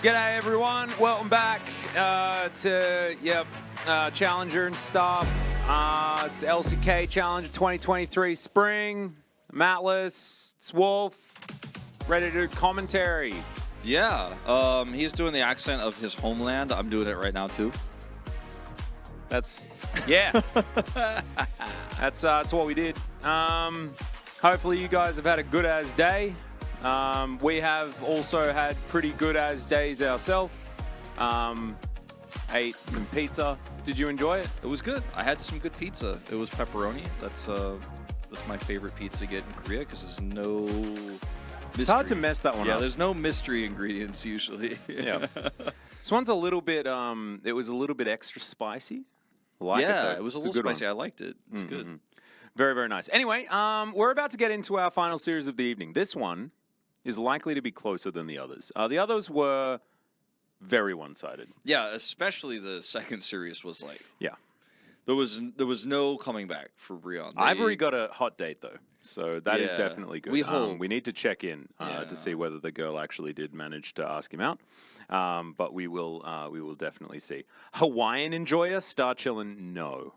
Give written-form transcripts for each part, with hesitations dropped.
G'day everyone, welcome back to Challenger and stuff. It's LCK Challenger 2023 Spring. Mattless, it's Wolf, ready to do commentary. Yeah, he's doing the accent of his homeland. I'm doing it right now too. That's that's what we did. Hopefully you guys have had a good as day. We have also had pretty good as days ourselves. Ate some pizza. Did you enjoy it? It was good. I had some good pizza. It was pepperoni. That's my favorite pizza to get in Korea because there's no mysteries. It's hard to mess that one up. Yeah, there's no mystery ingredients usually. Yeah. This one's a little bit, it was a little bit extra spicy. It was a little spicy. I liked it. It was good. Very, very nice. Anyway, we're about to get into our final series of the evening. This one is likely to be closer than the others. The others were very one-sided. Yeah, especially the second series was like... Yeah. There was no coming back for Brion. Ivory got a hot date, though, so that is definitely good. We hope. We need to check in to see whether the girl actually did manage to ask him out, but we will definitely see. Hawaiian enjoyer, Star Chillin', no.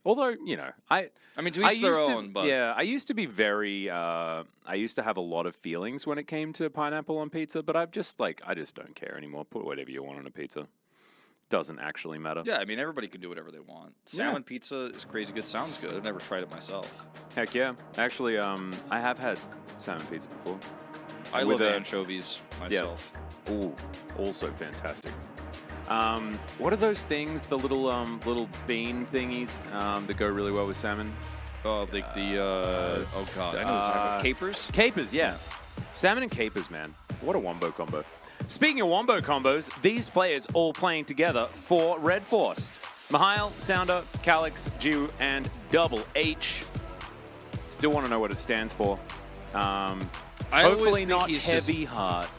Although, you know, I mean, to each their own, but... Yeah, I used to be very... I used to have a lot of feelings when it came to pineapple on pizza, but I just don't care anymore. Put whatever you want on a pizza. Doesn't actually matter. Yeah, I mean, everybody can do whatever they want. Salmon pizza is crazy good. Sounds good. I've never tried it myself. Heck yeah. Actually, I have had salmon pizza before. I love anchovies myself. Yeah. Ooh, also fantastic. What are those things? The little bean thingies that go really well with salmon. Oh, like oh god, I know it's capers. Capers, yeah. Salmon and capers, man. What a wombo combo. Speaking of wombo combos, these players all playing together for Red Force. Mihail, Sounder, Calix, Jew, and Double H. Still want to know what it stands for. Hopefully not heavy heart.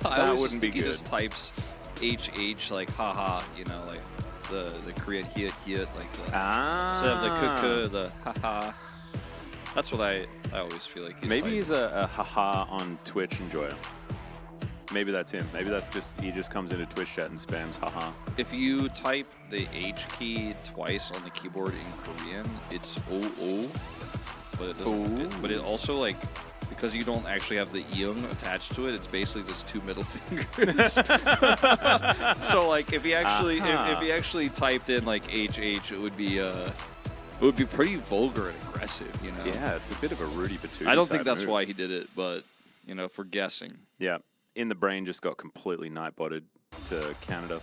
I always think he just types HH like haha, you know, like the Korean hit like the instead of the kuku, the haha. That's what I always feel like. Maybe he's a haha on Twitch enjoyer. Maybe that's him. Maybe that's just he just comes into Twitch chat and spams haha. If you type the H key twice on the keyboard in Korean, it's OO, but it doesn't. But it also like. Because you don't actually have the eung attached to it, it's basically just two middle fingers. So like if he actually typed in like HH, it would be pretty vulgar and aggressive, you know. Yeah, it's a bit of a Rudy Patootie. I don't think that's why he did it, but you know, for guessing. Yeah, In the Brain just got completely nightbotted to Canada.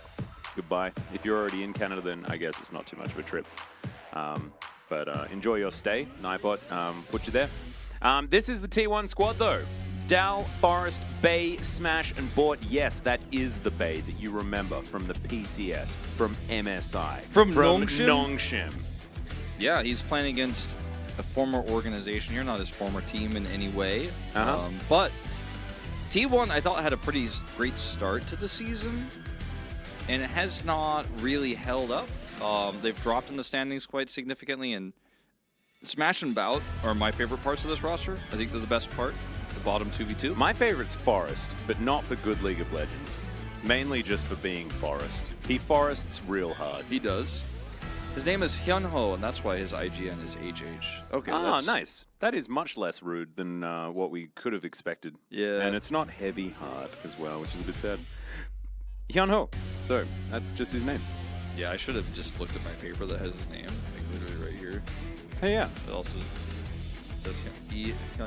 Goodbye. If you're already in Canada, then I guess it's not too much of a trip. But enjoy your stay. Nightbot put you there. This is the T1 squad, though. Dal, Forest, Bay, Smash, and Bort. Yes, that is the Bay that you remember from the PCS, from MSI, from Nongshim. Nongshim. Yeah, he's playing against a former organization here, not his former team in any way. But T1, I thought, had a pretty great start to the season, and it has not really held up. They've dropped in the standings quite significantly, and Smash and Bout are my favorite parts of this roster. I think they're the best part, the bottom 2v2. My favorite's Forest, but not for good League of Legends. Mainly just for being Forest. He forests real hard. He does. His name is Hyunho, and that's why his IGN is HH. Okay. Nice. That is much less rude than what we could have expected. Yeah. And it's not heavy heart as well, which is a bit sad. Hyunho. So, that's just his name. Yeah, I should have just looked at my paper that has his name, like literally right here. Hey, yeah. It also says Hyunho. Yeah.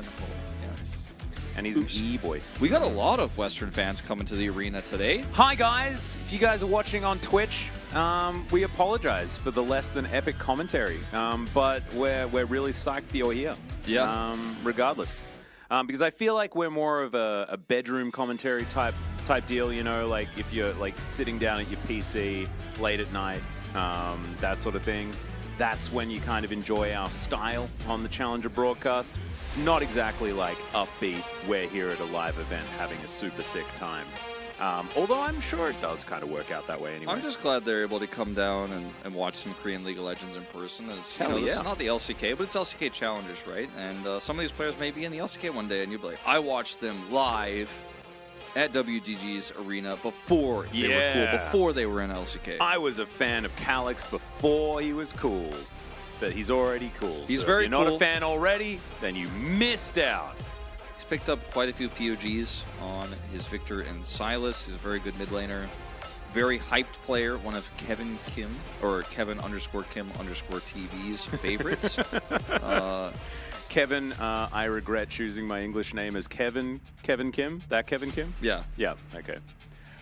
And he's an E-boy. We got a lot of Western fans coming to the arena today. Hi, guys. If you guys are watching on Twitch, we apologize for the less than epic commentary, but we're really psyched that you're here. Yeah. Regardless. Because I feel like we're more of a bedroom commentary type deal, you know, like if you're like sitting down at your PC late at night, that sort of thing. That's when you kind of enjoy our style on the Challenger broadcast. It's not exactly like upbeat, we're here at a live event having a super sick time. Although I'm sure it does kind of work out that way anyway. I'm just glad they're able to come down and watch some Korean League of Legends in person. As, you know, this is not the LCK, but it's LCK Challengers, right? And some of these players may be in the LCK one day, and you'll be like, I watched them live at WDG's arena before they were cool, before they were in LCK. I was a fan of Calyx before he was cool, but he's already cool. He's so very if you're not cool. a fan already, then you missed out. He's picked up quite a few POGs on his Victor and Silas. He's a very good mid laner. Very hyped player, one of Kevin Kim, or Kevin_Kim_TV's favorites. Kevin, I regret choosing my English name as Kevin Kim. That Kevin Kim? Yeah. Yeah, okay.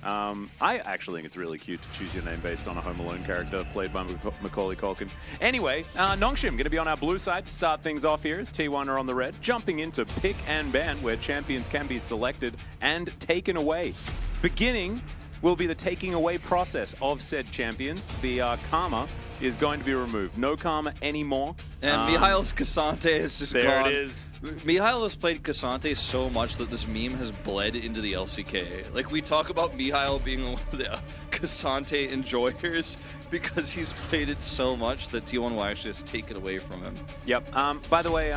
I actually think it's really cute to choose your name based on a Home Alone character played by Macaulay Culkin. Anyway, Nongshim going to be on our blue side to start things off here as T1 are on the red, jumping into pick and ban where champions can be selected and taken away. Beginning will be the taking away process of said champions. The karma is going to be removed. No karma anymore. And Mihail's Cassante has just gone. There it is. Mihail has played Cassante so much that this meme has bled into the LCK. Like, we talk about Mihail being one of the Cassante enjoyers because he's played it so much that T1 will actually just take it away from him. Yep. By the way,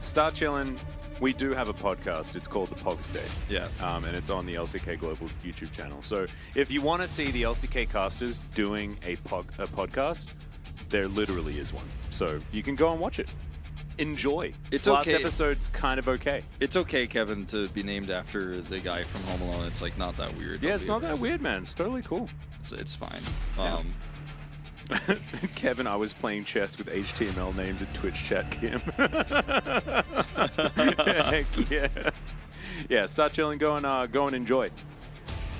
Star Chillin', we do have a podcast. It's called The Pog State. Yeah. And it's on the LCK Global YouTube channel. So if you want to see the LCK casters doing a podcast, there literally is one. So you can go and watch it. Enjoy. It's Last okay. episode's kind of okay. It's okay, Kevin, to be named after the guy from Home Alone. It's like not that weird. Yeah, it's not that weird, man. It's totally cool. It's fine. Yeah. Kevin, I was playing chess with HTML names in Twitch chat, Kim. Heck yeah. Yeah, start chilling, go and enjoy.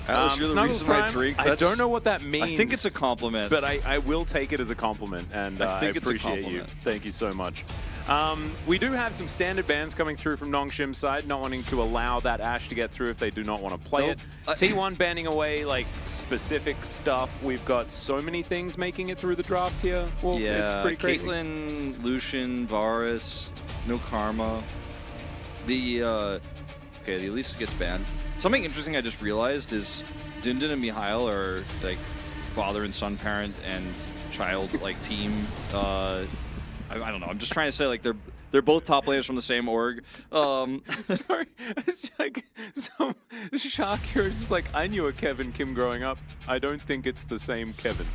Alice, you're the reason I drink. I don't know what that means. I think it's a compliment. But I will take it as a compliment, and I appreciate you. Thank you so much. We do have some standard bans coming through from Nongshim's side, not wanting to allow that Ashe to get through if they do not want to play it. T1 banning away like specific stuff. We've got so many things making it through the draft here. Well, yeah, it's pretty crazy. Caitlyn, Lucian, Varus, no karma. The Elisa gets banned. Something interesting I just realized is Dindin and Mihail are like father and son, parent and child like team. I don't know. I'm just trying to say like they're both top laners from the same org. Sorry, it's like some Shakir is just like, I knew a Kevin Kim growing up. I don't think it's the same Kevin.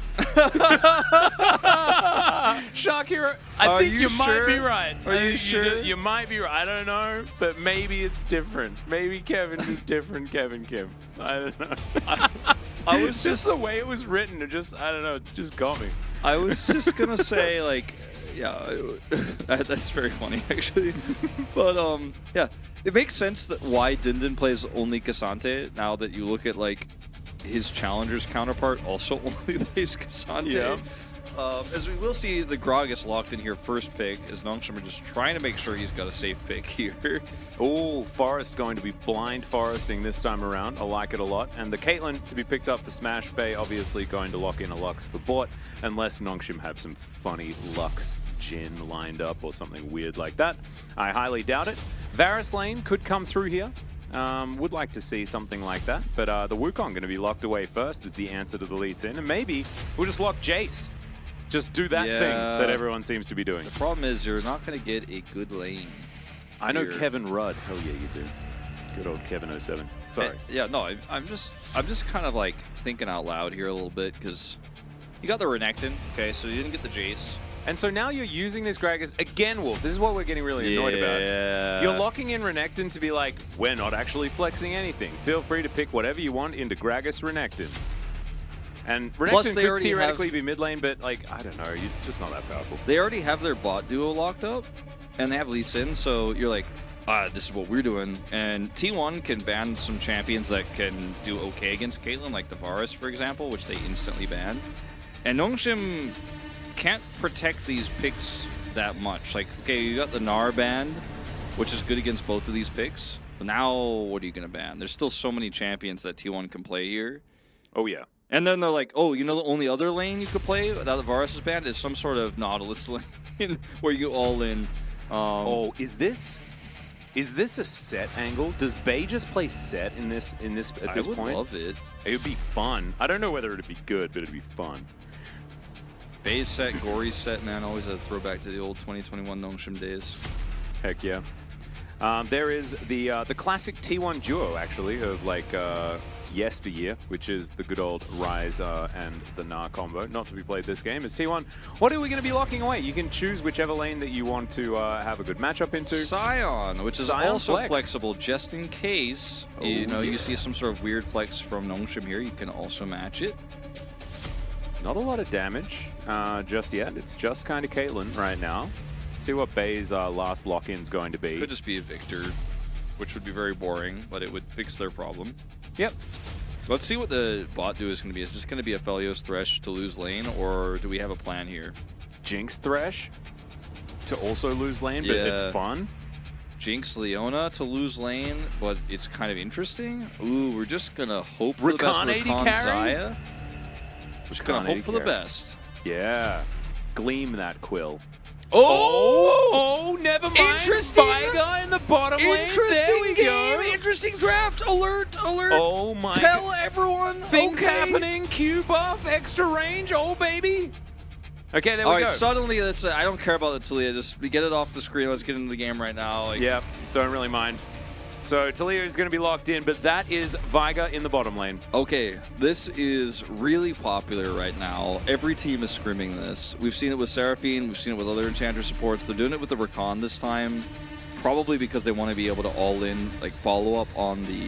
Shakir, I think you might be right. Are you sure? You might be right. I don't know, but maybe it's different. Maybe Kevin is different Kevin Kim. I don't know. I was just the way it was written. It just, I don't know. It just got me. I was just gonna say like. Yeah, that's very funny actually. But yeah, it makes sense that why Dindin plays only Cassante now that you look at like his Challenger's counterpart also only plays Cassante. Yeah. As we will see, the Grog is locked in here first pick, as Nongshim are just trying to make sure he's got a safe pick here. Oh, Forest going to be blind foresting this time around. I like it a lot. And the Caitlyn to be picked up for Smash Bay, obviously going to lock in a Lux for bot, unless Nongshim have some funny Lux Jin lined up or something weird like that. I highly doubt it. Varus lane could come through here. Would like to see something like that. But the Wukong going to be locked away first is the answer to the Lee Sin. And maybe we'll just lock Jace. Just do that thing that everyone seems to be doing. The problem is you're not going to get a good lane. I know Kevin Rudd. Hell yeah, you do. Good old Kevin 07. Sorry. Yeah, no, I'm just kind of like thinking out loud here a little bit because you got the Renekton. Okay, so you didn't get the Jace. And so now you're using this Gragas again, Wolf. This is what we're getting really annoyed about. You're locking in Renekton to be like, we're not actually flexing anything. Feel free to pick whatever you want into Gragas Renekton. And Renekton could theoretically be mid lane, but like, I don't know, it's just not that powerful. They already have their bot duo locked up, and they have Lee Sin, so you're like, this is what we're doing. And T1 can ban some champions that can do okay against Caitlyn, like the Varus, for example, which they instantly ban. And Nongshim can't protect these picks that much. Like, okay, you got the Gnar banned, which is good against both of these picks. But now, what are you going to ban? There's still so many champions that T1 can play here. Oh, yeah. And then they're like, oh, you know the only other lane you could play without the Varus is banned is some sort of Nautilus lane where you all in. Oh, is this a set angle? Does Bay just play set in this at this point? I would love it. It would be fun. I don't know whether it'd be good, but it'd be fun. Bay's set, Gory's set, man. Always a throwback to the old 2021 Nongshim days. Heck yeah. There is the classic T1 duo, actually, of like yesteryear, which is the good old Ryza and the Gnar combo. Not to be played this game. Is T1. What are we going to be locking away? You can choose whichever lane that you want to have a good matchup into. Scion, which is Scion also flex. flexible, just in case you yeah. see some sort of weird flex from Nongshim here. You can also match it. Not a lot of damage just yet. It's just kind of Caitlyn right now. See what Bay's last lock-in's going to be. Could just be a Victor, which would be very boring, but it would fix their problem. Yep. Let's see what the bot do is going to be. Is this going to be a Felios Thresh to lose lane, or do we have a plan here? Jinx Thresh to also lose lane, but it's fun. Jinx Leona to lose lane, but it's kind of interesting. Ooh, we're just going to hope for the best. Rakan AD Rakan carry? Xayah. We're just going to hope for the best. Yeah. Gleam that quill. Oh, never mind. Interesting. Viga in the bottom lane. Interesting There we game. go. Interesting draft. Alert, alert. Oh my. Tell everyone. Things okay. happening. Q buff, extra range. Oh, baby. Okay, there we All go. right, suddenly, I don't care about the Talia. Just get it off the screen. Let's get into the game right now. Like, Yep, don't really mind. So Talia is going to be locked in, but that is Viga in the bottom lane. Okay, this is really popular right now. Every team is screaming this. We've seen it with Seraphine. We've seen it with other Enchanter supports. They're doing it with the Rakan this time, probably because they want to be able to all-in, like, follow up on the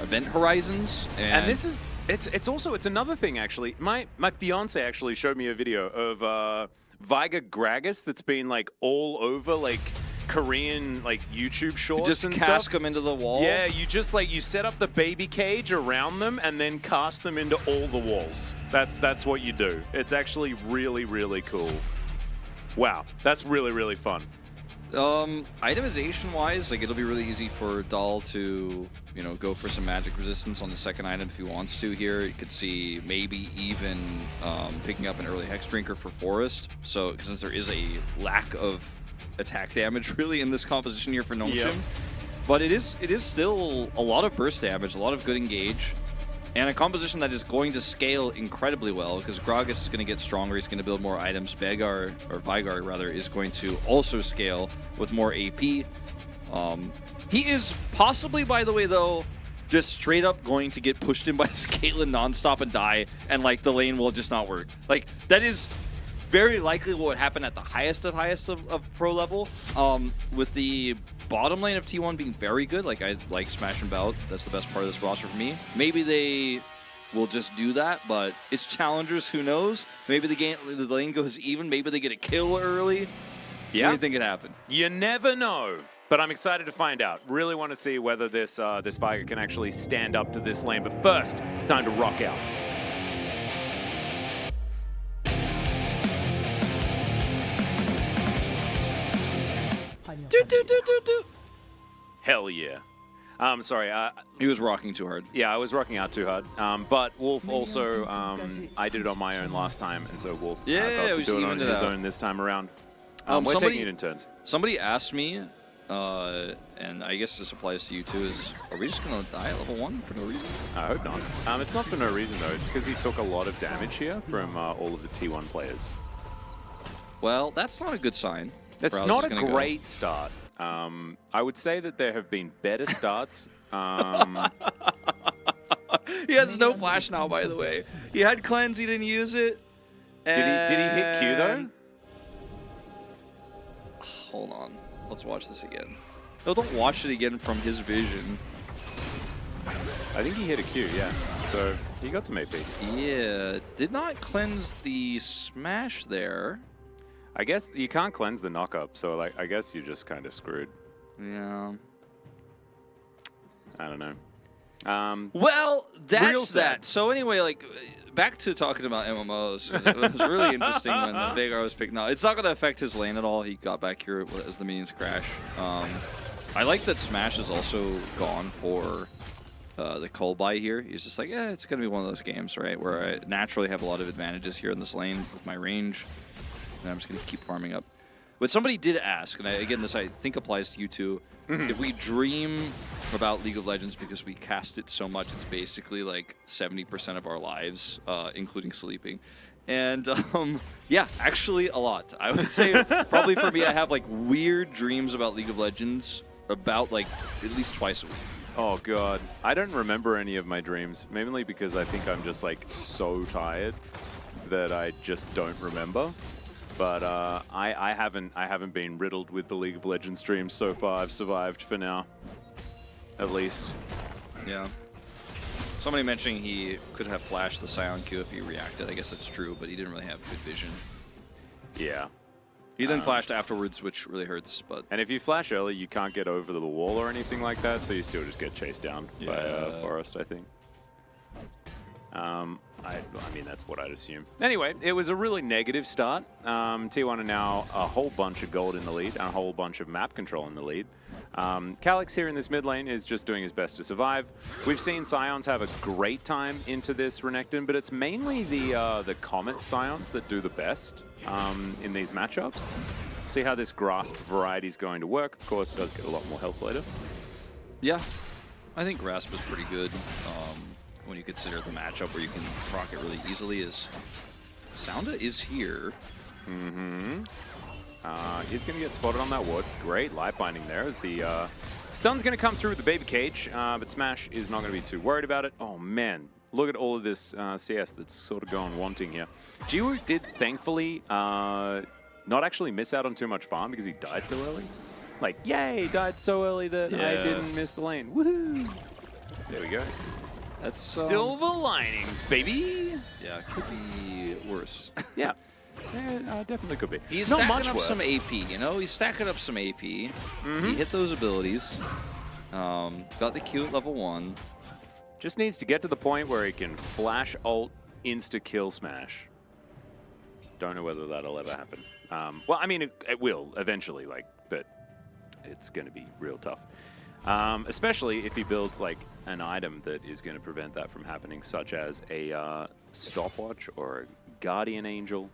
event horizons. And this is, it's also another thing, actually. My fiance actually showed me a video of Viga Gragas that's been, like, all over, like, Korean like YouTube shorts just and cast stuff. them into the wall. Yeah, you just like you set up the baby cage around them and then cast them into all the walls. That's what you do. It's actually really, really cool. Wow, that's really, really fun. Itemization wise, like it'll be really easy for Dahl to, you know, go for some magic resistance on the second item if he wants to here. You could see maybe even picking up an early Hex Drinker for Forest. So since there is a lack of attack damage really in this composition here for Nongshim. Yep. But it is still a lot of burst damage, a lot of good engage, and a composition that is going to scale incredibly well because Gragas is going to get stronger, he's going to build more items, Vigar rather, is going to also scale with more AP. He is possibly, by the way, though, just straight up going to get pushed in by this Caitlyn nonstop and die, and like the lane will just not work. Like, that is very likely what would happen at the highest of pro level. With the bottom lane of T1 being very good, like I like Smash and Bout, that's the best part of this roster for me. Maybe they will just do that, but it's challengers, who knows? Maybe the lane goes even, maybe they get a kill early. Yeah. What do you think could happen? You never know, but I'm excited to find out. Really want to see whether this Viga can actually stand up to this lane, but first, it's time to rock out. Hell yeah. Sorry. He was rocking too hard. Yeah, I was rocking out too hard. But Wolf also, I did it on my own last time, and so Wolf got to do it on his own this time around. We're taking it in turns. Somebody asked me, and I guess this applies to you too, is are we just going to die at level 1 for no reason? I hope not. It's not for no reason, though. It's because he took a lot of damage here from all of the T1 players. Well, that's not a good sign. That's not a great start. I would say that there have been better starts. He has no flash now, by the way. He had cleanse, he didn't use it. Did he hit Q though? Hold on, let's watch this again. No, don't watch it again from his vision. I think he hit a Q, yeah. So he got some AP. Yeah, did not cleanse the smash there. I guess you can't cleanse the knock-up, so like I guess you're just kind of screwed. Yeah. I don't know. Well, that's that. So anyway, like, back to talking about MMOs. It was really interesting when the Vigar was picked. No, it's not going to affect his lane at all. He got back here as the minions crash. I like that Smash is also gone for the Cull buy here. He's just like, yeah, it's going to be one of those games, right, where I naturally have a lot of advantages here in this lane with my range. And I'm just going to keep farming up. But somebody did ask, and again, this I think applies to you too, if we dream about League of Legends because we cast it so much, it's basically like 70% of our lives, including sleeping. And yeah, actually a lot. I would say probably for me, I have like weird dreams about League of Legends about like at least twice a week. Oh god, I don't remember any of my dreams, mainly because I think I'm just like so tired that I just don't remember. But I haven't been riddled with the League of Legends streams so far. I've survived for now, at least. Yeah. Somebody mentioning he could have flashed the Scion Q if he reacted. I guess that's true, but he didn't really have good vision. Yeah. He then flashed afterwards, which really hurts. But and if you flash early, you can't get over the wall or anything like that, so you still just get chased down by Forest, I think. I mean, that's what I'd assume. Anyway, it was a really negative start. T1 are now a whole bunch of gold in the lead and a whole bunch of map control in the lead. Calyx here in this mid lane is just doing his best to survive. We've seen Scions have a great time into this Renekton, but it's mainly the Comet Scions that do the best in these matchups. See how this Grasp variety is going to work. Of course, it does get a lot more health later. Yeah, I think Grasp is pretty good. When you consider the matchup where you can proc it really easily, is Sounda is here. Mm-hmm. He's going to get spotted on that ward. Great light binding there as the stun's going to come through with the baby cage, but Smash is not going to be too worried about it. Oh man, look at all of this CS that's sort of going wanting here. Jiwoo did thankfully not actually miss out on too much farm because he died so early. Like, yay, died so early that I didn't miss the lane. Woohoo! There we go. That's silver linings, baby. Yeah, could be worse. Yeah, definitely could be. He's not stacking much up worse. some AP, you know? He's stacking up some AP. He hit those abilities. Got the Q at level 1. Just needs to get to the point where he can flash ult, insta-kill Smash. Don't know whether that'll ever happen. Well, I mean, it will eventually, like, but it's going to be real tough. Especially if he builds like an item that is going to prevent that from happening, such as a stopwatch or a guardian angel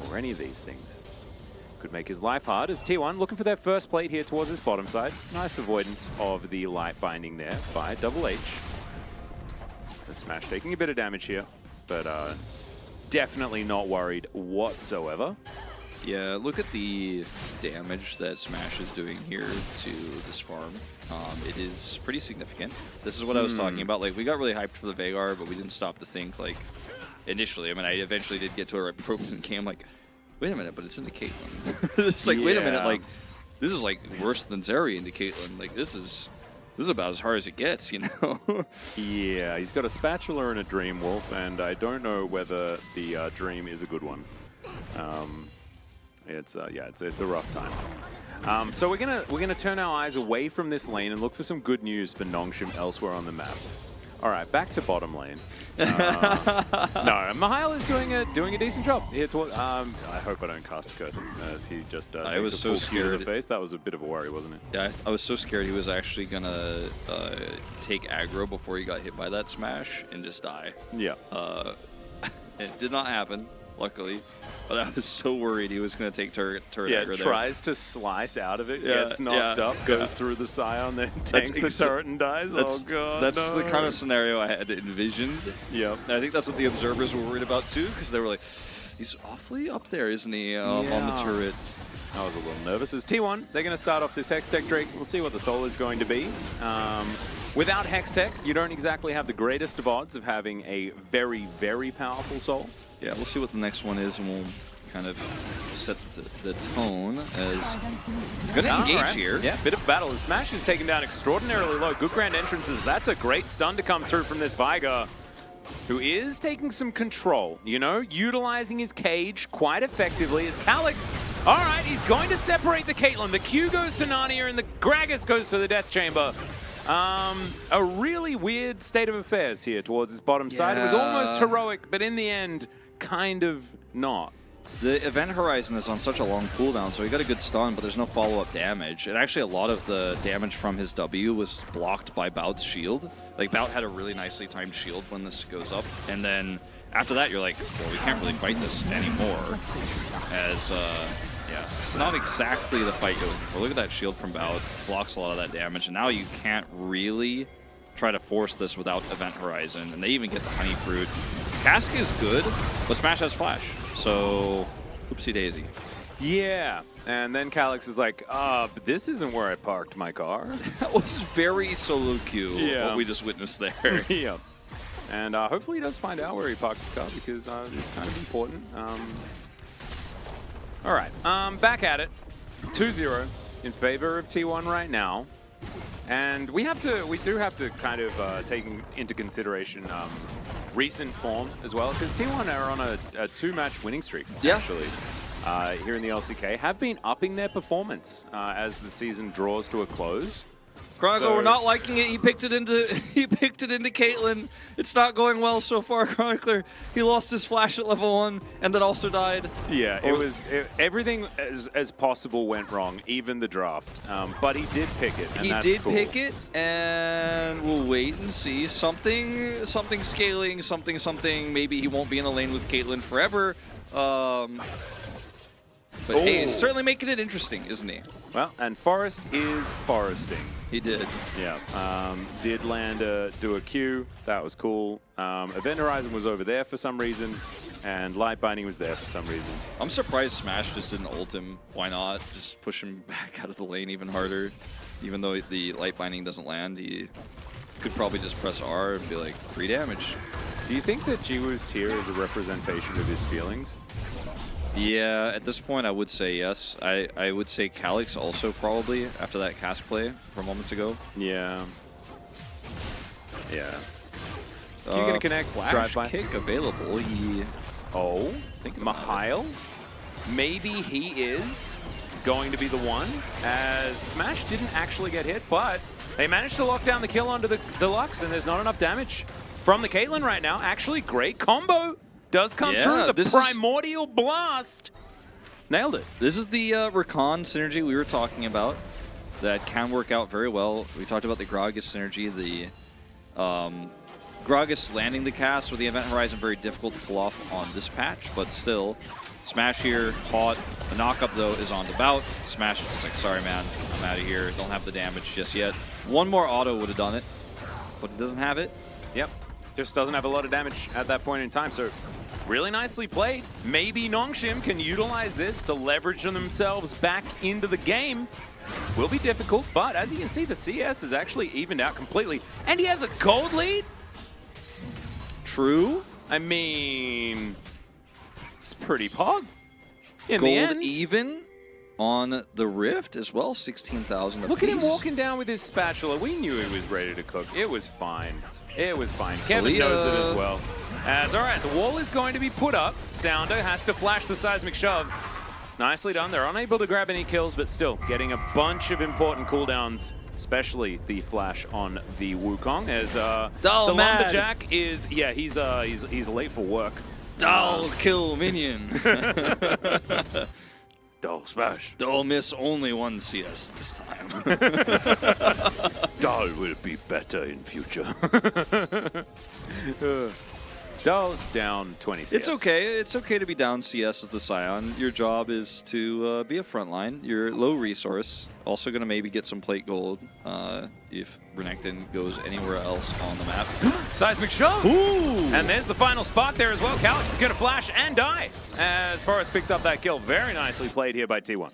or any of these things. Could make his life hard as T1 looking for their first plate here towards his bottom side. Nice avoidance of the light binding there by Double H. The Smash taking a bit of damage here, but definitely not worried whatsoever. Yeah, look at the damage that Smash is doing here to this farm. It is pretty significant. This is what I was talking about. Like, we got really hyped for the Veigar, but we didn't stop to think, like, initially. I mean, I eventually did get to it right before the game. Like, wait a minute, but it's into Caitlyn. It's like, wait a minute, like, this is, like, worse than Zeri into Caitlyn. Like, this is about as hard as it gets, you know? Yeah, he's got a Spatula and a Dream Wolf, and I don't know whether the Dream is a good one. It's a rough time. So we're gonna turn our eyes away from this lane and look for some good news for Nongshim elsewhere on the map. All right, back to bottom lane. No, Mihail is doing a decent job here. I hope I don't cast a curse as he just takes was a so full skew to the scared. face. That was a bit of a worry, wasn't it? Yeah, I was so scared he was actually gonna take aggro before he got hit by that Smash and just die. Yeah. It did not happen, luckily. But I was so worried he was going to take turret Yeah, aggro tries to slice out of it, Yeah, gets knocked up, goes through the Scion, then takes the turret and dies. Oh god, That's the kind of scenario I had envisioned. Yeah, I think that's what the observers were worried about too, because they were like, he's awfully up there, isn't he, on the turret? I was a little nervous. As T1, they're going to start off this Hex Tech Drake. We'll see what the soul is going to be. Without Hex Tech, you don't exactly have the greatest of odds of having a very, very powerful soul. Yeah, we'll see what the next one is, and we'll kind of set the tone as going to engage here. Yeah, bit of battle. The Smash is taken down extraordinarily low. Good grand entrances. That's a great stun to come through from this Veigar, who is taking some control, you know, utilizing his cage quite effectively as Calyx. All right, he's going to separate the Caitlyn. The Q goes to Narnia and the Gragas goes to the Death Chamber. A really weird state of affairs here towards his bottom side. It was almost heroic, but in the end, kind of not. The Event Horizon is on such a long cooldown, so he got a good stun, but there's no follow-up damage. And actually, a lot of the damage from his W was blocked by Bout's shield. Like, Bout had a really nicely timed shield when this goes up. And then after that, you're like, well, we can't really fight this anymore. As, yeah, it's not exactly the fight you're looking for. Look at that shield from Bout. Blocks a lot of that damage. And now you can't really try to force this without Event Horizon. And they even get the Honey Fruit. Cask is good, but Smash has Flash. So, oopsie daisy. Yeah, and then Calyx is like, but this isn't where I parked my car. That was very solo queue, Yeah. what we just witnessed there. Yeah. And hopefully he does find out where he parked his car because it's kind of important. All right, back at it. 2-0 in favor of T1 right now. And we do have to kind of take into consideration recent form as well, because T1 are on a 2-match winning streak, actually. Here in the LCK, have been upping their performance as the season draws to a close. Chronicle, So- we're not liking it. He picked it into Caitlyn. It's not going well so far, Chronicler. He lost his flash at level 1 and then also died. Yeah, everything as possible went wrong, even the draft. But he did pick it, and that's cool. Pick it, and we'll wait and see. Something scaling, something. Maybe he won't be in the lane with Caitlyn forever. But hey, he's certainly making it interesting, isn't he? Well, and Forest is foresting. He did. Yeah. Did land do a Q. That was cool. Event Horizon was over there for some reason, and Light Binding was there for some reason. I'm surprised Smash just didn't ult him. Why not? Just push him back out of the lane even harder. Even though the Light Binding doesn't land, he could probably just press R and be like, free damage. Do you think that Jiwoo's tier is a representation of his feelings? Yeah, at this point I would say yes. I would say Calyx also probably after that cast play from moments ago. Yeah. Yeah. You're gonna connect, flash drive by. kick available. Think Mihail? Maybe he is going to be the one, as Smash didn't actually get hit, but they managed to lock down the kill onto the Lux, and there's not enough damage from the Caitlyn right now. Actually, great combo. Does come through the primordial blast. Nailed it. This is the Rakan synergy we were talking about that can work out very well. We talked about the Gragas synergy, the Gragas landing the cast with the Event Horizon, very difficult to pull off on this patch, but still. Smash here, caught. The knockup, though, is on the bout. Smash is just like, sorry, man, I'm out of here. Don't have the damage just yet. One more auto would have done it, but it doesn't have it. Yep. Just doesn't have a lot of damage at that point in time, so really nicely played. Maybe Nongshim can utilize this to leverage themselves back into the game. Will be difficult, but as you can see, the CS is actually evened out completely. And he has a gold lead? True. I mean, it's pretty pog. In Gold the end. even on the Rift as well, 16,000 apiece. Look at him walking down with his spatula. We knew he was ready to cook. It was fine. It was fine. Kevin knows it as well. It's all right. The wall is going to be put up. Sounder has to flash the seismic shove. Nicely done. They're unable to grab any kills, but still getting a bunch of important cooldowns, especially the flash on the Wukong. As the Lumberjack is, he's late for work. Dull kill minion. Dull smash. Dull miss only one CS this time. Dull will be better in future. Dull down 20 CS. It's okay. It's okay to be down CS as the Scion. Your job is to be a frontline. You're low resource. Also going to maybe get some plate gold if Renekton goes anywhere else on the map. Seismic shove! Ooh! And there's the final spot there as well. Calyx is going to flash and die as Forrest picks up that kill. Very nicely played here by T1.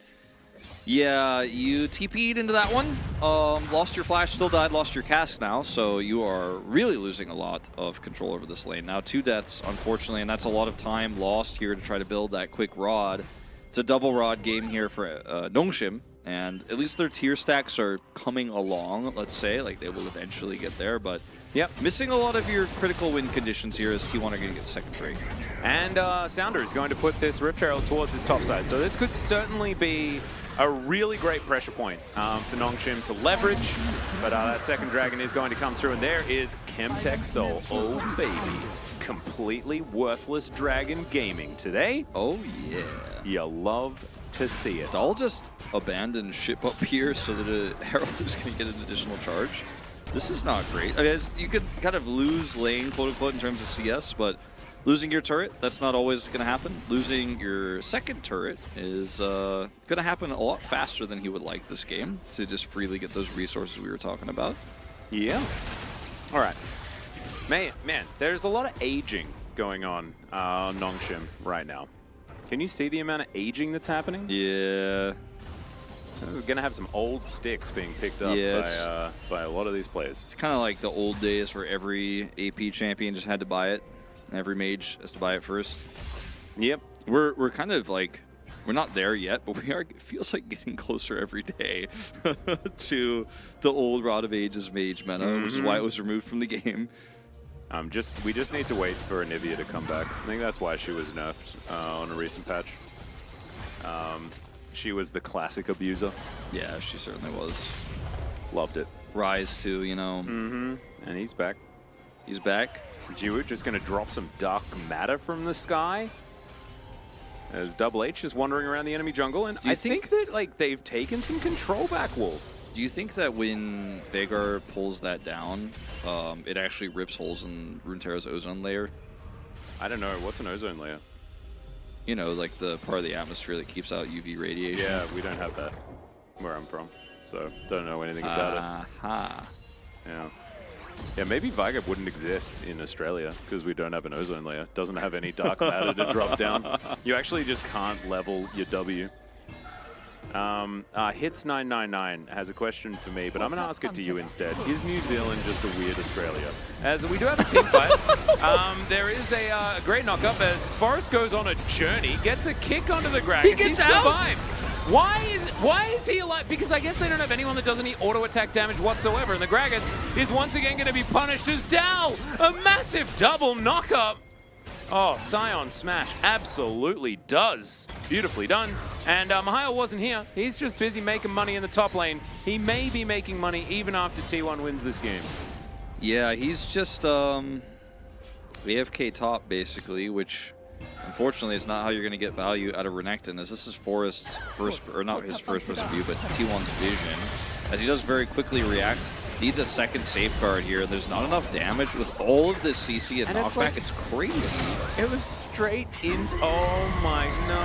Yeah, you TP'd into that one. Lost your flash, still died, lost your cast now, so you are really losing a lot of control over this lane. Now 2 deaths, unfortunately, and that's a lot of time lost here to try to build that quick rod. It's a double rod game here for Nongshim, and at least their tier stacks are coming along, let's say. Like, they will eventually get there, but missing a lot of your critical win conditions here as T1 are going to get second free. And Sounder is going to put this Rift Herald towards his top side, so this could certainly be a really great pressure point for Nongshim to leverage, but that second dragon is going to come through, and there is Chemtech Soul. Oh, baby. Completely worthless dragon gaming today. Oh, yeah. You love to see it. I'll just abandon ship up here so that a Herald is going to get an additional charge. This is not great. I mean, you could kind of lose lane, quote-unquote, in terms of CS, but losing your turret, that's not always going to happen. Losing your second turret is going to happen a lot faster than he would like this game to just freely get those resources we were talking about. Yeah. All right. Man, there's a lot of aging going on Nongshim right now. Can you see the amount of aging that's happening? Yeah. We're going to have some old sticks being picked up by a lot of these players. It's kind of like the old days where every AP champion just had to buy it. Every mage has to buy it first. Yep. We're kind of like, we're not there yet, but we are. It feels like getting closer every day to the old Rod of Ages mage meta, which is why it was removed from the game. We just need to wait for Anivia to come back. I think that's why she was nerfed on a recent patch. She was the classic abuser. Yeah, she certainly was. Loved it. Rise too, you know. And he's back. He's back. Jiwoo just going to drop some dark matter from the sky. As Double H is wandering around the enemy jungle, and I think that like they've taken some control back, Wolf. Do you think that when Veigar pulls that down, it actually rips holes in Runeterra's ozone layer? I don't know. What's an ozone layer? You know, like the part of the atmosphere that keeps out UV radiation. Yeah, we don't have that where I'm from, so don't know anything about it. Yeah. Yeah, maybe Veigar wouldn't exist in Australia because we don't have an ozone layer. Doesn't have any dark matter to drop down. You actually just can't level your W. Hits999 has a question for me, but I'm going to ask it to you instead. Is New Zealand just a weird Australia? As we do have a team fight, there is a great knock-up as Forrest goes on a journey, gets a kick onto the Gragas. He gets out! Survives. Why is he alive? Because I guess they don't have anyone that does any auto-attack damage whatsoever, and the Gragas is once again going to be punished as Dal, a massive double knock-up. Oh, Scion Smash absolutely does. Beautifully done. And Mihail wasn't here. He's just busy making money in the top lane. He may be making money even after T1 wins this game. Yeah, he's just AFK top, basically, which unfortunately is not how you're going to get value out of Renekton, as this is Forrest's first, or not his first-person view, but T1's vision. As he does very quickly react, needs a second safeguard here, and there's not enough damage with all of this CC and knockback. It's crazy. It was straight int. Oh my, no.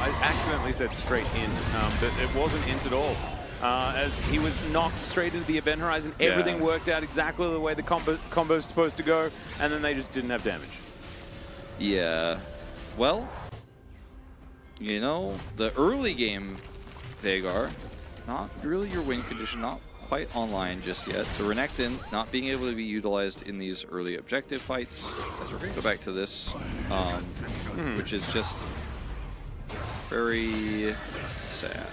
I accidentally said straight int, but it wasn't int at all. As he was knocked straight into the event horizon, everything worked out exactly the way the combo's supposed to go, and then they just didn't have damage. Yeah. Well, you know, the early game Veigar, not really your win condition, not quite online just yet. The Renekton not being able to be utilized in these early objective fights. As we're going to go back to this, which is just very sad.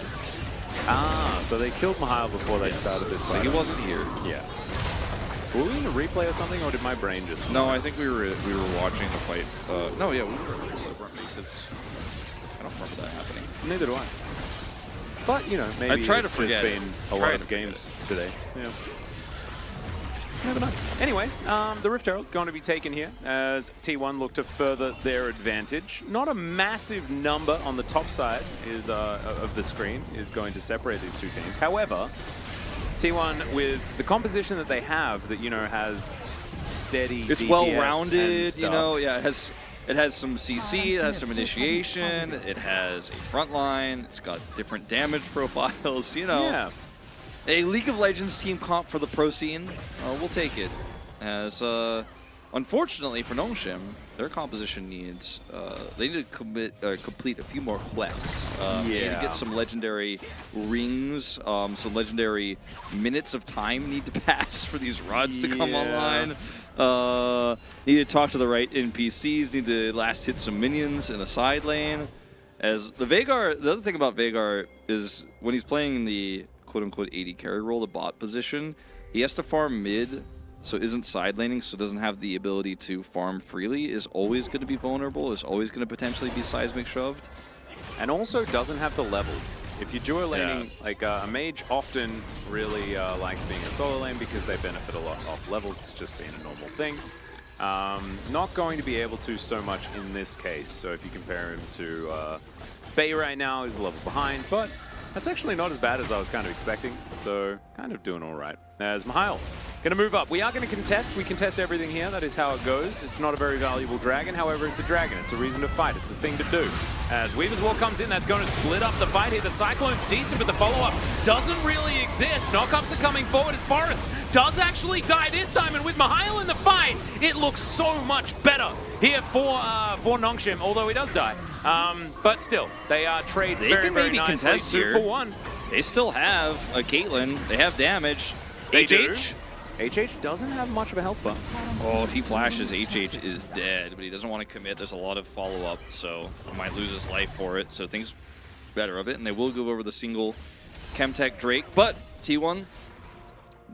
So they killed Mihail before they started this fight. He wasn't here. Yeah. Were we in a replay or something, or did my brain just... No, I think we were watching the fight. No, yeah, we were, because I don't remember that happening. Neither do I. But, you know, maybe I try to it's forget just been a lot of games today. Yeah. Never know. Anyway, the Rift Herald going to be taken here as T1 look to further their advantage. Not a massive number on the top side is of the screen is going to separate these two teams. However, T1 with the composition that they have that, you know, has steady It's DPS well-rounded, you know, yeah, it has some CC, it has some initiation, it has a front line, it's got different damage profiles, you know. Yeah. A League of Legends team comp for the pro scene, we'll take it. As, unfortunately for Noshim, their composition needs, they need to complete a few more quests. They need to get some legendary rings, some legendary minutes of time need to pass for these rods to come online. Need to talk to the right NPCs, need to last hit some minions in a side lane. As the Veigar, the other thing about Veigar is when he's playing the quote-unquote AD carry role, the bot position, he has to farm mid, so isn't side laning, so doesn't have the ability to farm freely, is always going to be vulnerable, is always going to potentially be seismic shoved. And also doesn't have the levels. If you're duo laning, like a mage often really likes being a solo lane because they benefit a lot off levels, it's just being a normal thing. Not going to be able to so much in this case, so if you compare him to Faye right now, he's a level behind, but that's actually not as bad as I was kind of expecting, so kind of doing all right. As Mihail Gonna move up. We are gonna contest. We contest everything here. That is how it goes. It's not a very valuable dragon. However, it's a dragon. It's a reason to fight. It's a thing to do. As Weaver's Wall comes in, that's going to split up the fight here. The Cyclone's decent, but the follow-up doesn't really exist. Knockups are coming forward as Forest does actually die this time, and with Mihail in the fight, it looks so much better here for Nongshim, although he does die. But still, they trade They very, can very maybe nicely. contest 2 here. for 1. They still have a Caitlyn. They have damage. They HH. HH doesn't have much of a health bar. Oh, if he flashes, HH is dead, but he doesn't want to commit. There's a lot of follow-up, so he might lose his life for it. So things better of it, and they will go over the single Chemtech Drake. But T1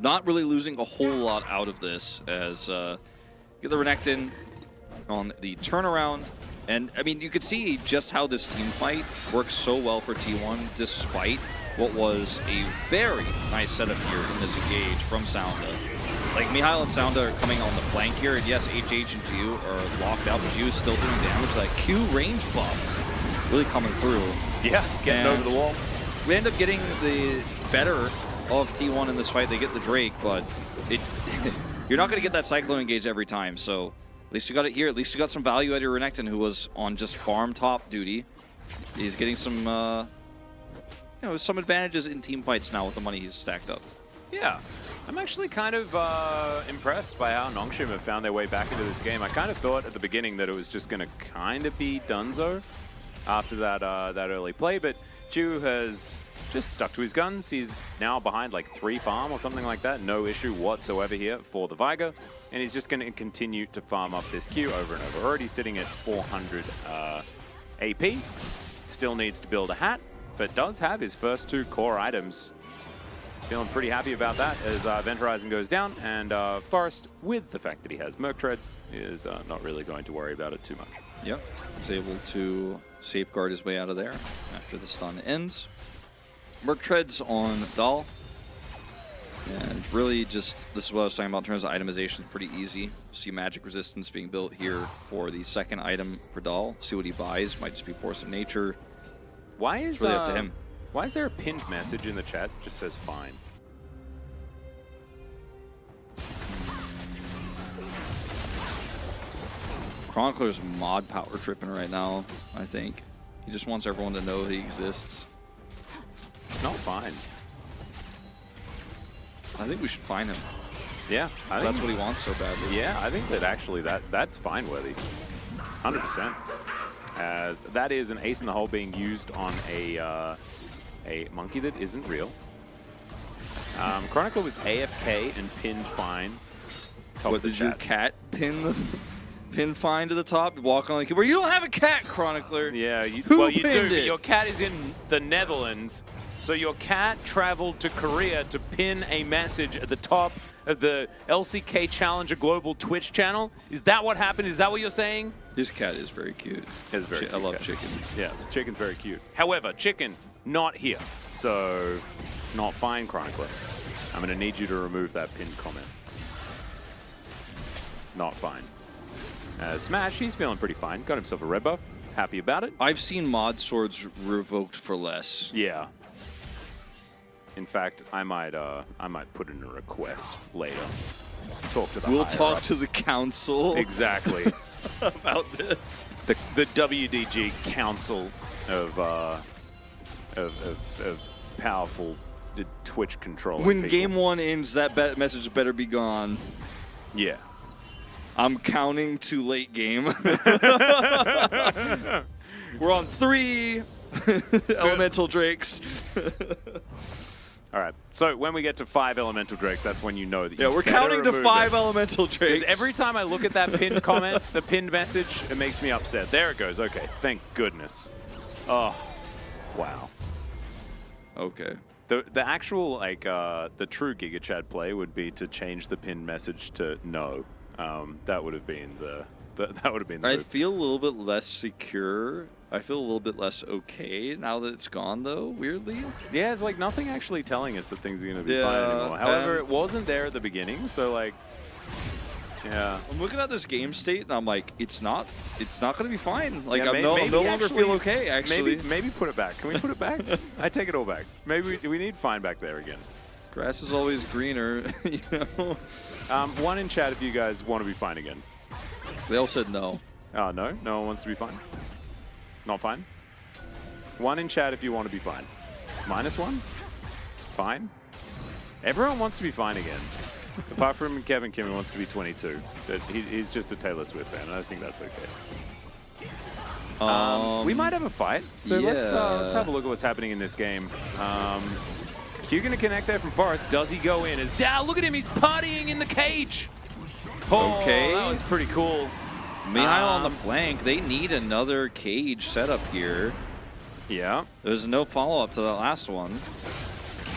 not really losing a whole lot out of this as get the Renekton on the turnaround. And, I mean, you could see just how this team fight works so well for T1 despite what was a very nice setup here in this engage from Sounda. Like, Mihail and Sounda are coming on the flank here, and yes, HH and Gio are locked out, but Gio is still doing damage. That Q range buff really coming through. Yeah, getting over the wall. We end up getting the better of T1 in this fight. They get the Drake, but you're not going to get that Cyclone engage every time, so at least you got it here. At least you got some value out of your Renekton, who was on just farm top duty. He's getting some some advantages in team fights now with the money he's stacked up. Yeah, I'm actually kind of impressed by how Nongshim have found their way back into this game. I kind of thought at the beginning that it was just going to kind of be Dunzo after that that early play, but Chu has just stuck to his guns. He's now behind like 3 farm or something like that. No issue whatsoever here for the Viger, and he's just going to continue to farm up this Q over and over. Already sitting at 400 AP. Still needs to build a hat, but does have his first 2 core items. Feeling pretty happy about that as Event Horizon goes down, and Forest, with the fact that he has Merc Treads, is not really going to worry about it too much. Yep, he's able to safeguard his way out of there after the stun ends. Merc Treads on Dahl, and really just, this is what I was talking about in terms of itemization, pretty easy. See magic resistance being built here for the second item for Dahl. See what he buys, might just be Force of Nature. Why is it's really up to him. Why is there a pinned message in the chat that just says fine? Chronicler's mod power tripping right now, I think. He just wants everyone to know he exists. It's not fine. I think we should find him. Yeah, that's what he wants so badly. Yeah, I think that actually that's fine worthy. 100%. As that is an ace in the hole being used on a monkey that isn't real. Chronicle was AFK and pinned fine. What, did your cat pin fine to the top? Walk on the keyboard. You don't have a cat, Chronicler. Yeah, Who well you do, pinned but it? your cat is in the Netherlands. So your cat traveled to Korea to pin a message at the top of the LCK Challenger Global Twitch channel. Is that what happened? Is that what you're saying? His cat is very cute. It's very cute I love cat. Chicken. Yeah, the chicken's very cute. However, Chicken, not here. So it's not fine, Chronicler. I'm going to need you to remove that pinned comment. Not fine. Smash, he's feeling pretty fine. Got himself a red buff. Happy about it. I've seen mod swords revoked for less. Yeah. In fact, I might put in a request later. Talk to the We'll talk higher-ups. to the council. Exactly. about this. The WDG Council of powerful Twitch controlling When people. game 1 ends, that message better be gone. Yeah. I'm counting to late game. We're on 3 elemental drakes. All right. So when we get to 5 elemental drakes, that's when you know that. Yeah, we're counting to 5 elemental drakes. Because every time I look at that pinned comment, the pinned message, it makes me upset. There it goes. Okay. Thank goodness. Oh, wow. Okay. The actual like the true Giga Chat play would be to change the pinned message to no. That would have been the I move. feel a little bit less secure. I feel a little bit less okay now that it's gone, though, weirdly. Yeah, it's like nothing actually telling us that things are going to be Yeah, fine anymore. However, it wasn't there at the beginning, so like, yeah. I'm looking at this game state, and I'm like, it's not going to be fine. Like, Yeah, I no longer actually, feel okay, actually. Maybe put it back. Can we put it back? I take it all back. Maybe we need fine back there again. Grass is always greener, you know? One in chat if you guys want to be fine again. They all said no. Oh, no? No one wants to be fine? Not fine? One in chat if you want to be fine. -1? Fine? Everyone wants to be fine again. Apart from Kevin Kim, who wants to be 22. But he's just a Taylor Swift fan, and I think that's okay. We might have a fight. So let's have a look at what's happening in this game. Q going to connect there from Forest. Does he go in? As Dow, look at him, he's partying in the cage. Oh, Okay. that was pretty cool. Mihail on the flank. They need another cage setup here. Yeah. There's no follow-up to that last one.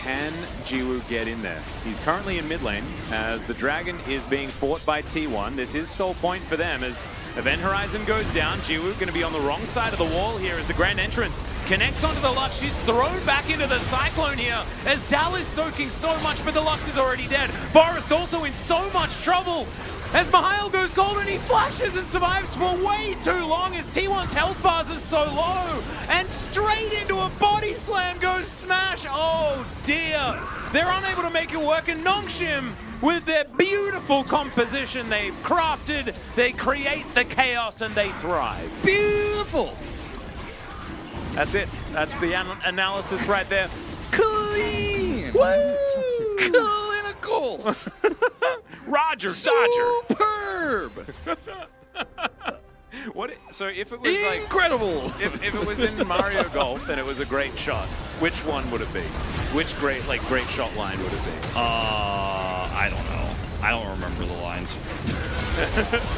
Can Jiwoo get in there? He's currently in mid lane as the Dragon is being fought by T1. This is sole point for them as Event Horizon goes down. Jiwoo going to be on the wrong side of the wall here as the Grand Entrance connects onto the Lux. She's thrown back into the Cyclone here as Dal is soaking so much, but the Lux is already dead. Forest also in so much trouble as Mihail goes gold and he flashes and survives for way too long as T1's health bars are so low. And straight into a body slam goes Smash. Oh dear. They're unable to make it work, and Nongshim, with their beautiful composition they've crafted, they create the chaos and they thrive. Beautiful. That's it. That's the analysis right there. Clean. Woo! Clinical. Roger Dodger. Superb. So if it was like incredible, if it was in Mario Golf and it was a great shot, which one would it be? Which great shot line would it be? I don't know. I don't remember the lines.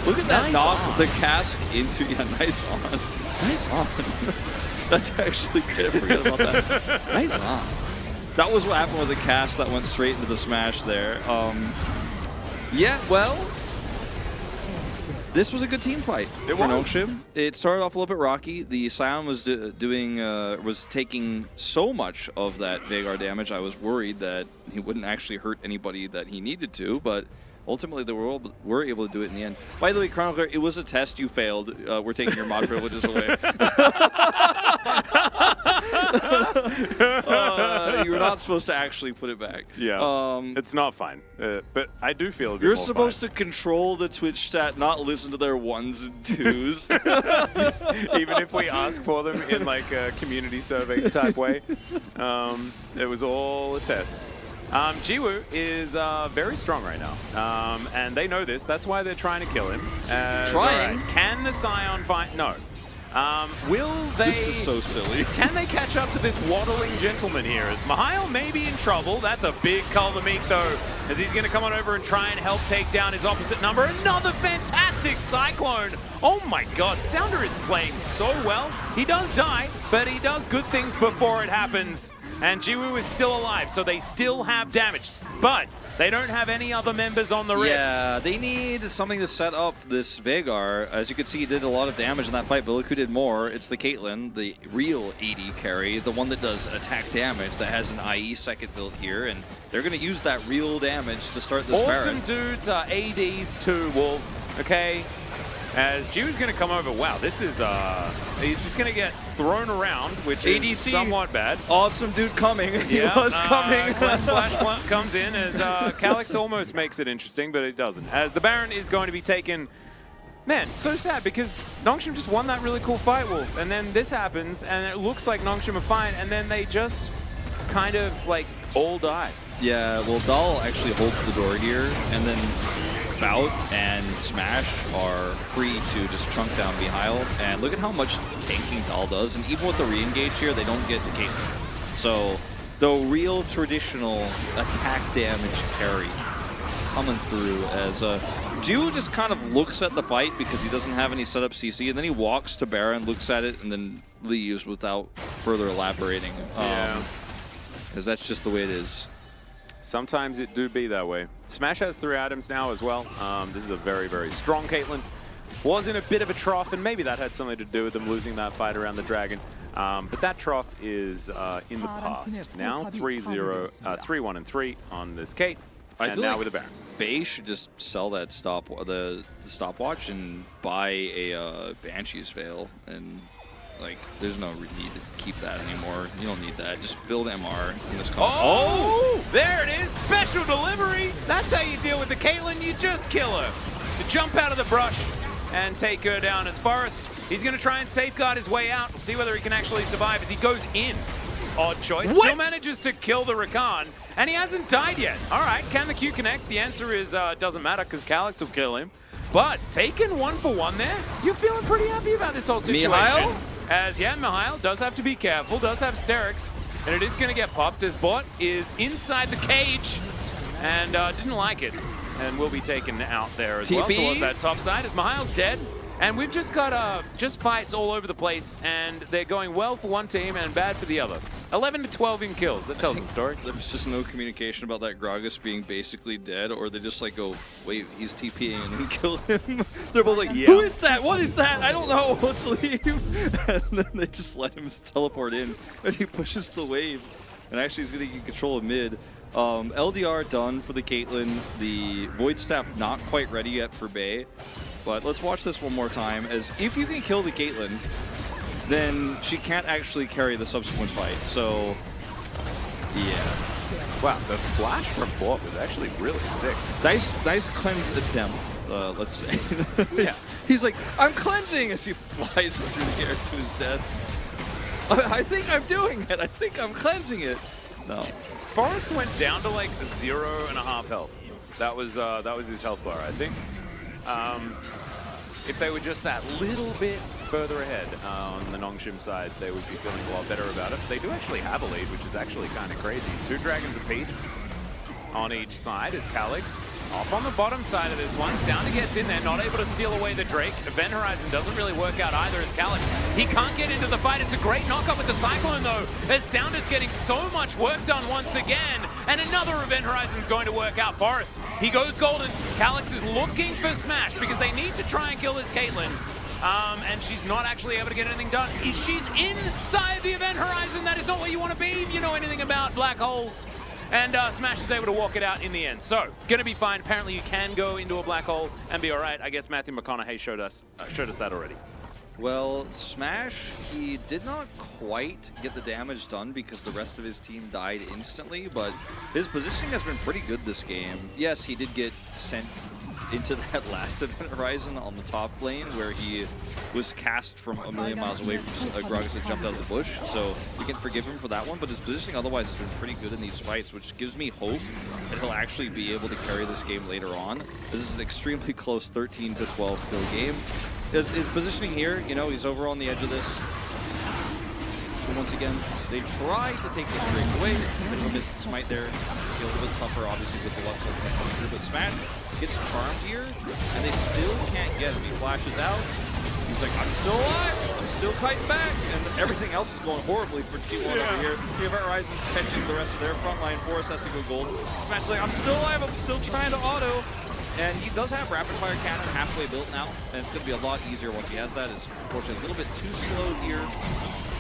Look at that knock the cask into nice on. Nice on. That's actually great. I forgot about that. Nice on. That was what happened with the cast that went straight into the smash there. Yeah, well, this was a good team fight for Nongshim. It started off a little bit rocky. The Scion was was taking so much of that Veigar damage. I was worried that he wouldn't actually hurt anybody that he needed to, but ultimately they were able to do it in the end. By the way, Chronicler, it was a test. You failed. We're taking your mod privileges away. You were not supposed to actually put it back. Yeah, it's not fine. But I do feel a bit You're more supposed fine. to control the Twitch chat, not listen to their 1s and 2s. Even if we ask for them in like a community survey type way. It was all a test. Jiwoo is very strong right now, and they know this. That's why they're trying to kill him. Trying? Right. Can the Scion fight? No. Will they... This is so silly. Can they catch up to this waddling gentleman here? As Mihail may be in trouble. That's a big call to make, though, as he's going to come on over and try and help take down his opposite number. Another fantastic Cyclone. Oh my god, Sounder is playing so well. He does die, but he does good things before it happens. And Jiwoo is still alive, so they still have damage. But they don't have any other members on the Rift. Yeah, they need something to set up this Veigar. As you can see, he did a lot of damage in that fight, but look who did more. It's the Caitlyn, the real AD carry, the one that does attack damage, that has an IE second build here, and they're going to use that real damage to start this Awesome Baron. dudes are ADs too, Wolf. Okay? As Jiwoo's going to come over. Wow, this is, he's just going to get thrown around, which ADC, is somewhat bad. Awesome dude coming. He Yeah, was coming. Cleanse Flash comes in as Calyx almost makes it interesting, but it doesn't. As the Baron is going to be taken. Man, so sad because Nongshim just won that really cool fight, Wolf. And then this happens, and it looks like Nongshim are fine, and then they just kind of like all die. Yeah, well, Dahl actually holds the door here, and then Bout and Smash are free to just chunk down Mihail. And look at how much tanking Dahl does. And even with the re-engage here, they don't get the Caitlyn. So the real traditional attack damage carry coming through as Jiwoo just kind of looks at the fight because he doesn't have any setup CC, and then he walks to Baron, looks at it, and then leaves without further elaborating. Because that's just the way it is. Sometimes it do be that way. Smash has 3 items now as well. This is a very, very strong Caitlyn. Was in a bit of a trough, and maybe that had something to do with them losing that fight around the Dragon. But that trough is in the past. Now 3-0, 3-1 and 3 on this Kate, and now with a Baron. Bay should just sell that the stopwatch and buy a Banshee's Veil, and like there's no need to keep that anymore. You don't need that. Just build MR in this comp. Oh! There it is, special delivery. That's how you deal with the Caitlyn, you just kill her. You jump out of the brush and take her down as Forrest. He's gonna try and safeguard his way out. We'll see whether he can actually survive as he goes in. Odd choice, What? still manages to kill the Rakan, and he hasn't died yet. All right, can the Q connect? The answer is doesn't matter because Calyx will kill him. But taken 1 for 1 there. You're feeling pretty happy about this whole situation. Mihail? As yeah, Mihail does have to be careful, does have Sterix, and it is going to get popped as Bot is inside the cage and didn't like it, and will be taken out there as well towards that top side as Mihail's dead. And we've just got just fights all over the place, and they're going well for one team and bad for the other. 11 to 12 in kills. That tells the story. There was just no communication about that Gragas being basically dead, or they just like go, wait, he's TPing and then kill him. They're both like, who is that? What is that? I don't know. Let's leave. And then they just let him teleport in, and he pushes the wave. And actually, he's going to get control of mid. LDR done for the Caitlyn. The Void Staff not quite ready yet for Bay. But let's watch this one more time, as if you can kill the Caitlyn, then she can't actually carry the subsequent fight. So, yeah. Wow, the flash from Bot was actually really sick. Nice cleanse attempt, let's say. He's like, I'm cleansing, as he flies through the air to his death. I think I'm doing it. I think I'm cleansing it. No. Forrest went down to like 0.5 health. That was his health bar, I think. If they were just that little bit further ahead on the Nongshim side, they would be feeling a lot better about it. They do actually have a lead, which is actually kind of crazy. 2 dragons apiece on each side as Calyx off on the bottom side of this one. Sounder gets in there, not able to steal away the Drake. Event Horizon doesn't really work out either as Calyx. He can't get into the fight. It's a great knockup with the Cyclone though, as Sounder's getting so much work done once again. And another Event Horizon's going to work out. Forrest, he goes golden. Calyx is looking for Smash because they need to try and kill this Caitlyn. And she's not actually able to get anything done. She's inside the Event Horizon. That is not where you want to be if you know anything about black holes. And Smash is able to walk it out in the end. So, gonna be fine. Apparently you can go into a black hole and be alright. I guess Matthew McConaughey showed us that already. Well, Smash, he did not quite get the damage done because the rest of his team died instantly, but his positioning has been pretty good this game. Yes, he did get sent into that last Event Horizon on the top lane where he was cast from a million miles away from Gragas that jumped out of the bush, so you can forgive him for that one, but his positioning otherwise has been pretty good in these fights, which gives me hope that he'll actually be able to carry this game later on. This is an extremely close 13 to 12 kill game. His positioning here, you know, he's over on the edge of this. And once again, they try to take this Drake away. There's a missed smite there. Feels a bit tougher, obviously, with the Luxor coming through. But Smash gets charmed here, and they still can't get him. He flashes out. He's like, I'm still alive. I'm still kiting back. And everything else is going horribly for T1 over here. The Event Horizon's catching the rest of their front line. Forrest has to go gold. Smash's like, I'm still alive. I'm still trying to auto. And he does have rapid fire cannon halfway built now, and it's going to be a lot easier once he has that. It's unfortunately a little bit too slow here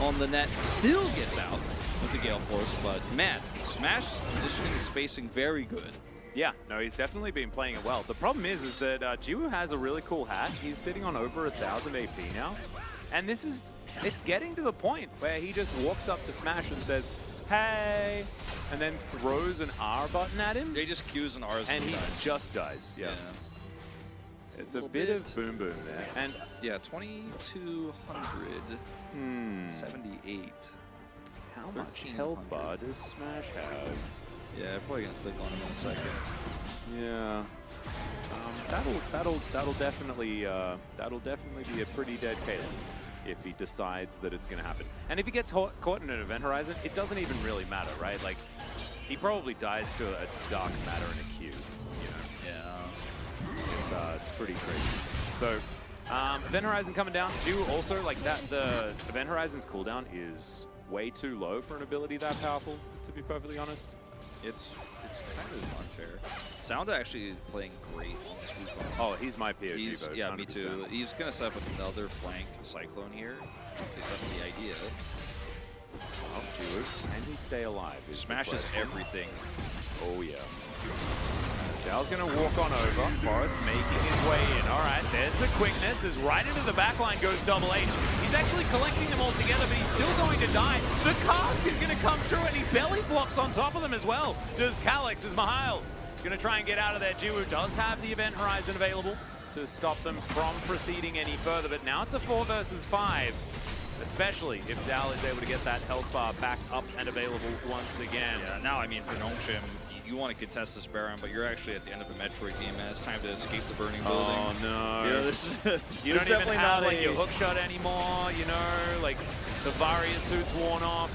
on the net. Still gets out with the Gale Force, but man, Smash's positioning and spacing very good. Yeah, no, he's definitely been playing it well. The problem is that Jiwoo has a really cool hat. He's sitting on over 1,000 AP now, and it's getting to the point where he just walks up to Smash and says, hey, and then throws an R button at him. They just Qs and Rs and he just dies. Yeah. It's a bit of boom boom there. And yeah, 2200, 78. How much health bar does Smash have? Yeah, probably gonna click on him in a second. Yeah. That'll definitely be a pretty dead Caitlyn if he decides that it's going to happen. And if he gets caught in an Event Horizon, it doesn't even really matter, right? Like, he probably dies to a dark matter in a Q, you know? Yeah. It's pretty crazy. So, Event Horizon coming down. Do also, like, the Event Horizon's cooldown is way too low for an ability that powerful, to be perfectly honest. It's kind of unfair. Sound actually playing great on this Wukong. Oh, he's my POG vote. Yeah, 100%. me too. He's going to set up another flank Cyclone here. At least that's the idea. Oh, Jiwoo, can he stay alive? Smashes everything. Oh, yeah. Dal's going to walk on over. Forrest making his way in. All right, there's the quickness. As right into the backline goes Double H. He's actually collecting them all together, but he's still going to die. The cask is going to come through, and he belly flops on top of them as well. Does Calyx, as Mihail going to try and get out of there. Jiwoo does have the Event Horizon available to stop them from proceeding any further, but now it's a 4 versus 5. Especially if Dal is able to get that health bar back up and available once again. Yeah, now, I mean, for Nongshim, you want to contest this Baron, but you're actually at the end of a Metroid game, man. It's time to escape the burning building. Oh, no. Yeah, this is, you don't even have, like, your hook shot anymore, you know? Like, the Varia suit's worn off.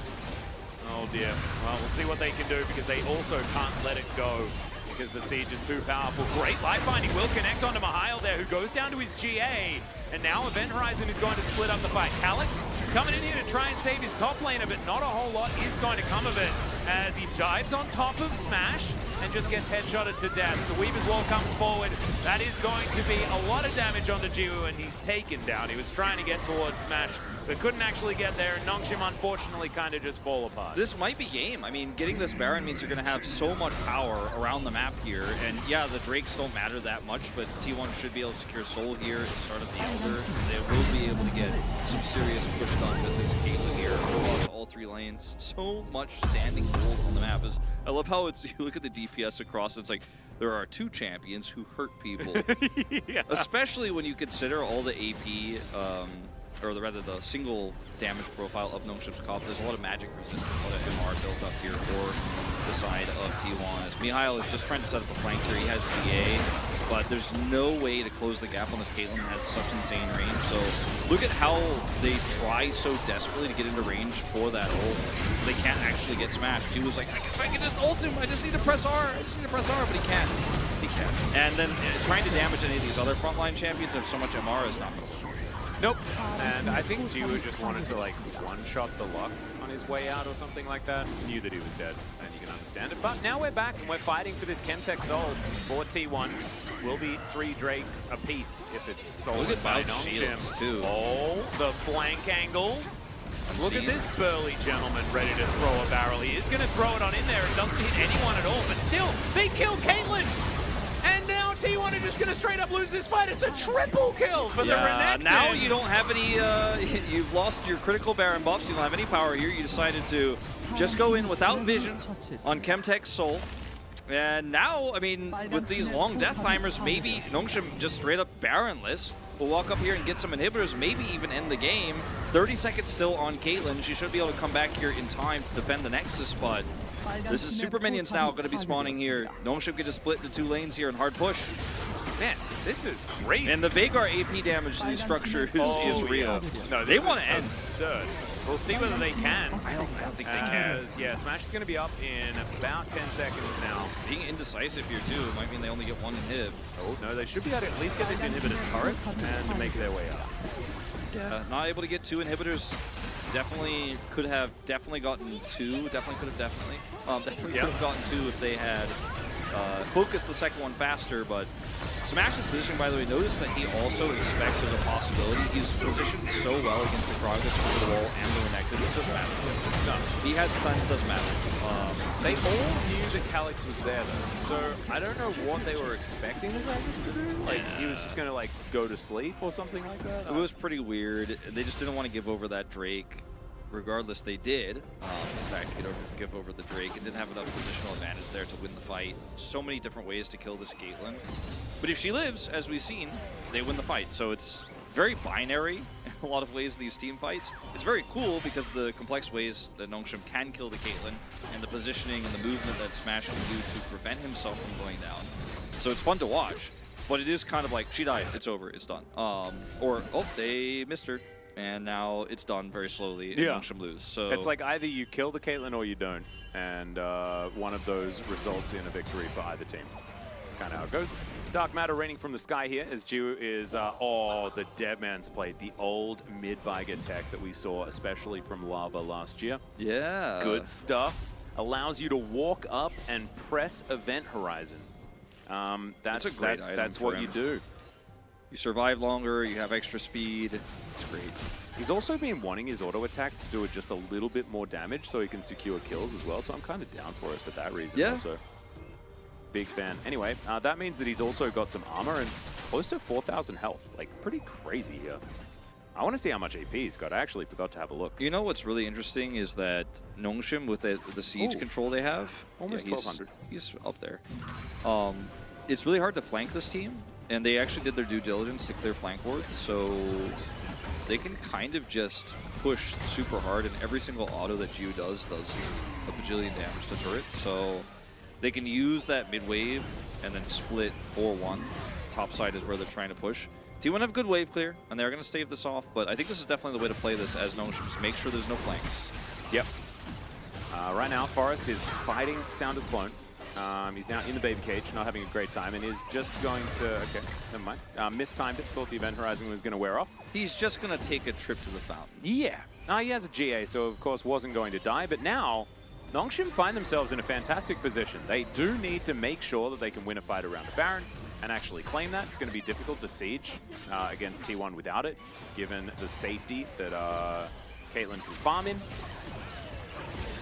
Oh, dear. Well, we'll see what they can do, because they also can't let it go, because the siege is too powerful. Great life binding will connect onto Mihail there, who goes down to his GA. And now Event Horizon is going to split up the fight. Calyx coming in here to try and save his top laner, but not a whole lot is going to come of it as he dives on top of Smash and just gets headshotted to death. The Weaver's Wall comes forward. That is going to be a lot of damage onto Jiwoo, and he's taken down. He was trying to get towards Smash, but couldn't actually get there, and Nongshim unfortunately kind of just fall apart. This might be game. I mean, getting this Baron means you're going to have so much power around the map here, and yeah, the Drakes don't matter that much, but T1 should be able to secure Soul here at the start of the Elder. They will be able to get some serious push done with this Caitlyn here across all 3 lanes. So much standing gold on the map. I love how it's, you look at the DPS across, it's like, there are 2 champions who hurt people. Yeah. Especially when you consider all the AP, or rather the single damage profile of Nongshim's comp. There's a lot of magic resistance, a lot of MR built up here for the side of T1. As Mihail is just trying to set up a flank here. He has GA, but there's no way to close the gap on this Caitlyn that has such insane range. So look at how they try so desperately to get into range for that ult. They can't actually get smashed. Jiwoo's like, if I can just ult him, I just need to press R. I just need to press R, but he can't. He can't. And then trying to damage any of these other frontline champions have so much MR is not going to work. Nope. And I think Jiwoo just wanted to, like, one-shot the Lux on his way out or something like that. Knew that he was dead, and you can understand it. But now we're back, and we're fighting for this Chemtech Soul for T1. Will be 3 Drakes apiece if it's stolen by Nongshim. Too. Oh, the flank angle. Look at this burly gentleman ready to throw a barrel. He is going to throw it on in there. It doesn't hit anyone at all, but still, they kill Caitlyn. And now T1 are just going to straight up lose this fight. It's a triple kill for the Renekton. Now you don't have any, you've lost your critical Baron buffs. You don't have any power here. You decided to just go in without vision on Chemtech Soul. And now, I mean, with these long death timers, maybe Nongshim just straight up Baronless will walk up here and get some inhibitors, maybe even end the game. 30 seconds still on Caitlyn. She should be able to come back here in time to defend the Nexus, but this is super minions now going to be spawning here. Nongshim can just split into 2 lanes here and hard push. Man, this is crazy. And the Veigar AP damage to these structures is real. Yeah. No, they want to end. Absurd. We'll see whether they can. I don't think they can. Yeah, Smash is going to be up in about 10 seconds now. Being indecisive here too might mean they only get 1 inhib. Oh, no, they should be able to at least get this inhibitor turret and make their way up. Yeah, not able to get 2 inhibitors. Definitely could have gotten 2. Definitely could have gotten 2 if they had focused the second one faster, but Smash's position, by the way, notice that he also expects as a possibility. He's positioned so well against the Kragus over the wall and the Renekton. It doesn't matter. No, he has cleanse, doesn't matter. They all knew that Calyx was there, though. So I don't know what they were expecting the Kragus to do. Like, he was just going to, like, go to sleep or something like that? It was pretty weird. They just didn't want to give over that Drake. Regardless, they did, in fact, give over the Drake and didn't have enough positional advantage there to win the fight. So many different ways to kill this Caitlyn. But if she lives, as we've seen, they win the fight. So it's very binary in a lot of ways, these team fights. It's very cool because the complex ways that Nongshim can kill the Caitlyn and the positioning and the movement that Smash can do to prevent himself from going down. So it's fun to watch, but it is kind of like, she died, it's over, it's done. Or, oh, they missed her. And now it's done very slowly, and Nongshim lose. So it's like either you kill the Caitlyn or you don't, and one of those results in a victory for either team. That's kind of how it goes. Dark Matter raining from the sky here as Jiwoo is, oh, the Deadman's Plate, the old mid-Viger tech that we saw, especially from Lava last year. Yeah. Good stuff. Allows you to walk up and press Event Horizon. That's what you do. You survive longer, you have extra speed. It's great. He's also been wanting his auto attacks to do just a little bit more damage so he can secure kills as well, so I'm kind of down for it for that reason also. Big fan. Anyway, that means that he's also got some armor and close to 4,000 health. Like, pretty crazy here. I want to see how much AP he's got. I actually forgot to have a look. You know what's really interesting is that Nongshim, with the siege control they have, almost 1,200. He's up there. It's really hard to flank this team, and they actually did their due diligence to clear flank wards, so they can kind of just push super hard, and every single auto that Gio does a bajillion damage to turrets, so they can use that mid-wave and then split 4-1. Top side is where they're trying to push. T1 have good wave clear, and they're going to stave this off, but I think this is definitely the way to play this as Nongshim. Just make sure there's no flanks. Yep. Right now, Forest is fighting Sounder's clone. He's now in the baby cage, not having a great time, and is just going to... Okay, never mind. Mistimed it, thought the event horizon was going to wear off. He's just going to take a trip to the fountain. Yeah. He has a GA, so of course wasn't going to die, but now Nongshim find themselves in a fantastic position. They do need to make sure that they can win a fight around the Baron and actually claim that. It's going to be difficult to siege against T1 without it, given the safety that Caitlyn can farm in.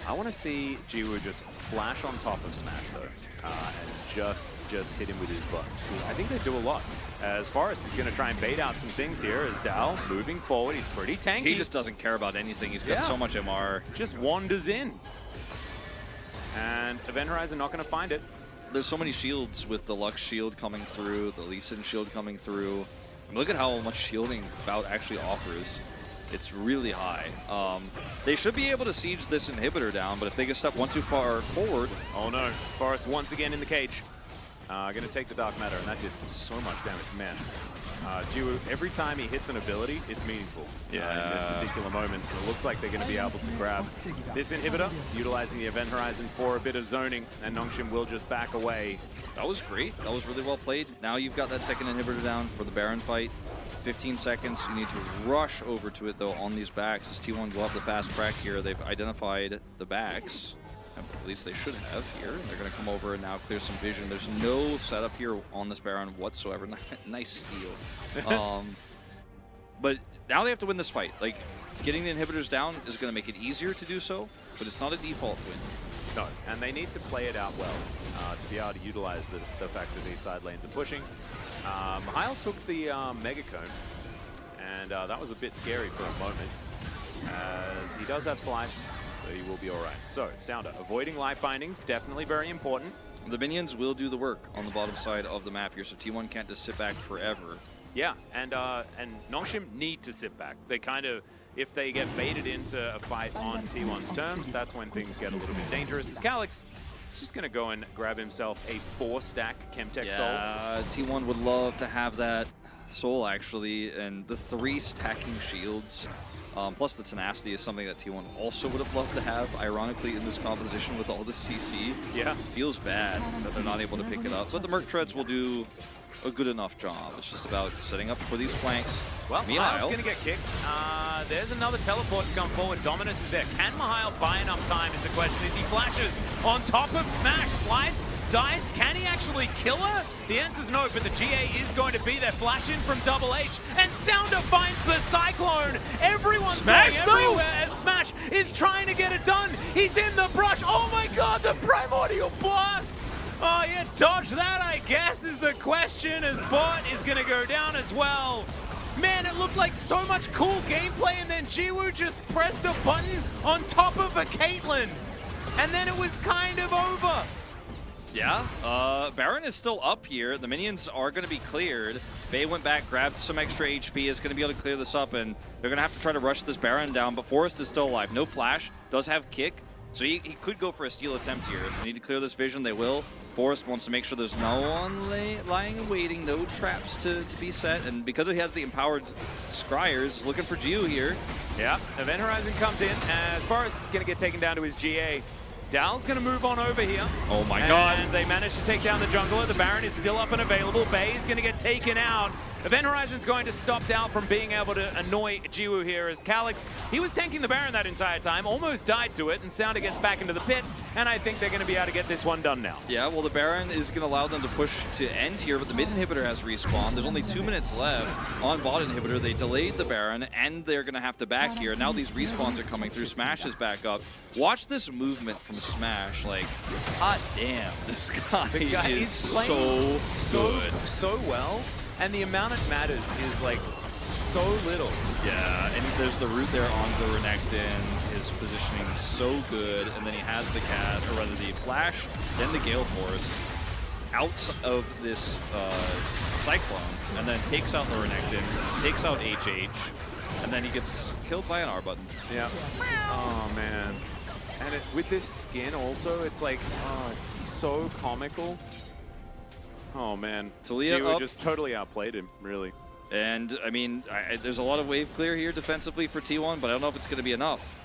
I want to see Jiwoo just flash on top of Smash, though, and just hit him with his buttons. I think they do a lot. As Forrest is going to try and bait out some things here, as Dal moving forward. He's pretty tanky. He just doesn't care about anything. He's got so much MR. Just wanders in. And Event Horizon not going to find it. There's so many shields with the Lux shield coming through, the Lee Sin shield coming through. I mean, look at how much shielding Bout actually offers. It's really high. They should be able to siege this inhibitor down, but if they get step one too far forward... Oh no, Forrest once again in the cage. Going to take the Dark Matter, and that did so much damage. Man, Jiwoo, every time he hits an ability, it's meaningful. In this particular moment. It looks like they're going to be able to grab this inhibitor, utilizing the Event Horizon for a bit of zoning, and Nongshim will just back away. That was great. That was really well played. Now you've got that second inhibitor down for the Baron fight. 15 seconds. You need to rush over to it, though, on these backs. As T1 go up the fast track here, they've identified the backs. At least they should have here. They're going to come over and now clear some vision. There's no setup here on this Baron whatsoever. Nice steal. But now they have to win this fight. Like, getting the inhibitors down is going to make it easier to do so, but it's not a default win. No, and they need to play it out well to be able to utilize the fact that these side lanes are pushing. Mihail took the Mega Cone, and that was a bit scary for a moment, as he does have Slice, so he will be all right. So, Sounder, avoiding life bindings, definitely very important. The minions will do the work on the bottom side of the map here, so T1 can't just sit back forever. Yeah, and Nongshim need to sit back. They kind of, if they get baited into a fight on T1's terms, that's when things get a little bit dangerous. As Calyx is just going to go and grab himself a 4-stack Chemtech Soul. Yeah, T1 would love to have that Soul, actually, and the 3 stacking shields. Plus the tenacity is something that T1 also would have loved to have, ironically, in this composition with all the CC. Yeah. Feels bad that they're not able to pick it up, but the Merc Treads will do a good enough job. It's just about setting up for these flanks. Well, Mihail's going to get kicked. There's another teleport to come forward. Dominus is there. Can Mihail buy enough time is the question as he flashes on top of Smash. Slice, dies. Can he actually kill her? The answer's no, but the GA is going to be there. Flash in from Double H, and Sounder finds the Cyclone. Everyone's going everywhere as Smash is trying to get it done. He's in the brush. Oh my god, the Primordial Blast! Oh, yeah, dodge that, I guess, is the question, as Bot is going to go down as well. Man, it looked like so much cool gameplay, and then Jiwoo just pressed a button on top of a Caitlyn. And then it was kind of over. Yeah, Baron is still up here. The minions are going to be cleared. Bay went back, grabbed some extra HP, is going to be able to clear this up, and they're going to have to try to rush this Baron down, but Forrest is still alive. No flash, does have kick. So he could go for a steal attempt here. If they need to clear this vision, they will. Forrest wants to make sure there's no one lying and waiting, no traps to be set. And because he has the empowered Scryers, he's looking for Gio here. Yeah, Event Horizon comes in. As far as he's going to get taken down to his GA, Dal's going to move on over here. Oh my god. And they managed to take down the jungler. The Baron is still up and available. Bay is going to get taken out. Event Horizon's going to stop Dow from being able to annoy Jiwoo here as Calix, he was tanking the Baron that entire time, almost died to it, and Sounder gets back into the pit, and I think they're going to be able to get this one done now. Yeah, well, the Baron is going to allow them to push to end here, but the mid inhibitor has respawned. There's only 2 minutes left on bot inhibitor. They delayed the Baron, and they're going to have to back here. Now these respawns are coming through. Smash is back up. Watch this movement from Smash. Like, hot damn, this guy is so good. So well. And the amount it matters is like so little. Yeah, and there's the root there onto the Renekton. His positioning is so good, and then he has the cat, or rather the flash, then the Gale Force out of this Cyclone, and then takes out the Renekton, takes out HH, and then he gets killed by an R button. Yeah. Oh man. And with this skin also, it's like, oh, it's so comical. Oh man, Jiwoo just totally outplayed him, really. And I mean, there's a lot of wave clear here defensively for T1, but I don't know if it's going to be enough.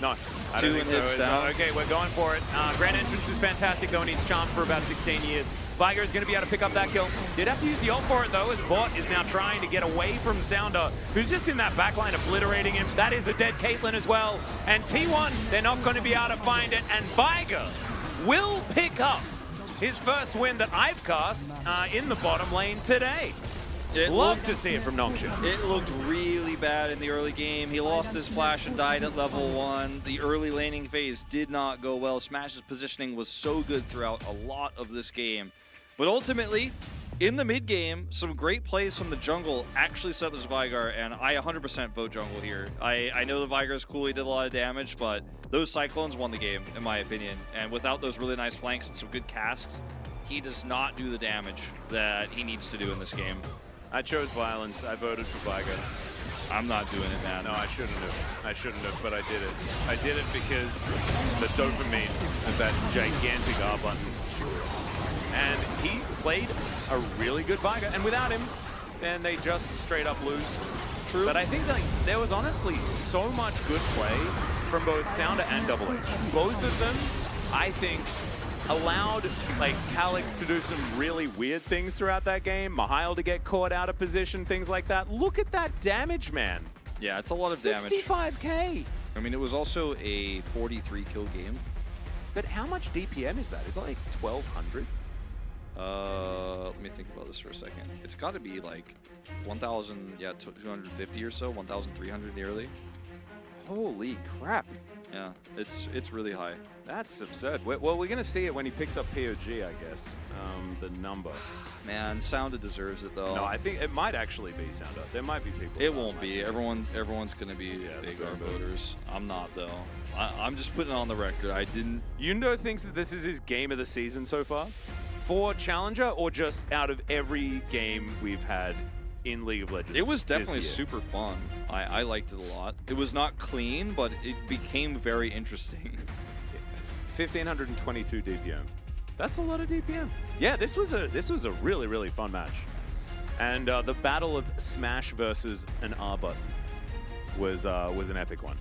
No, I don't think so. Down. Okay, we're going for it. Grand Entrance is fantastic though, and he's charmed for about 16 years. Viger is going to be able to pick up that kill. Did have to use the ult for it though, as Bot is now trying to get away from Sounder, who's just in that backline obliterating him. That is a dead Caitlyn as well. And T1, they're not going to be able to find it, and Viger will pick up his first win that I've cast in the bottom lane today. Love to see it from Nongshim. It looked really bad in the early game. He lost his flash and died at level 1. The early laning phase did not go well. Smash's positioning was so good throughout a lot of this game. But ultimately, in the mid game, some great plays from the jungle actually set up this Vigar, and I 100% vote jungle here. I know the Vigar is cool, he did a lot of damage, but those Cyclones won the game, in my opinion. And without those really nice flanks and some good casks, he does not do the damage that he needs to do in this game. I chose violence. I voted for Vigar. I'm not doing it, man. No, I shouldn't have. I shouldn't have, but I did it. I did it because the dopamine of that gigantic R button. And he played a really good Vigar. And without him, then they just straight up lose. True. But I think like there was honestly so much good play from both Sounder and Double H. Both of them, I think, allowed like Calix to do some really weird things throughout that game. Mihail to get caught out of position, things like that. Look at that damage, man. Yeah, it's a lot of damage. 65k. I mean, it was also a 43 kill game. But how much DPM is that? Is it like 1200? Let me think about this for a second. It's got to be like 1,000, yeah, 250 or so, 1,300 nearly. Holy crap. Yeah, it's really high. That's absurd. Well, we're going to see it when he picks up POG, I guess, the number. Man, Sounder deserves it, though. No, I think it might actually be Sounder. There might be people. It won't be. Everyone's going to be big R voters. I'm not, though. I'm just putting it on the record. I didn't... Yundo thinks that this is his game of the season so far? For Challenger, or just out of every game we've had in League of Legends? It was definitely super fun. I liked it a lot. It was not clean, but it became very interesting. 1,522 DPM. That's a lot of DPM. Yeah, this was a really, really fun match. And the battle of Smash versus an R button was an epic one.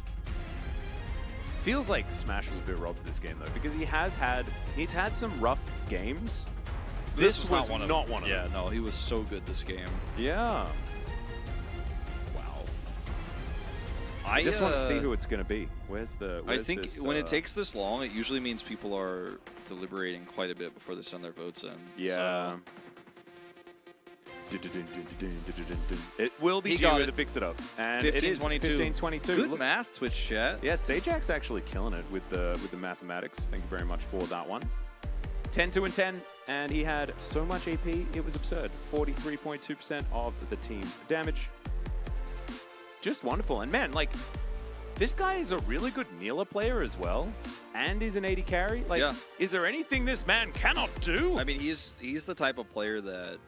Feels like Smash was a bit robbed this game though, because he's had some rough games. This was not one of them. Yeah, no, he was so good this game. Yeah. Wow. I just want to see who it's going to be. I think when it takes this long, it usually means people are deliberating quite a bit before they send their votes in. Yeah. So. It will be Jiwoo to fix it up. And 15-22. Good math, Twitch chat. Yeah, Sajak's actually killing it with the mathematics. Thank you very much for that one. 10-2-10, and he had so much AP, it was absurd. 43.2% of the team's damage. Just wonderful. And man, like, this guy is a really good Neela player as well, and is an 80 carry. Like, is there anything this man cannot do? I mean, he's the type of player that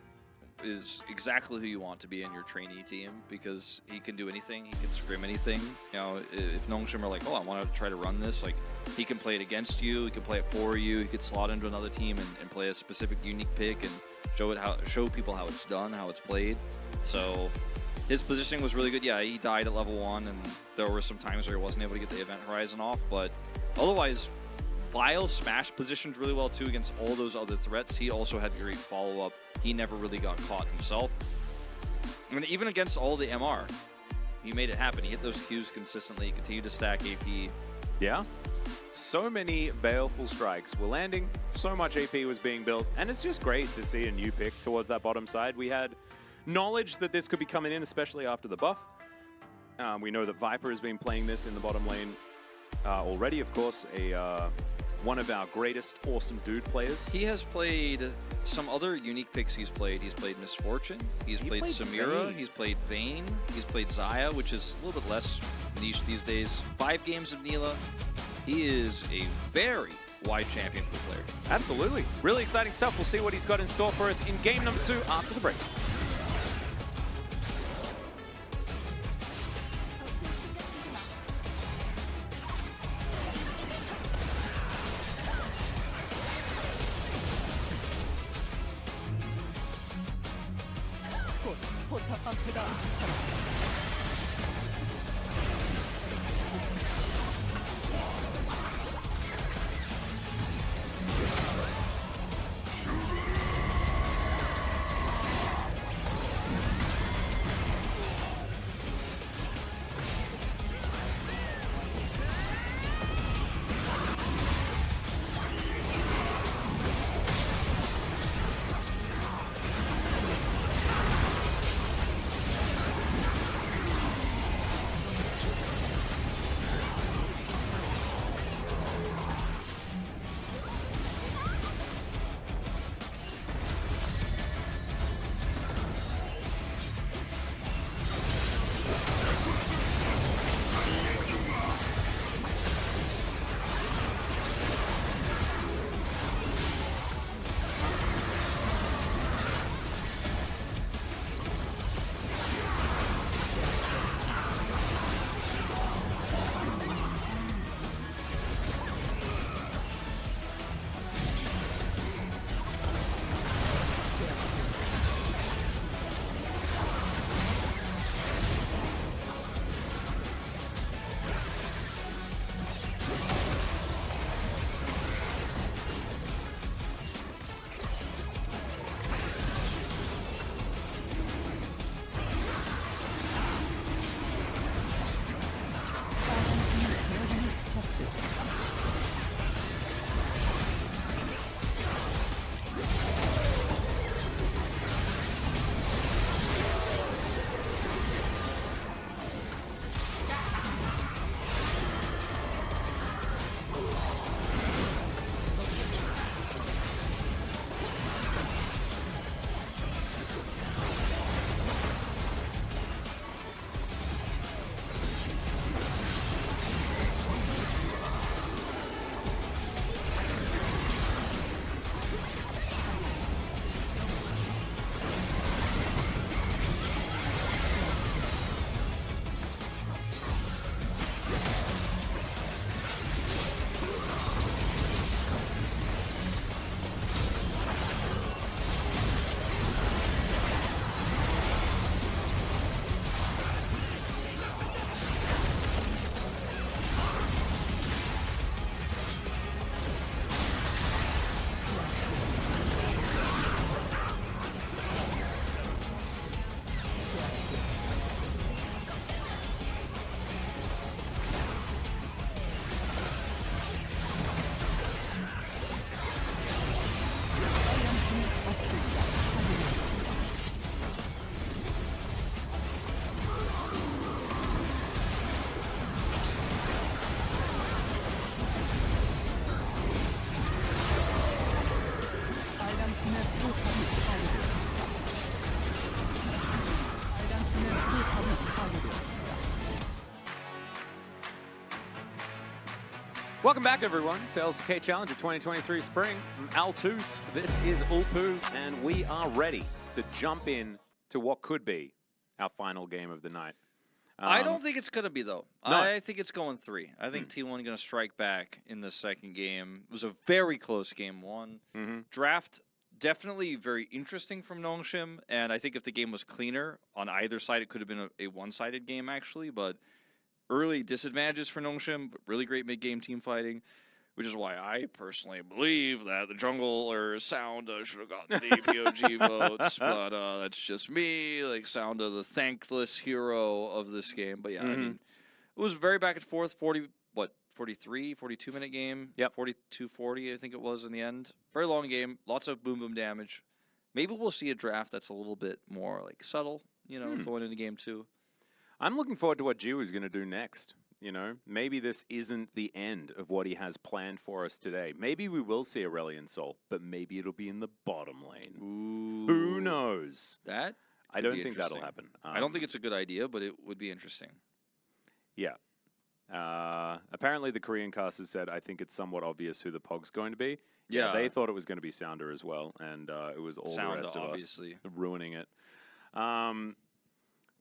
is exactly who you want to be in your trainee team, because he can do anything. He can scrim anything. You know, if Nongshim are like, oh, I want to try to run this, like, he can play it against you. He can play it for you. He could slot into another team and play a specific unique pick and show people how it's done, how it's played. So his positioning was really good. Yeah, he died at level 1, and there were some times where he wasn't able to get the event horizon off, but otherwise, Bile smash positioned really well too against all those other threats. He also had great follow-up. He never really got caught himself. I mean, even against all the MR, he made it happen. He hit those Qs consistently, continued to stack AP. Yeah. So many baleful strikes were landing. So much AP was being built. And it's just great to see a new pick towards that bottom side. We had knowledge that this could be coming in, especially after the buff. We know that Viper has been playing this in the bottom lane already, of course, one of our greatest awesome dude players. He has played some other unique picks he's played. He's played Misfortune, he's played Samira, Vayne. he's played Vayne, he's played Xayah, which is a little bit less niche these days. 5 games of Neela. He is a very wide champion player. Absolutely. Really exciting stuff. We'll see what he's got in store for us in game number 2 after the break. Welcome back, everyone, to LCK Challenger 2023 Spring. I'm Altus, this is Ulpu, and we are ready to jump in to what could be our final game of the night. I don't think it's going to be, though. No. I think it's going 3. I think T1 going to strike back in the second game. It was a very close game 1. Draft definitely very interesting from Nongshim, and I think if the game was cleaner on either side, it could have been a one-sided game, actually, but early disadvantages for Nongshim, but really great mid-game team fighting. which is why I personally believe that the jungle or Sound should have gotten the POG votes, but that's just me. Like, Sound, the thankless hero of this game. But yeah, I mean, it was very back and forth. 43, 42-minute game. Yep. 42-40, I think it was in the end. Very long game. Lots of boom boom damage. Maybe we'll see a draft that's a little bit more like subtle, you know, going into game 2. I'm looking forward to what Jiu is going to do next. You know, maybe this isn't the end of what he has planned for us today. Maybe we will see Aurelion Sol, but maybe it'll be in the bottom lane. Ooh. Who knows? That I don't think that'll happen. I don't think it's a good idea, but it would be interesting. Yeah. Apparently the Korean casters said, I think it's somewhat obvious who the Pog's going to be. Yeah. They thought it was going to be Sounder as well, and it was all the rest of us ruining it.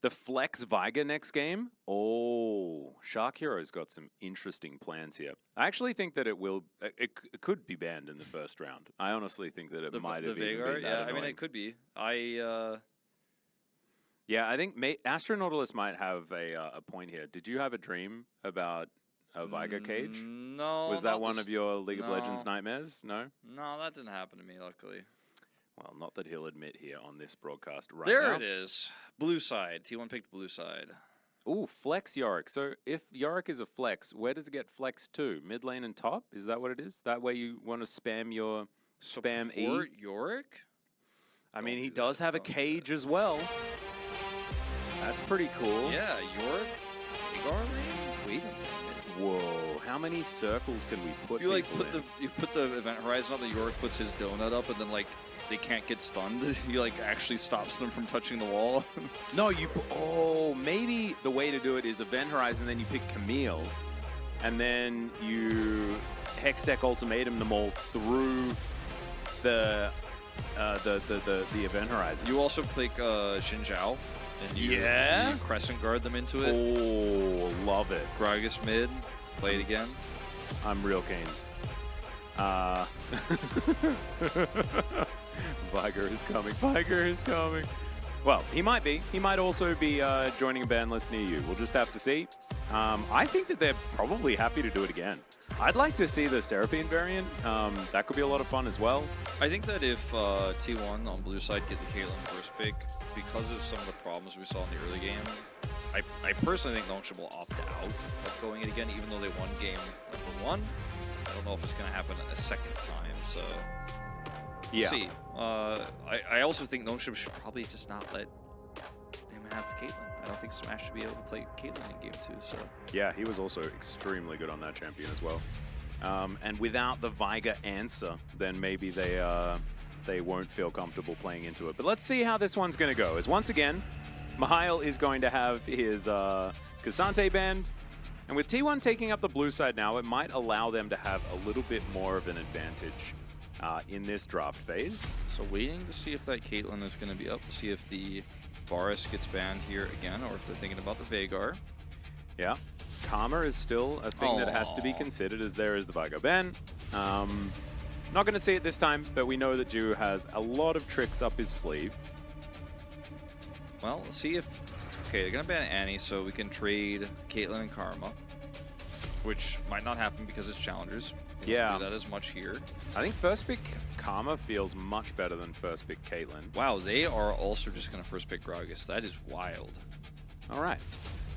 The Flex Viger next game. Oh, Shark Hero's got some interesting plans here. I actually think that it could be banned in the first round. I honestly think that it might have even been that annoying. I mean, it could be. Yeah, I think Astronautilus might have a point here. Did you have a dream about a Viger cage? No. Was that one of your League of Legends nightmares? No? No, that didn't happen to me, luckily. Well, not that he'll admit here on this broadcast right there now. It is. Blue side. T1 picked blue side. Ooh, flex Yorick. So if Yorick is a flex, where does it get flexed to? Mid lane and top? Is that what it is? That way you want to spam your spam Support E? Yorick? I mean, he does have a cage as well. That's pretty cool. Yeah, Yorick. Wait a minute. Whoa, how many circles can we put? You put the event horizon up, that Yorick puts his donut up, and then like they can't get stunned. He like actually stops them from touching the wall. No, maybe the way to do it is event horizon, then you pick Camille, and then you hex deck ultimatum them all through the event horizon. You also pick Xin Zhao. And you crescent guard them into it. Oh, love it. Gragas mid. Play it again. I'm real keen. Viger is coming. Viger is coming. Well, he might be. He might also be joining a ban list near you. We'll just have to see. I think that they're probably happy to do it again. I'd like to see the Seraphine variant. That could be a lot of fun as well. I think that if T1 on blue side get the Caitlyn first pick, because of some of the problems we saw in the early game, I personally think Nongshim will opt out of going it again, even though they won game number 1. I don't know if it's going to happen a second time, so yeah. See. I also think Nongshim should probably just not let him have Caitlyn. I don't think Smash should be able to play Caitlyn in game 2. So yeah, he was also extremely good on that champion as well. And without the Viger answer, then maybe they won't feel comfortable playing into it. But let's see how this one's going to go. As once again, Mihail is going to have his Cassante band. And with T1 taking up the blue side now, it might allow them to have a little bit more of an advantage in this draft phase. So waiting to see if that Caitlyn is going to be up, see if the Varus gets banned here again, or if they're thinking about the Veigar. Yeah. Karma is still a thing that has to be considered, as there is the Vigo ban. Not going to see it this time, but we know that Jiu has a lot of tricks up his sleeve. Well, let's see if... Okay, they're going to ban Annie, so we can trade Caitlyn and Karma, which might not happen because it's challengers. We won't do that as much here. I think first pick Karma feels much better than first pick Caitlyn. Wow, they are also just going to first pick Gragas. That is wild. All right.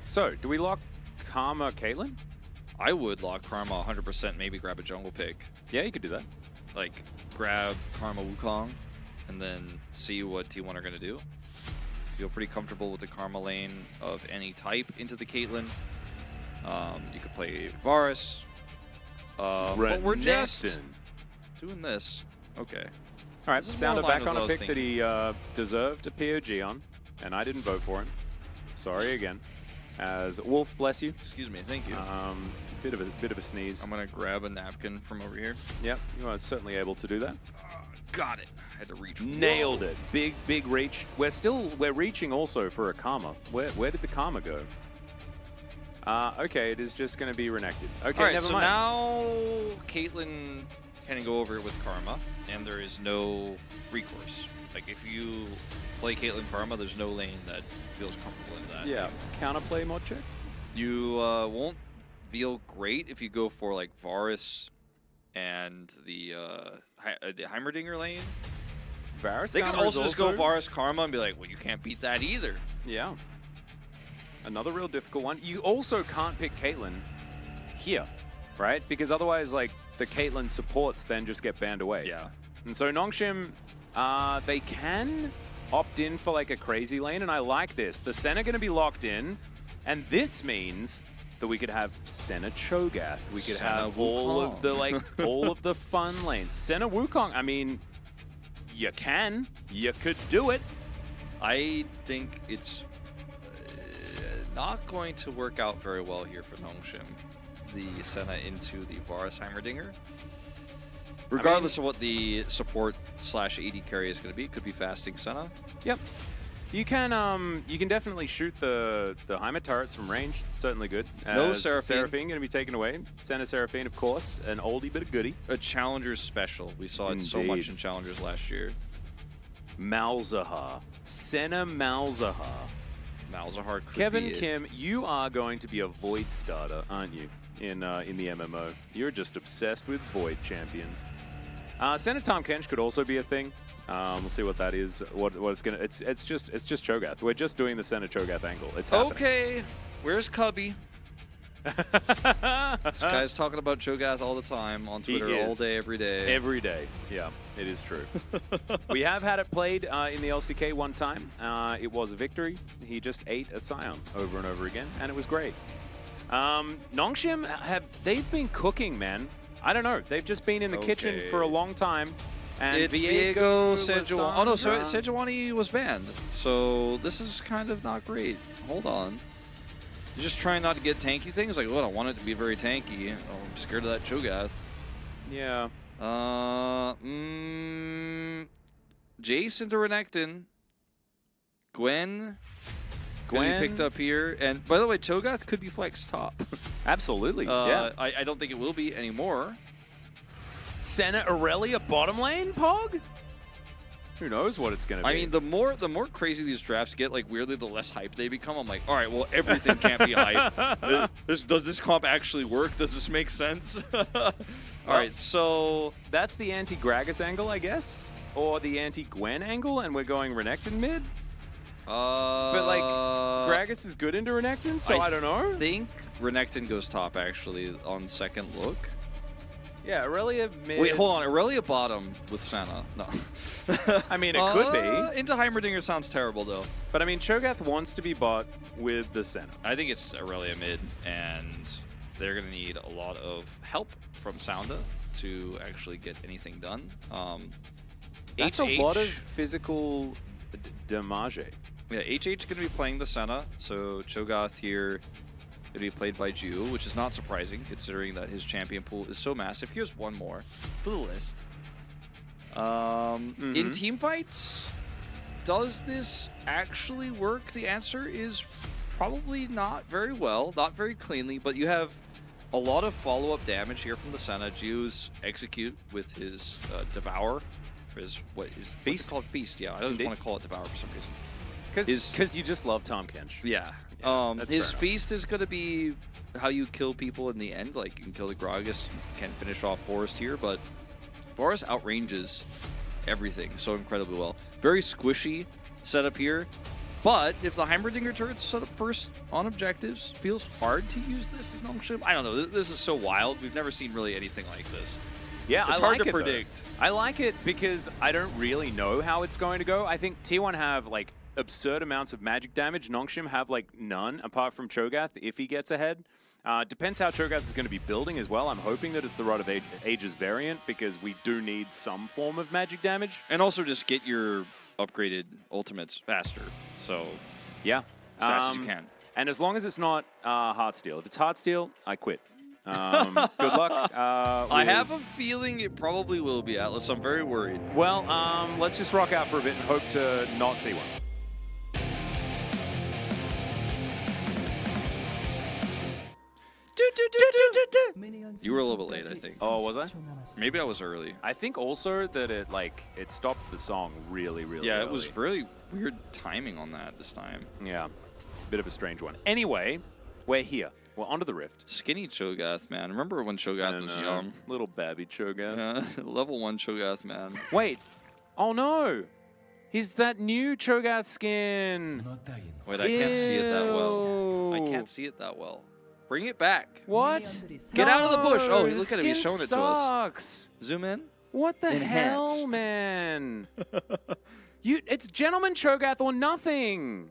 So, do we lock Karma Caitlyn? I would lock Karma 100%, maybe grab a jungle pick. Yeah, you could do that. Like, grab Karma Wukong, and then see what T1 are going to do. Feel pretty comfortable with the Karma lane of any type into the Caitlyn. You could play Varus. But we're just doing this. Okay. All right, Sounder back on a pick that he deserved a POG on, and I didn't vote for him. Sorry again. As Wolf, bless you. Excuse me, thank you. Bit of a sneeze. I'm gonna grab a napkin from over here. Yep, you are certainly able to do that. Got it. I had to reach. Nailed it. Big reach. We're reaching also for a Karma. Where did the Karma go? Okay, it is just going to be Renekton. Okay, all right, never so mind. Now Caitlyn can go over it with Karma, and there is no recourse. Like, if you play Caitlyn Karma, there's no lane that feels comfortable in that. Yeah, counterplay mod check. You won't feel great if you go for, like, Varus and the Heimerdinger lane. Varus They could Karma is also just go Varus Karma and be like, well, you can't beat that either. Yeah. Another real difficult one. You also can't pick Caitlyn here, right? Because otherwise, like, the Caitlyn supports then just get banned away. Yeah. And so Nongshim, they can opt in for like a crazy lane, and I like this. The Senna going to be locked in, and this means that we could have Senna Cho'Gath. We could have all of the all of the fun lanes. Senna Wukong. I mean, you could do it. I think it's not going to work out very well here for Nongshim. The Senna into the Varus Heimerdinger. Regardless of what the support / AD carry is going to be, it could be fasting Senna. Yep. You can definitely shoot the Heimer turrets from range. It's certainly good. No Seraphine. Seraphine going to be taken away. Senna Seraphine, of course, an oldie but a goodie. A Challengers special. We saw it so much in Challengers last year. Malzahar. Senna Malzahar. Malzahar could Kevin be it. Kim, you are going to be a Void starter, aren't you? In the MMO. You're just obsessed with Void champions. Senna Tahm Kench could also be a thing. We'll see what that is. What it's gonna. It's just Cho'Gath. We're just doing the Senna Cho'Gath angle. It's happening. Okay. Where's Cubby? This guy's talking about Cho'Gath all the time on Twitter, all day, every day. Every day. Yeah, it is true. We have had it played in the LCK one time. It was a victory. He just ate a Scion over and over again, and it was great. Nongshim, they've been cooking, man. I don't know. They've just been in the kitchen for a long time. And it's Viego Sejuani. Oh, no, sorry. Sejuani was banned. So this is kind of not great. Hold on. You're just trying not to get tanky things? Like, I want it to be very tanky. Oh, I'm scared of that Cho'Gath. Yeah. Jace into Renekton. Gwen picked up here. And by the way, Cho'Gath could be flex top. Absolutely. Yeah. I don't think it will be anymore. Senna Aurelia bottom lane, Pog? Who knows what it's going to be? I mean, the more crazy these drafts get, like, weirdly, the less hype they become. I'm like, all right, well, everything can't be hype. Does this comp actually work? Does this make sense? All right, so... That's the anti-Gragas angle, I guess? Or the anti-Gwen angle, and we're going Renekton mid? But, like, Gragas is good into Renekton, so I don't know. I think Renekton goes top, actually, on second look. Yeah, Aurelia mid. Wait, hold on. Aurelia bottom with Senna. No. I mean, it could be. Into Heimerdinger sounds terrible, though. But, I mean, Cho'Gath wants to be bot with the Senna. I think it's Aurelia mid, and they're going to need a lot of help from Sounda to actually get anything done. That's a lot of physical damage. Yeah, HH is going to be playing the Senna, so Cho'Gath here going to be played by Ju, which is not surprising considering that his champion pool is so massive. Here's one more for the list. In team fights, does this actually work? The answer is probably not very well, not very cleanly, but you have a lot of follow-up damage here from the Senna. Ju's execute with his Devour. What's it called? Feast, yeah. I don't want to call it Devour for some reason. Because you just love Tahm Kench. Yeah. His Feast is going to be how you kill people in the end. Like, you can kill the Gragas, can finish off Forest here, but Forest outranges everything so incredibly well. Very squishy setup here, but if the Heimerdinger turret's set up first on objectives, feels hard to use this as Nongshim. I don't know. This is so wild. We've never seen really anything like this. Yeah, it's hard to predict. I like it because I don't really know how it's going to go. I think T1 have, like, absurd amounts of magic damage. Nongshim have, like, none, apart from Cho'Gath, if he gets ahead. Depends how Cho'Gath is going to be building as well. I'm hoping that it's the Rod of Ages variant, because we do need some form of magic damage. And also just get your upgraded ultimates faster. So, yeah. As fast as you can. And as long as it's not Heartsteel. If it's Heartsteel, I quit. Good luck. I have a feeling it probably will be, Atlas. I'm very worried. Well, let's just rock out for a bit and hope to not see one. You were a little bit late, I think. Oh, was I? Maybe I was early. I think also that it stopped the song really early. It was really weird timing on that this time. Yeah, bit of a strange one. Anyway, we're here. Well, onto the Rift. Skinny Cho'Gath, man. Remember when Cho'Gath was young? Little babby Cho'Gath. Yeah, level 1 Cho'Gath, man. Wait. Oh, no. He's that new Cho'Gath skin. Wait, I can't see it that well. I can't see it that well. Bring it back. What? Get out of the bush. Oh, the look at him. He's showing it to us. Zoom in. What the Enhance. hell, man? It's Gentleman Cho'Gath or nothing.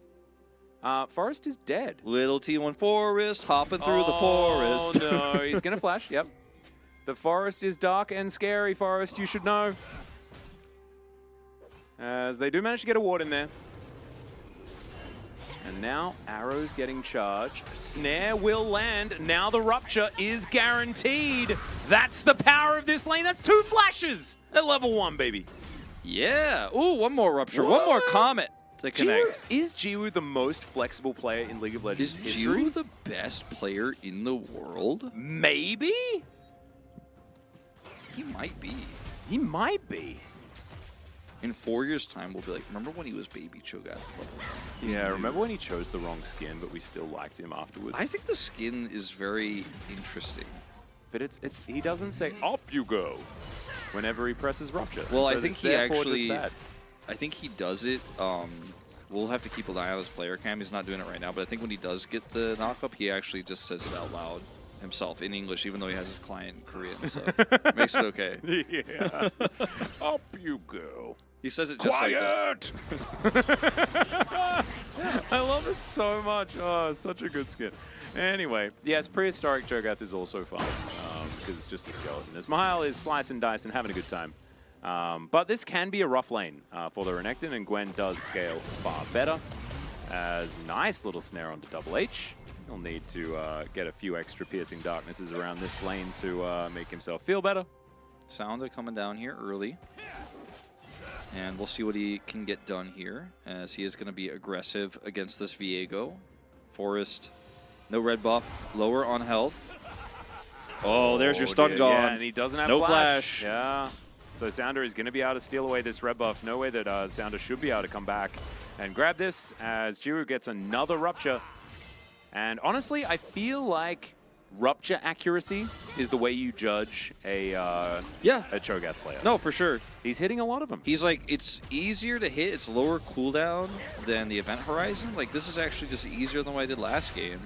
Forest is dead. Little T1 Forest hopping through the forest. Oh, no. He's going to flash. Yep. The forest is dark and scary, Forest. You should know. As they do manage to get a ward in there. And now Arrow's getting charged. Snare will land. Now the Rupture is guaranteed. That's the power of this lane. That's 2 flashes at level 1, baby. Yeah. Ooh, one more Rupture. What? One more Comet to connect. Is Jiwoo the most flexible player in League of Legends history? Is Jiwoo the best player in the world? Maybe? He might be. He might be. In 4 years' time, we'll be like, remember when he was baby Cho'Gath? Yeah, remember when he chose the wrong skin, but we still liked him afterwards? I think the skin is very interesting. But he doesn't say, up you go, whenever he presses Rupture. Well, so I think he actually, I think he does it, we'll have to keep an eye on his player cam. He's not doing it right now, but I think when he does get the knock-up, he actually just says it out loud himself in English, even though he has his client in Korean, so makes it okay. Yeah. Up you go. He says it just Quiet! like that. I love it so much. Oh, such a good skin. Anyway, yes, prehistoric Cho'Gath is also fun because it's just a skeleton. As Mahal is slicing dice and having a good time. But this can be a rough lane for the Renekton, and Gwen does scale far better. As nice little snare onto Double H. He'll need to get a few extra piercing darknesses around this lane to make himself feel better. Sounder coming down here early. And we'll see what he can get done here, as he is going to be aggressive against this Viego. Forest, no red buff, lower on health. Oh, there's your stun gone. Yeah, and he doesn't have no flash. Yeah. So Sounder is going to be able to steal away this red buff. No way that Sounder should be able to come back and grab this, as Jiwoo gets another Rupture. And honestly, I feel like Rupture accuracy is the way you judge a Cho'Gath player. No, for sure. He's hitting a lot of them. He's like, it's easier to hit, it's lower cooldown than the event horizon. Like, this is actually just easier than what I did last game.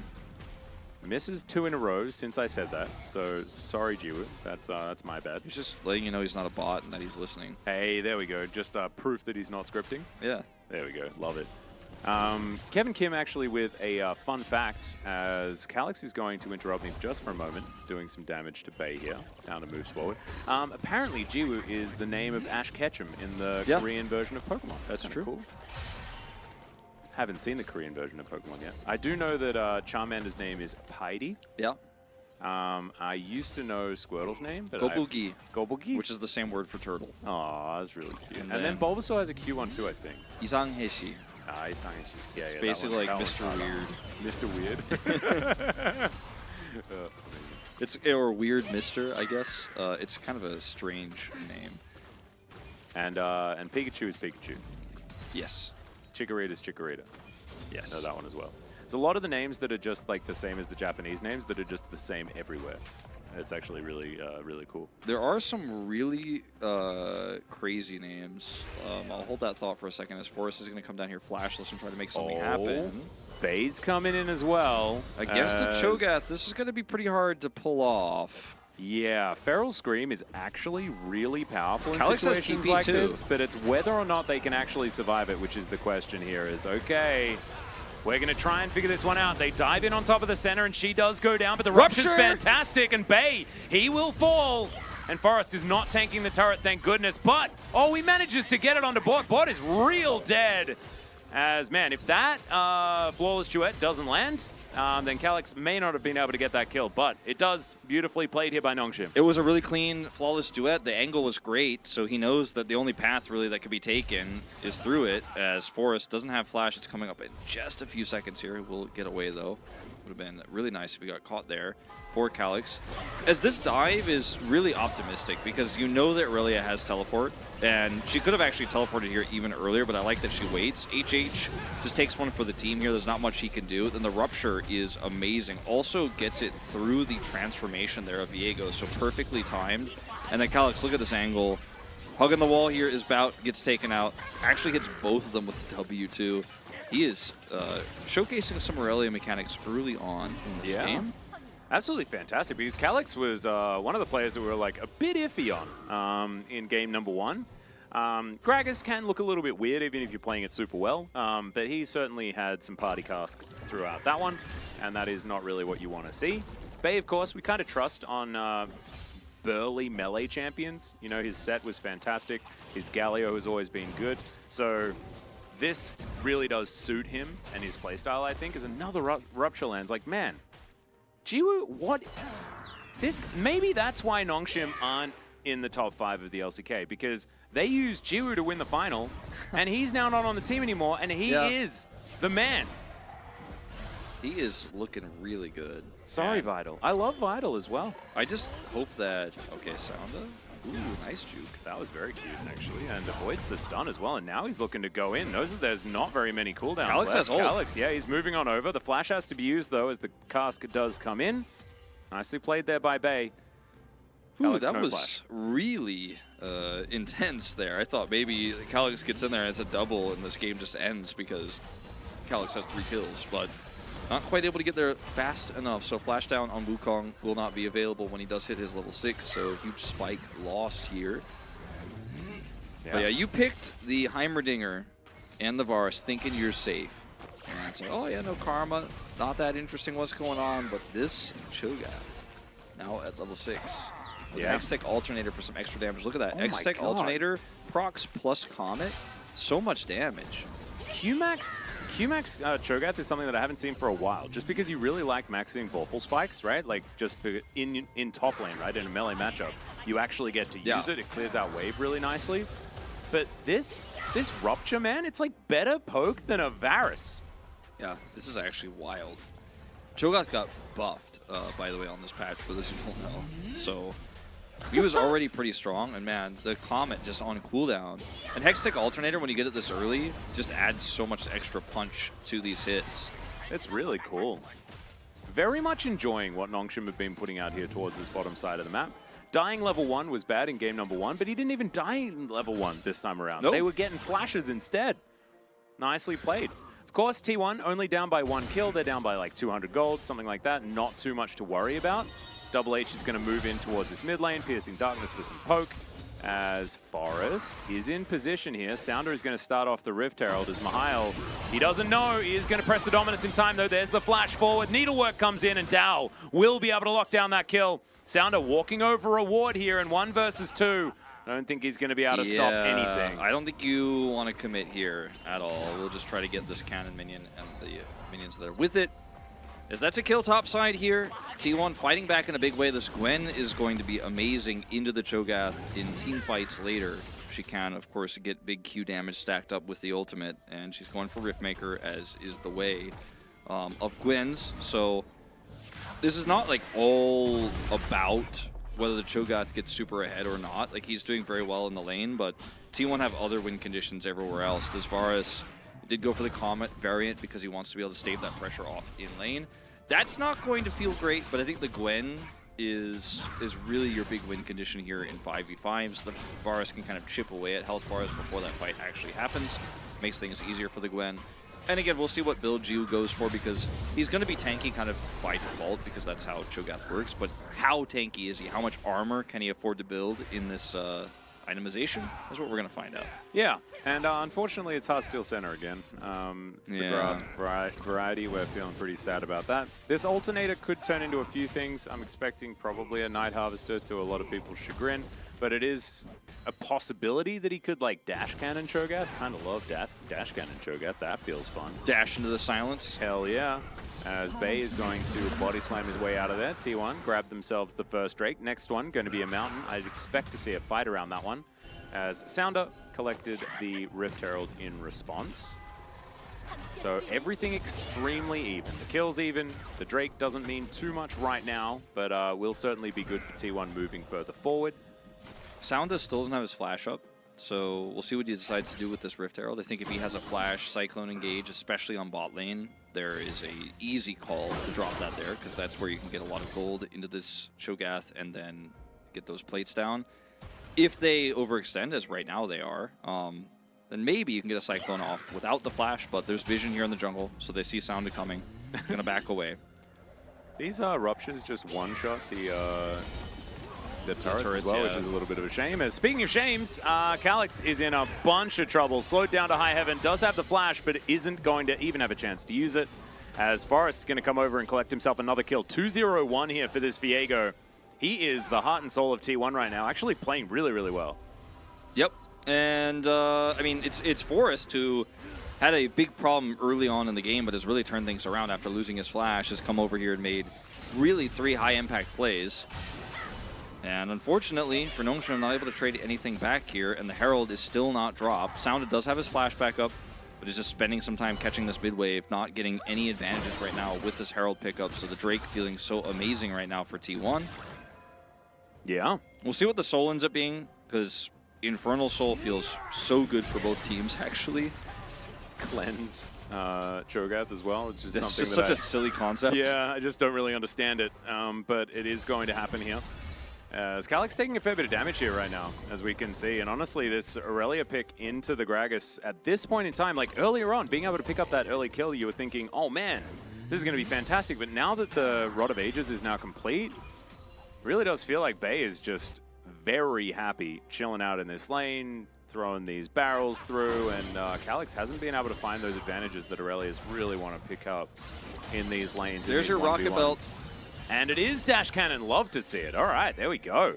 Misses 2 in a row since I said that, so sorry, Jiwoo. That's my bad. He's just letting you know he's not a bot and that he's listening. Hey, there we go. Just proof that he's not scripting. Yeah. There we go. Love it. Kevin Kim actually with a fun fact, as Calyx is going to interrupt me just for a moment, doing some damage to Bay here. Sounder moves forward. Apparently, Jiwoo is the name of Ash Ketchum in the Korean version of Pokemon. That's true. Cool. Haven't seen the Korean version of Pokemon yet. I do know that Charmander's name is Paidi. Yeah. I used to know Squirtle's name, but Gobugi. Gobugi? Which is the same word for turtle. Oh, that's really cute. And then Bulbasaur has a Q1 too, I think. Izangheshi. Yeah, it's basically like Mr. Weird. Mr. Weird. It's or Weird Mister, I guess. It's kind of a strange name. And Pikachu is Pikachu. Yes. Chikorita is Chikorita. Yes. I know that one as well. There's a lot of the names that are just like the same as the Japanese names that are just the same everywhere. It's actually really, really cool. There are some really crazy names. I'll hold that thought for a second, as Forrest is going to come down here flashless and try to make something happen. Bay's coming in as well. Against a Cho'Gath, this is going to be pretty hard to pull off. Yeah, Feral Scream is actually really powerful in Calyx situations has TP like too. this, but it's whether or not they can actually survive it, which is the question here is, okay, we're going to try and figure this one out. They dive in on top of the center, and she does go down, but the Rupture's fantastic, and Bay, he will fall. And Forrest is not tanking the turret, thank goodness, but, oh, he manages to get it onto Bot. Bot is real dead. As, man, if that Flawless Duet doesn't land, then Calyx may not have been able to get that kill, but it does beautifully played here by Nongshim. It was a really clean, flawless duet. The angle was great, so he knows that the only path really that could be taken is through it, as Forrest doesn't have flash. It's coming up in just a few seconds here. We'll get away, though. Would have been really nice if he got caught there for Calyx. As this dive is really optimistic because you know that Aurelia has teleport, and she could have actually teleported here even earlier, but I like that she waits. HH just takes one for the team here. There's not much he can do. Then the Rupture is amazing. Also gets it through the transformation there of Viego, so perfectly timed. And then Calyx, look at this angle. Hugging the wall here is Bout, gets taken out. Actually hits both of them with the W2. He is showcasing some Aurelia mechanics early on in this game. Absolutely fantastic, because Calyx was one of the players that we were like a bit iffy on in game number 1. Gragas can look a little bit weird even if you're playing it super well, but he certainly had some party casks throughout that one, and that is not really what you want to see. Bay, of course, we kind of trust on burly melee champions. You know, his set was fantastic. His Galio has always been good. So this really does suit him and his playstyle, I think, is another Rupture lands. Like, man, Jiwoo, what? Maybe that's why Nongshim aren't in the top 5 of the LCK, because they used Jiwoo to win the final, and he's now not on the team anymore, and he is the man. He is looking really good. Sorry, Vital. I love Vital as well. I just hope that... Okay, Sounda. Ooh, nice juke. That was very cute, actually, and avoids the stun as well, and now he's looking to go in. Knows that there's not very many cooldowns Calyx left. has ult. Calyx, yeah, he's moving on over. The flash has to be used, though, as the cask does come in. Nicely played there by Bay. Ooh, that was really intense there. I thought maybe Calyx gets in there and it's a double and this game just ends because Calyx has 3 kills, but not quite able to get there fast enough. So flash down on Wukong will not be available when he does hit his level 6, so huge spike lost here. But yeah, you picked the Heimerdinger and the Varus thinking you're safe. And it's like, oh yeah, no Karma, not that interesting what's going on, but this Cho'Gath now at level 6. With an X-Tech Alternator for some extra damage. Look at that. X-Tech Alternator, procs plus Comet. So much damage. Qmax Cho'Gath is something that I haven't seen for a while, just because you really like maxing Vorpal spikes, right? Like, just in top lane, right? In a melee matchup, you actually get to use it. It clears out wave really nicely. But this Rupture, man, it's like better poke than a Varus. Yeah, this is actually wild. Cho'Gath got buffed, by the way, on this patch, for those who don't know. So he was already pretty strong, and man, the Comet just on cooldown. And Hextech Alternator, when you get it this early, just adds so much extra punch to these hits. It's really cool. Very much enjoying what Nongshim have been putting out here towards this bottom side of the map. Dying level 1 was bad in game number 1, but he didn't even die in level 1 this time around. Nope. They were getting flashes instead. Nicely played. Of course, T1 only down by 1 kill. They're down by like 200 gold, something like that. Not too much to worry about. Double H is going to move in towards this mid lane, piercing darkness for some poke. As Forest is in position here. Sounder is going to start off the Rift Herald as Mihail. He doesn't know. He is going to press the dominance in time, though. There's the flash forward. Needlework comes in, and Dow will be able to lock down that kill. Sounder walking over a ward here in 1 versus 2. I don't think he's going to be able to stop anything. I don't think you want to commit here at all. We'll just try to get this cannon minion and the minions that are with it. As that's a kill top side here. T1 fighting back in a big way. This Gwen is going to be amazing into the Cho'Gath in team fights later. She can, of course, get big Q damage stacked up with the ultimate, and she's going for Riftmaker, as is the way of Gwen's. So this is not like all about whether the Cho'Gath gets super ahead or not. Like, he's doing very well in the lane, but T1 have other win conditions everywhere else. This Varus did go for the Comet variant because he wants to be able to stave that pressure off in lane. That's not going to feel great, but I think the Gwen is really your big win condition here in 5v5s. The Varus can kind of chip away at health bars before that fight actually happens. Makes things easier for the Gwen. And again, we'll see what build Jiu goes for, because he's going to be tanky kind of by default, because that's how Cho'Gath works. But how tanky is he? How much armor can he afford to build in this itemization? That's what we're going to find out. Yeah, and unfortunately it's Heartsteel Center again. It's the grass variety. We're feeling pretty sad about that. This alternator could turn into a few things. I'm expecting probably a Night Harvester, to a lot of people's chagrin, but it is a possibility that he could like dash cannon Cho'Gath. Kind of love dash cannon Cho'Gath. That feels fun. Dash into the silence. Hell yeah. As Bay is going to body slam his way out of there. T1 grab themselves the first Drake. Next one going to be a Mountain. I'd expect to see a fight around that one, as Sounder collected the Rift Herald in response. So everything extremely even. The kill's even. The Drake doesn't mean too much right now, but will certainly be good for T1 moving further forward. Sounda still doesn't have his flash up, so we'll see what he decides to do with this Rift Herald. I think if he has a flash, Cyclone engage, especially on bot lane, there is a easy call to drop that there, because that's where you can get a lot of gold into this Cho'Gath and then get those plates down. If they overextend, as right now they are, then maybe you can get a Cyclone off without the flash, but there's vision here in the jungle, so they see Sounda coming. Gonna back away. These Ruptures just one-shot the turrets as well, yeah. which is a little bit of a shame. Speaking of shames, Calyx is in a bunch of trouble. Slowed down to High Heaven, does have the flash, but isn't going to even have a chance to use it. As Forrest is going to come over and collect himself another kill. 2-0-1 here for this Viego. He is the heart and soul of T1 right now, actually playing really, really well. Yep, and I mean, it's Forrest who had a big problem early on in the game, but has really turned things around after losing his flash, has come over here and made really 3 high-impact plays. And unfortunately, for Nongshim, not able to trade anything back here, and the Herald is still not dropped. Sounda does have his flash back up, but is just spending some time catching this mid wave, not getting any advantages right now with this Herald pickup. So the Drake feeling so amazing right now for T1. Yeah. We'll see what the Soul ends up being, because Infernal Soul feels so good for both teams, actually. Cleanse Cho'Gath as well, which is It's something just that such a silly concept. Yeah, I just don't really understand it, but it is going to happen here. As Calyx taking a fair bit of damage here right now, as we can see. And honestly, this Aurelia pick into the Gragas at this point in time, like earlier on, being able to pick up that early kill, you were thinking, oh man, this is going to be fantastic. But now that the Rod of Ages is now complete, really does feel like Bay is just very happy chilling out in this lane, throwing these barrels through, and Calyx hasn't been able to find those advantages that Aurelias really want to pick up in these lanes. There's your rocket belt. And it is Dash Cannon. Love to see it. All right, there we go.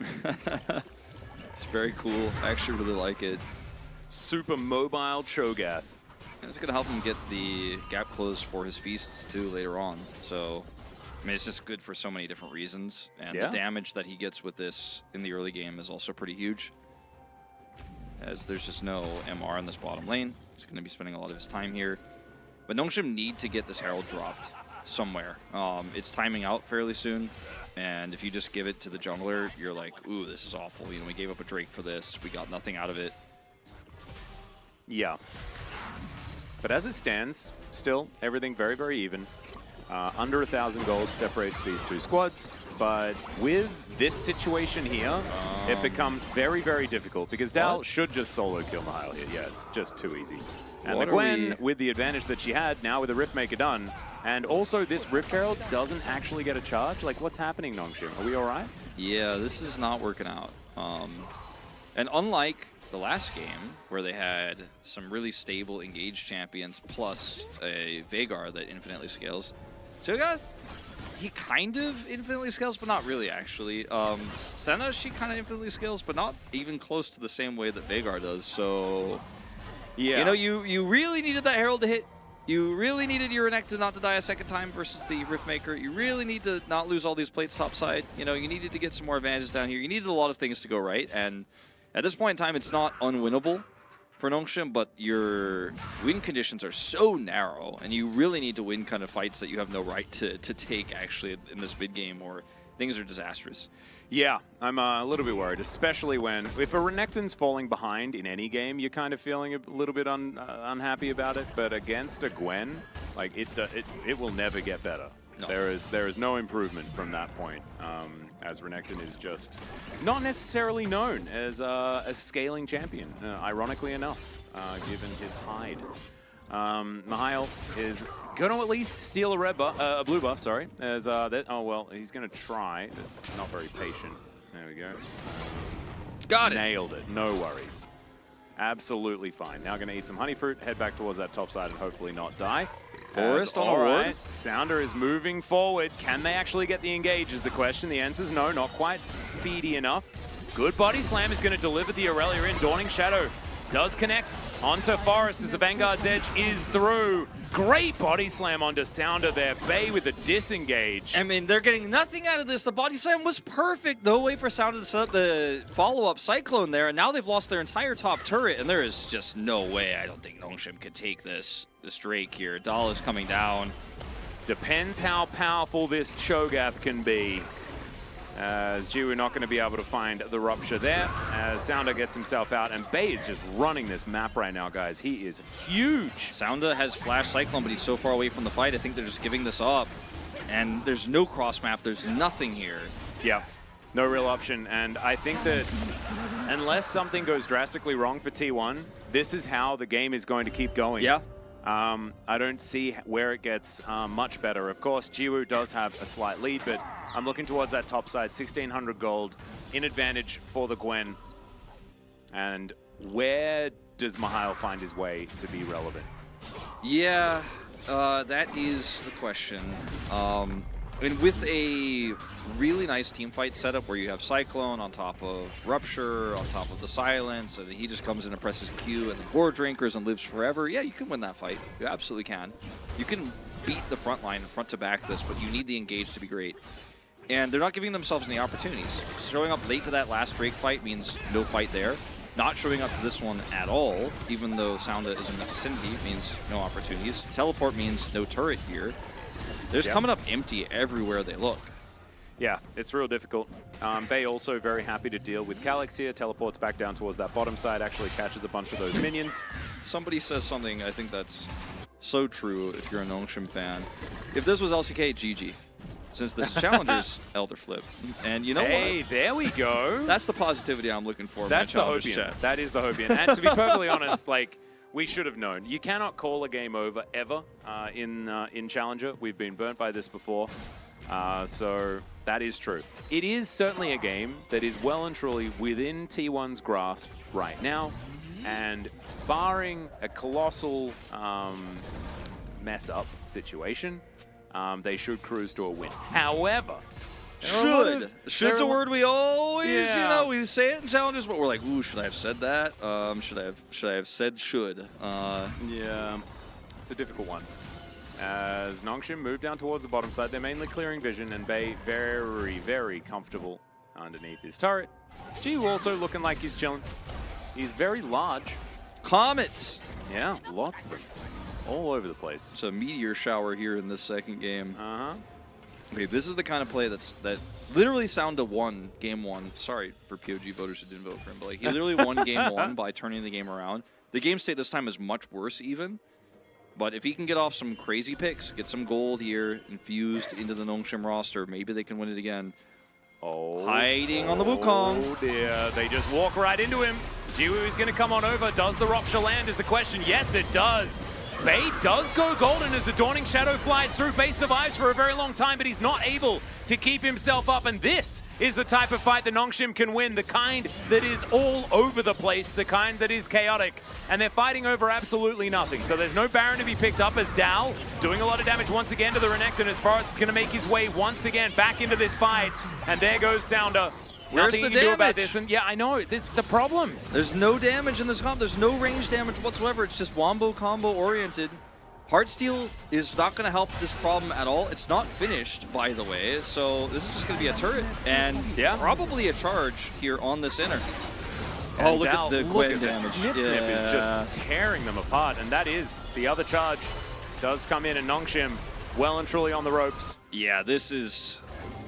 It's very cool. I actually really like it. Super mobile Cho'Gath. And it's going to help him get the gap closed for his feasts too later on. So, I mean, it's just good for so many different reasons. And the damage that he gets with this in the early game is also pretty huge, as there's just no MR in this bottom lane. He's going to be spending a lot of his time here. But Nongshim need to get this Herald dropped somewhere. It's timing out fairly soon, and if you just give it to the jungler, you're like, ooh, this is awful. You know, we gave up a Drake for this. We got nothing out of it. Yeah. But as it stands, still, everything very, very even. Under 1,000 gold separates these two squads. But with this situation here, it becomes very, very difficult, because Dal should just solo kill Nihil here. Yeah, it's just too easy. And the Gwen, with the advantage that she had, now with the Riftmaker done, and also this Rift Herald doesn't actually get a charge. Like, what's happening, Nongshim? Are we all right? Yeah, this is not working out. And unlike the last game, where they had some really stable engaged champions plus a Veigar that infinitely scales, Cho'Gath, he kind of infinitely scales, but not really, actually. Senna, she kind of infinitely scales, but not even close to the same way that Veigar does, so... Yeah. You know, you really needed that Herald to hit. You really needed your Renekton not to die a second time versus the Riftmaker. You really need to not lose all these plates topside. You know, you needed to get some more advantages down here. You needed a lot of things to go right, and at this point in time, it's not unwinnable for Nongshim, but your win conditions are so narrow, and you really need to win kind of fights that you have no right to take, actually, in this mid game, or things are disastrous. Yeah, I'm a little bit worried, especially when, if a Renekton's falling behind in any game, you're kind of feeling a little bit unhappy about it, but against a Gwen, like, it will never get better. No. There is no improvement from that point, as Renekton is just not necessarily known as a scaling champion, ironically enough, given his hide. Nihil is going to at least steal a blue buff, sorry. As oh, well, he's going to try. That's not very patient. There we go. Got it. Nailed it. No worries. Absolutely fine. Now going to eat some honey fruit, head back towards that top side, and hopefully not die. Forrest on a ward. Sounda is moving forward. Can they actually get the engage is the question. The answer is no, not quite speedy enough. Good body slam is going to deliver the Aurelia in. Dawning Shadow does connect onto Forest as the Vanguard's edge is through. Great body slam onto Sounder there. Bay with the disengage. I mean, they're getting nothing out of this. The body slam was perfect. No way for Sounder to set up the follow-up Cyclone there, and now they've lost their entire top turret, and there is just no way. I don't think Nongshim could take this Drake here. Dahl is coming down. Depends how powerful this Cho'Gath can be. As Jiwoo not going to be able to find the Rupture there, as Sounder gets himself out, and Bay is just running this map right now, guys. He is huge. Sounder has Flash Cyclone, but he's so far away from the fight. I think they're just giving this up. And there's no cross map. There's nothing here. Yeah, no real option. And I think that unless something goes drastically wrong for T1, this is how the game is going to keep going. Yeah. I don't see where it gets much better. Of course, Jiwoo does have a slight lead, but I'm looking towards that top side. 1,600 gold in advantage for the Gwen. And where does Mihail find his way to be relevant? Yeah, that is the question. I mean, with a really nice team fight setup where you have Cyclone on top of Rupture, on top of the Silence, and he just comes in and presses Q and the Gore Drinkers and lives forever, yeah, you can win that fight. You absolutely can. You can beat the front line, front to back this, but you need the engage to be great. And they're not giving themselves any opportunities. Showing up late to that last Drake fight means no fight there. Not showing up to this one at all, even though Sounda is in the vicinity, means no opportunities. Teleport means no turret here. They're just coming up empty everywhere they look. Yeah, it's real difficult. Bay also very happy to deal with Calyx here. Teleports back down towards that bottom side, actually catches a bunch of those minions. Somebody says something, I think that's so true if you're a Nongshim fan. If this was LCK, GG. Since this Challenger's Elder Flip. And you know what? Hey, there we go. That's the positivity I'm looking for. That's the Hopian. That is the Hopian. And to be perfectly honest, like, we should have known. You cannot call a game over ever in Challenger. We've been burnt by this before. So that is true. It is certainly a game that is well and truly within T1's grasp right now. And barring a colossal mess-up situation, they should cruise to a win. However, should's a word we always, you know, we say it in challenges, but we're like, ooh, should I have said that? Should I have said should? Yeah, it's a difficult one. As Nongshim move down towards the bottom side, they're mainly clearing vision, and Bay very, very comfortable underneath his turret. Jiwoo also looking like he's chilling. He's very large. Comets! Yeah, lots of them. All over the place. It's a meteor shower here in this second game. Okay, this is the kind of play that literally Sounda won game one. Sorry for POG voters who didn't vote for him, but like he literally won game one by turning the game around. The game state this time is much worse even. But if he can get off some crazy picks, get some gold here, infused into the Nongshim roster, maybe they can win it again. Oh, hiding on the Wukong. Oh dear, they just walk right into him. Jiwoo is going to come on over. Does the Rupture land is the question. Yes, it does. Bay does go golden as the Dawning Shadow flies through. Bay survives for a very long time, but he's not able to keep himself up. And this is the type of fight that Nongshim can win, the kind that is all over the place, the kind that is chaotic. And they're fighting over absolutely nothing. So there's no Baron to be picked up as Dal doing a lot of damage once again to the Renekton as Forest is going to make his way once again back into this fight. And there goes Sounder. Where's the damage? Do about this, and yeah, I know, this is the problem. There's no damage in this comp. There's no range damage whatsoever. It's just wombo combo oriented. Heartsteel is not going to help this problem at all. It's not finished, by the way, so this is just going to be a turret and probably a charge here on the center. And oh, look at the Gwen damage. Snip is just tearing them apart, and that is the other charge. Does come in, and Nongshim well and truly on the ropes. Yeah, this is...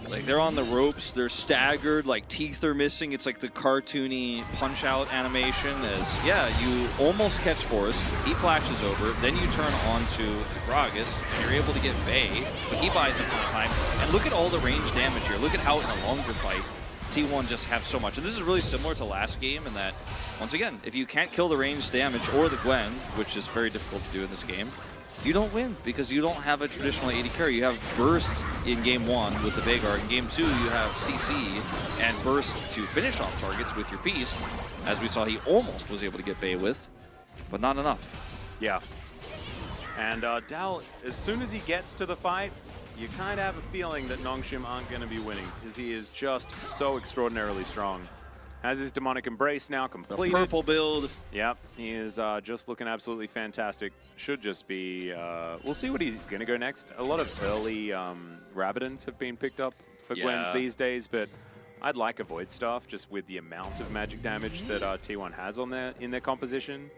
like, they're on the ropes, they're staggered, like, teeth are missing. It's like the cartoony punch-out animation as, yeah, you almost catch Forrest, he flashes over, then you turn onto Gragas, and you're able to get Bay, but he buys a ton of time. And look at all the range damage here. Look at how in a longer fight, T1 just have so much. And this is really similar to last game in that, once again, if you can't kill the range damage or the Gwen, which is very difficult to do in this game, you don't win because you don't have a traditional AD carry. You have burst in game one with the Veigar. In game two, you have CC and burst to finish off targets with your Feast. As we saw, he almost was able to get Bay with, but not enough. Yeah. And Dal, as soon as he gets to the fight, you kind of have a feeling that Nongshim aren't going to be winning because he is just so extraordinarily strong. Has his demonic embrace now completed. The purple build. Yep, he is just looking absolutely fantastic. Should just be, we'll see what he's going to go next. A lot of early Rabadons have been picked up for Gwens these days, but I'd like a Void Staff just with the amount of magic damage that T1 has on in their composition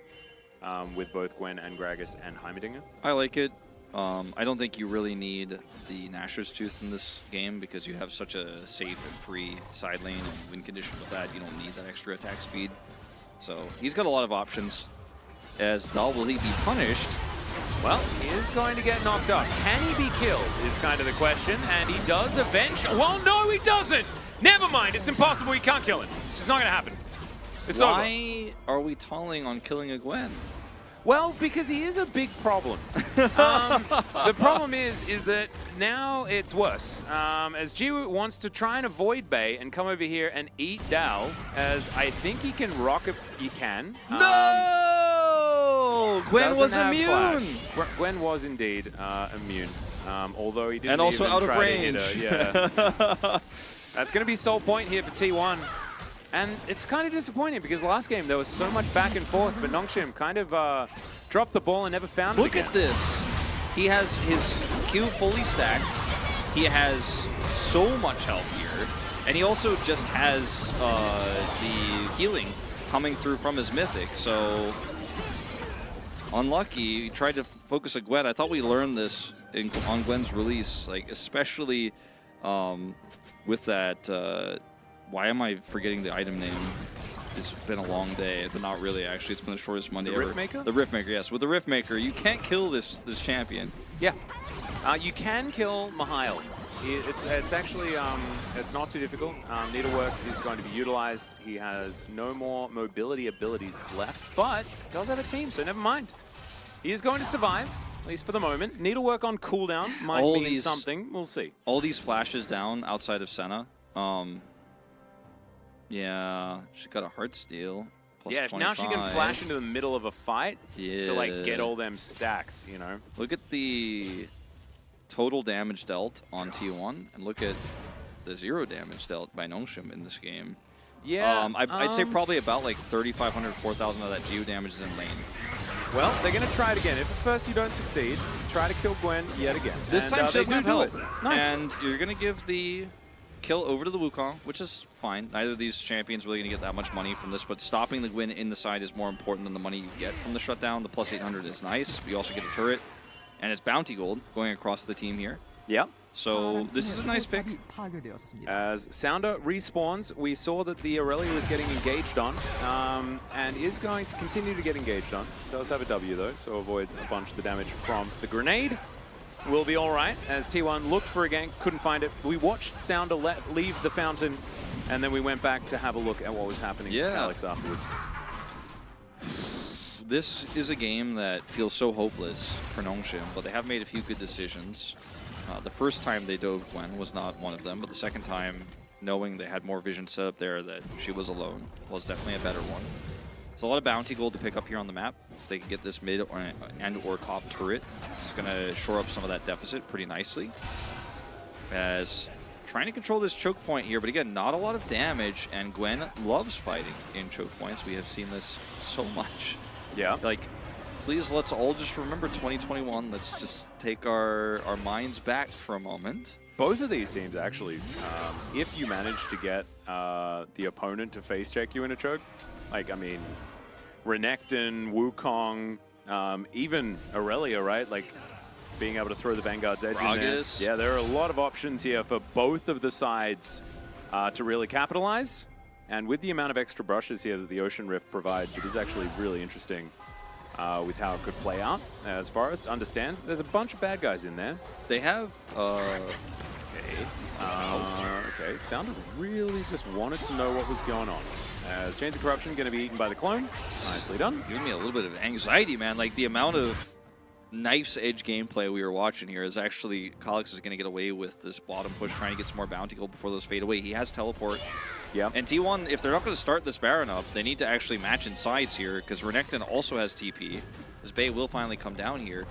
with both Gwen and Gragas and Heimerdinger. I like it. I don't think you really need the Nashor's Tooth in this game because you have such a safe and free side lane and win condition with that. You don't need that extra attack speed. So he's got a lot of options. As Dahl, will he be punished? Well, he is going to get knocked up. Can he be killed is kind of the question, and he does eventually. Well, no, he doesn't! Never mind, it's impossible, he can't kill him. This is not going to happen. It's over. Why are we talling on killing a Gwen? Well, because he is a big problem. The problem is that now it's worse. As G wants to try and avoid Bay and come over here and eat Dal, as I think he can rock if he can. No! Gwen was immune! Gwen was indeed immune, although he didn't and also even out of try range. To hit her. Yeah. That's going to be sole point here for T1. And it's kind of disappointing because last game there was so much back and forth, but Nongshim kind of dropped the ball and never found it again. Look at this. He has his Q fully stacked. He has so much health here. And he also just has the healing coming through from his Mythic. So unlucky. He tried to focus a Gwen. I thought we learned this on Gwen's release, like especially with that... why am I forgetting the item name? It's been a long day, but not really, actually. It's been the shortest Monday ever. The Riftmaker? The Riftmaker, yes. With the Riftmaker, you can't kill this champion. Yeah. You can kill Mihail. It's actually, it's not too difficult. Needlework is going to be utilized. He has no more mobility abilities left, but does have a team, so never mind. He is going to survive, at least for the moment. Needlework on cooldown might mean something. We'll see. All these flashes down outside of Senna. Yeah, she's got a heart steal. Plus yeah, 25. now she can flash into the middle of a fight to like get all them stacks, you know. Look at the total damage dealt on T1, and look at the 0 damage dealt by Nongshim in this game. Yeah. I'd say probably about like 3,500, 4,000 of that Geo damage is in lane. Well, they're going to try it again. If at first you don't succeed, try to kill Gwen yet again. This time she doesn't have help. Nice. And you're going to give the kill over to the Wukong, which is fine. Neither of these champions really going to get that much money from this, but stopping the Gwen in the side is more important than the money you get from the shutdown. The plus 800 is nice, but you also get a turret, and it's bounty gold going across the team here. Yep. So this is a nice pick. As Sounder respawns, we saw that the Aurelia was getting engaged on, and is going to continue to get engaged on. Does have a W though, so avoids a bunch of the damage from the grenade. Will be all right, as T1 looked for a gank, couldn't find it. We watched Sounder leave the fountain, and then we went back to have a look at what was happening to Alex afterwards. This is a game that feels so hopeless for Nongshim, but they have made a few good decisions. The first time they dove Gwen was not one of them, but the second time, knowing they had more vision set up there that she was alone, was definitely a better one. There's a lot of bounty gold to pick up here on the map. If they can get this mid and/or top turret, it's going to shore up some of that deficit pretty nicely. As trying to control this choke point here, but again, not a lot of damage, and Gwen loves fighting in choke points. We have seen this so much. Yeah. Like, please, let's all just remember 2021. Let's just take our minds back for a moment. Both of these teams, actually, if you manage to get the opponent to face check you in a choke, like, I mean, Renekton, Wukong, even Aurelia, right? Like, being able to throw the Vanguard's edge in there. Yeah, there are a lot of options here for both of the sides to really capitalize. And with the amount of extra brushes here that the Ocean Rift provides, it is actually really interesting with how it could play out. As Forrest understands, there's a bunch of bad guys in there. They have... okay, Sounder really just wanted to know what was going on. As Chains of Corruption going to be eaten by the clone. Nicely done. Giving me a little bit of anxiety, man. Like, the amount of knife's edge gameplay we were watching here is actually... Kalix is going to get away with this bottom push, trying to get some more bounty gold before those fade away. He has teleport. Yeah. And T1, if they're not going to start this Baron up, they need to actually match in sides here, because Renekton also has TP. This Bay will finally come down here.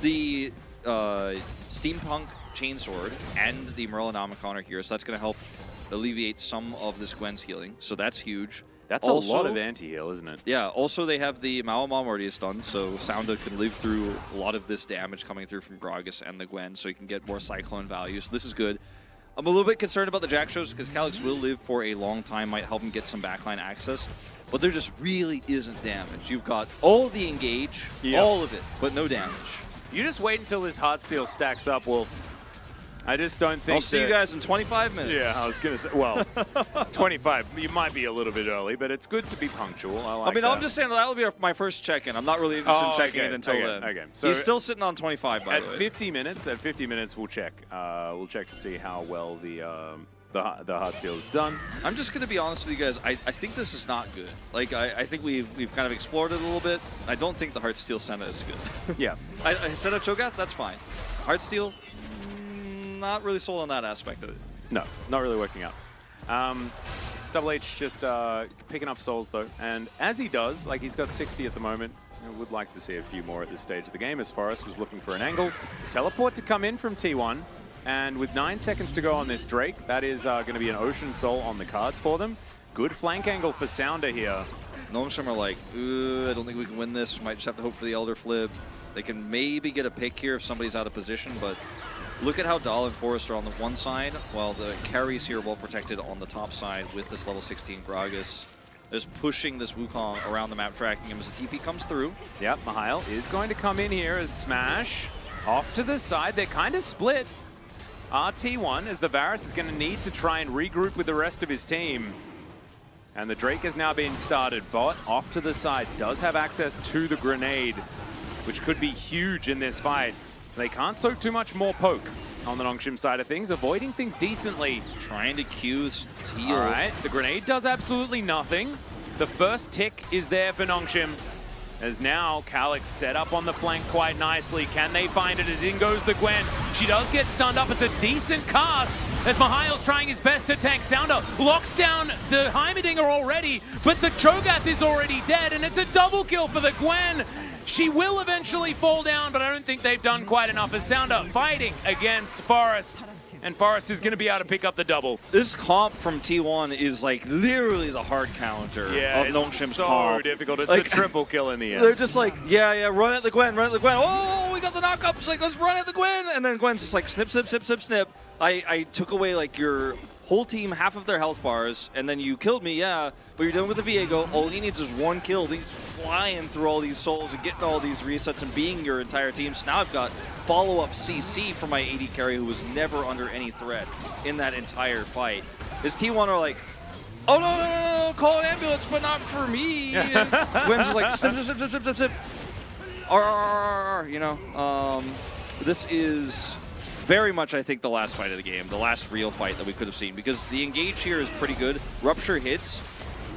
The Steampunk Chainsword and the Merlinomicon are here, so that's going to help alleviate some of this Gwen's healing, so that's huge. That's also, a lot of anti-heal, isn't it? Yeah, also they have the Mao already stunned, so Sounda can live through a lot of this damage coming through from Gragas and the Gwen, so he can get more Cyclone value, so this is good. I'm a little bit concerned about the Jack shows because Calyx will live for a long time, might help him get some backline access, but there just really isn't damage. You've got all the engage, all of it, but no damage. You just wait until this Heartsteel stacks up, Wolf. I just don't think I'll see you guys in 25 minutes. Yeah, I was going to say, well, 25, you might be a little bit early, but it's good to be punctual. I mean, I'm just saying that'll be my first check-in. I'm not really interested in checking it until then. Okay. So he's still sitting on 25, by the way. At 50 minutes, we'll check. We'll check to see how well the Heartsteel is done. I'm just going to be honest with you guys. I think this is not good. Like, I think we've kind of explored it a little bit. I don't think the Heartsteel Senna is good. Yeah. Senna Cho'Gath, that's fine. Heartsteel, not really sold on that aspect of it. No, not really working out. Double H just picking up souls, though. And as he does, like he's got 60 at the moment, I would like to see a few more at this stage of the game as Forest was looking for an angle. Teleport to come in from T1. And with 9 seconds to go on this Drake, that is going to be an Ocean Soul on the cards for them. Good flank angle for Sounder here. Noamsham are like, I don't think we can win this. We might just have to hope for the Elder Flip. They can maybe get a pick here if somebody's out of position, but look at how Dahl and Forrest are on the one side, while the carries here well protected on the top side with this level 16 Gragas. Just pushing this Wukong around the map, tracking him as the TP comes through. Yep, Mihail is going to come in here as Smash. Off to the side, they're kind of split. RT1 as the Varus is going to need to try and regroup with the rest of his team. And the Drake has now been started. Bot off to the side does have access to the grenade, which could be huge in this fight. They can't soak too much more poke on the Nongshim side of things, avoiding things decently. Trying to Q Teal. All right, the grenade does absolutely nothing. The first tick is there for Nongshim. As now, Calyx set up on the flank quite nicely. Can they find it? As in goes the Gwen. She does get stunned up. It's a decent cast as Mihail's trying his best to tank. Sounder locks down the Heimerdinger already, but the Cho'Gath is already dead, and it's a double kill for the Gwen. She will eventually fall down, but I don't think they've done quite enough as Sounder fighting against Forest. And Forest is going to be able to pick up the double. This comp from T1 is like literally the hard counter of Nongshim's so comp. Difficult. It's like, a triple kill in the end. They're just like, yeah, run at the Gwen, run at the Gwen. Oh, we got the knockups. Like, let's run at the Gwen. And then Gwen's just like, snip, snip, snip, snip, snip. I took away like your whole team, half of their health bars, and then you killed me, yeah, but you're done with the Viego. All he needs is one kill. He's flying through all these souls and getting all these resets and being your entire team. So now I've got follow-up CC for my AD carry who was never under any threat in that entire fight. His T1 are like, oh, no, call an ambulance, but not for me. Gwen's just like, snip, snip, snip, snip, snip, snip. You know, this is very much, I think, the last fight of the game, the last real fight that we could have seen, because the engage here is pretty good. Rupture hits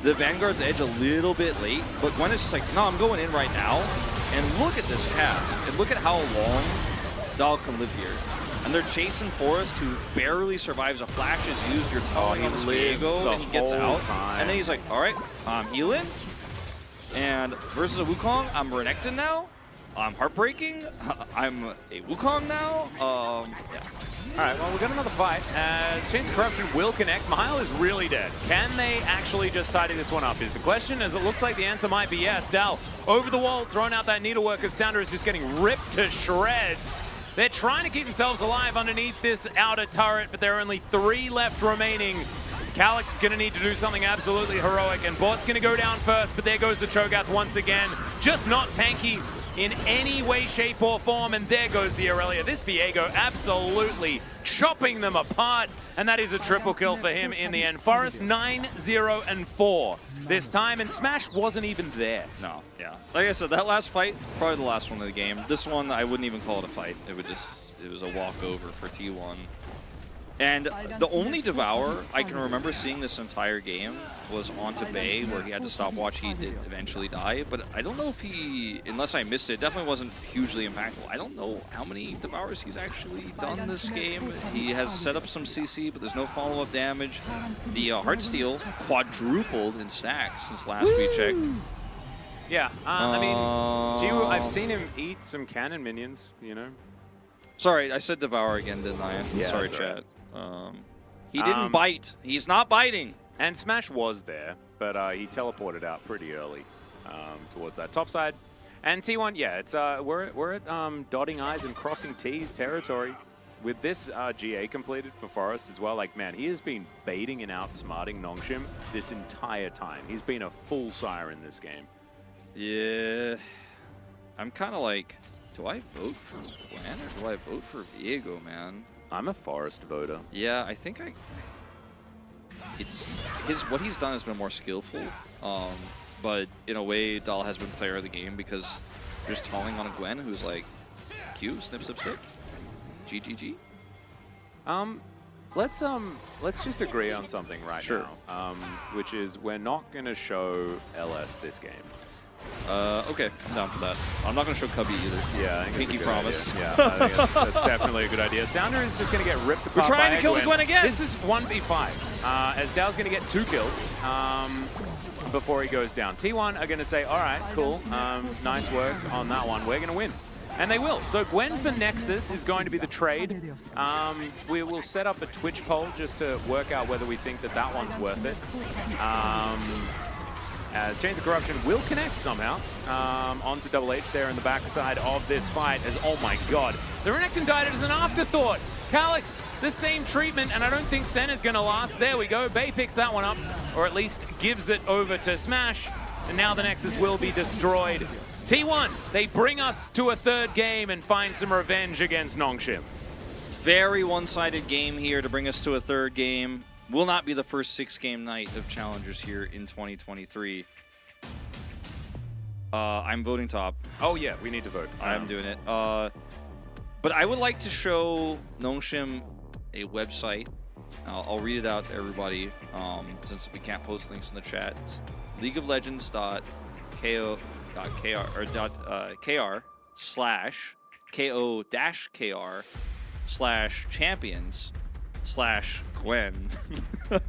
the Vanguard's edge a little bit late, but Gwen is just like, no, I'm going in right now. And look at this cast, and look at how long Dahl can live here. And they're chasing Forrest, who barely survives a flash is used. You're telling him Viego, and he gets out. And then he's like, all right, I'm healing. And versus a Wukong, I'm Renekton now. I'm heartbreaking. I'm a Wukong now. Yeah. All right, well, we've got another fight as Chains of Corruption will connect. Mihail is really dead. Can they actually just tidy this one up is the question, as it looks like the answer might be yes. Dahl over the wall, throwing out that needlework as Sounder is just getting ripped to shreds. They're trying to keep themselves alive underneath this outer turret, but there are only 3 left remaining. Calyx is going to need to do something absolutely heroic, and Bot's going to go down first, but there goes the Cho'Gath once again. Just not tanky in any way, shape, or form, and there goes the Aurelia. This Viego absolutely chopping them apart, and that is a triple kill for him in the end. Forest 9-0-4 this time, and Smash wasn't even there. No, yeah. Like I said, that last fight, probably the last one of the game. This one, I wouldn't even call it a fight. It was a walkover for T1. And the only Devour I can remember seeing this entire game was onto Bay, where he had to stopwatch. He did eventually die, but I don't know if he, unless I missed it, definitely wasn't hugely impactful. I don't know how many Devours he's actually done this game. He has set up some CC, but there's no follow-up damage. The Heartsteel quadrupled in stacks since last we checked. Yeah, I mean, Jiwoo, I've seen him eat some cannon minions, you know. Sorry, I said Devour again, didn't I? Yeah, sorry, chat. He didn't bite. He's not biting. And Smash was there, but he teleported out pretty early towards that top side. And T1, yeah, it's we're at dotting I's and crossing T's territory. With this GA completed for Forest as well, like, man, he has been baiting and outsmarting Nongshim this entire time. He's been a full siren this game. Yeah. I'm kind of like, do I vote for Gwen or do I vote for Viego, man? I'm a Forest voter. Yeah, I think what he's done has been more skillful. But in a way, Dahl has been player of the game because they're just calling on a Gwen who's like, Q, snip, snip, stick. GGG. Let's just agree on something right Sure. now, which is we're not going to show LS this game. Okay, I'm down for that. I'm not going to show Cubby either. Yeah, I think Pinky it's a good promise. idea. Yeah, I think that's definitely a good idea. Sounder is just going to get ripped apart. We're trying by to kill the Gwen again. This is 1v5, as Dow's going to get 2 kills before he goes down. T1 are going to say, all right, cool, nice work on that one. We're going to win. And they will. So Gwen for Nexus is going to be the trade. We will set up a Twitch poll just to work out whether we think that that one's worth it. As Chains of Corruption will connect somehow onto Double H there in the backside of this fight. As, oh my god, the Renekton died as an afterthought. Calyx, the same treatment, and I don't think Senna's going to last. There we go. Bay picks that one up, or at least gives it over to Smash. And now the Nexus will be destroyed. T1, they bring us to a 3rd game and find some revenge against Nongshim. Very one-sided game here to bring us to a 3rd game. Will not be the first 6-game night of Challengers here in 2023. I'm voting top. Oh yeah, we need to vote. I'm doing it. But I would like to show Nongshim a website. I'll read it out to everybody since we can't post links in the chat. It's leagueoflegends.ko-kr/champions/Gwen.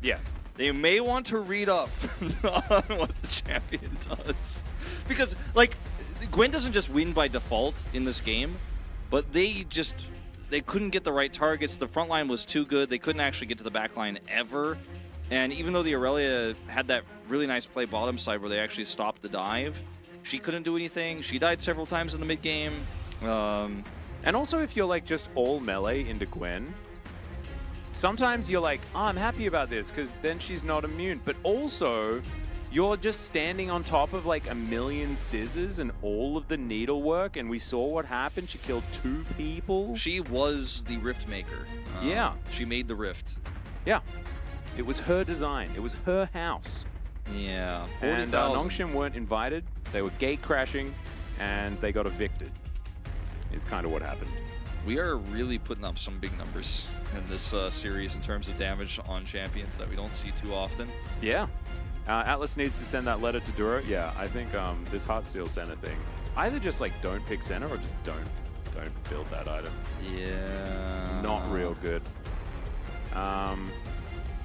Yeah. They may want to read up on what the champion does. Because, like, Gwen doesn't just win by default in this game, but they couldn't get the right targets. The front line was too good. They couldn't actually get to the back line ever. And even though the Aurelia had that really nice play bottom side where they actually stopped the dive, she couldn't do anything. She died several times in the mid game. And also, if you're like just all melee into Gwen, sometimes you're like, oh, I'm happy about this because then she's not immune. But also, you're just standing on top of like a million scissors and all of the needlework, and we saw what happened. She killed 2 people. She was the rift maker. Yeah. She made the rift. Yeah. It was her design. It was her house. Yeah. And 40,000. Nongshim weren't invited. They were gate crashing, and they got evicted. Is kind of what happened. We are really putting up some big numbers in this series in terms of damage on champions that we don't see too often. Yeah. Atlas needs to send that letter to Dura. Yeah, I think this Heartsteel Senna thing, either just like don't pick Senna or just don't build that item. Yeah. Not real good.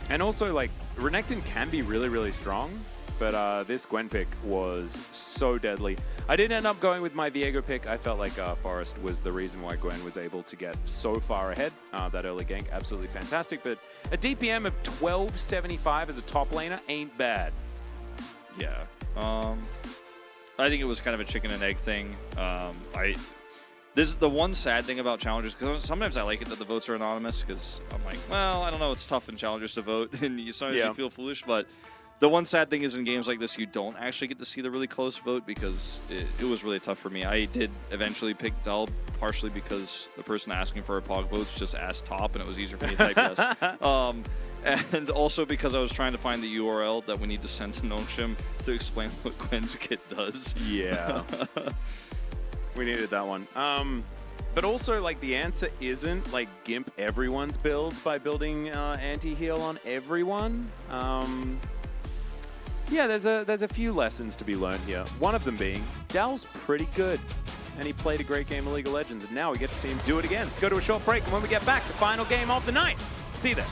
And also, like, Renekton can be really, really strong, but this Gwen pick was so deadly. I did end up going with my Viego pick. I felt like Forest was the reason why Gwen was able to get so far ahead. That early gank, absolutely fantastic. But a DPM of 1275 as a top laner ain't bad. Yeah. I think it was kind of a chicken and egg thing. This is the one sad thing about Challengers, because sometimes I like it that the votes are anonymous, because I'm like, well, I don't know, it's tough in Challengers to vote, and sometimes you feel foolish, but the one sad thing is in games like this, you don't actually get to see the really close vote, because it was really tough for me. I did eventually pick Dull, partially because the person asking for our POG votes just asked top, and it was easier for me to type yes. And also because I was trying to find the URL that we need to send to Nongshim to explain what Gwen's kit does. Yeah. We needed that one. But also, like, the answer isn't, like, gimp everyone's builds by building anti-heal on everyone. Yeah, there's a few lessons to be learned here. One of them being, Dal's pretty good. And he played a great game of League of Legends, and now we get to see him do it again. Let's go to a short break, and when we get back, the final game of the night. See you there.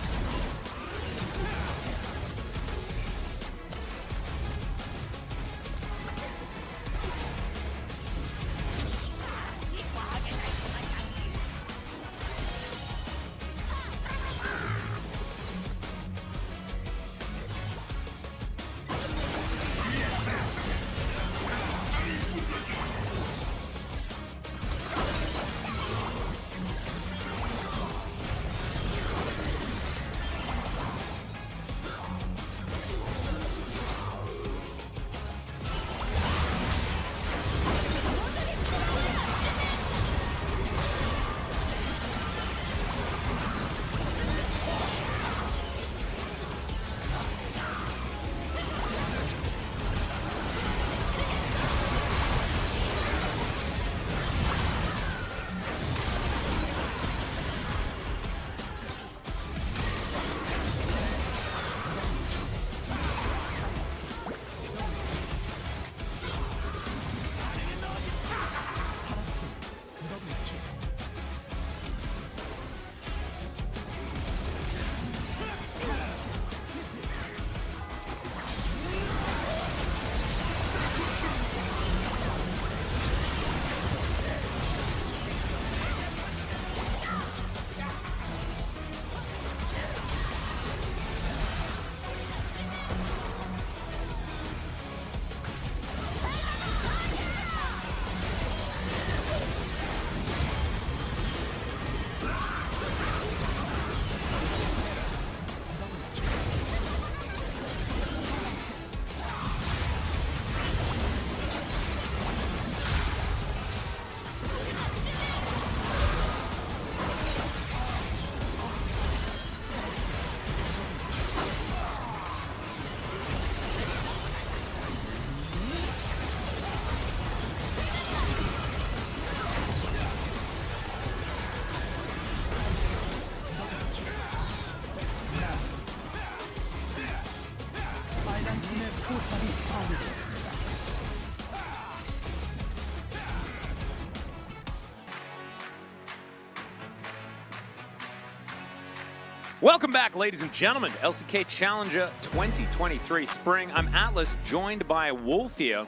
Welcome back, ladies and gentlemen, to LCK Challenger 2023 Spring. I'm Atlas, joined by Wolf here,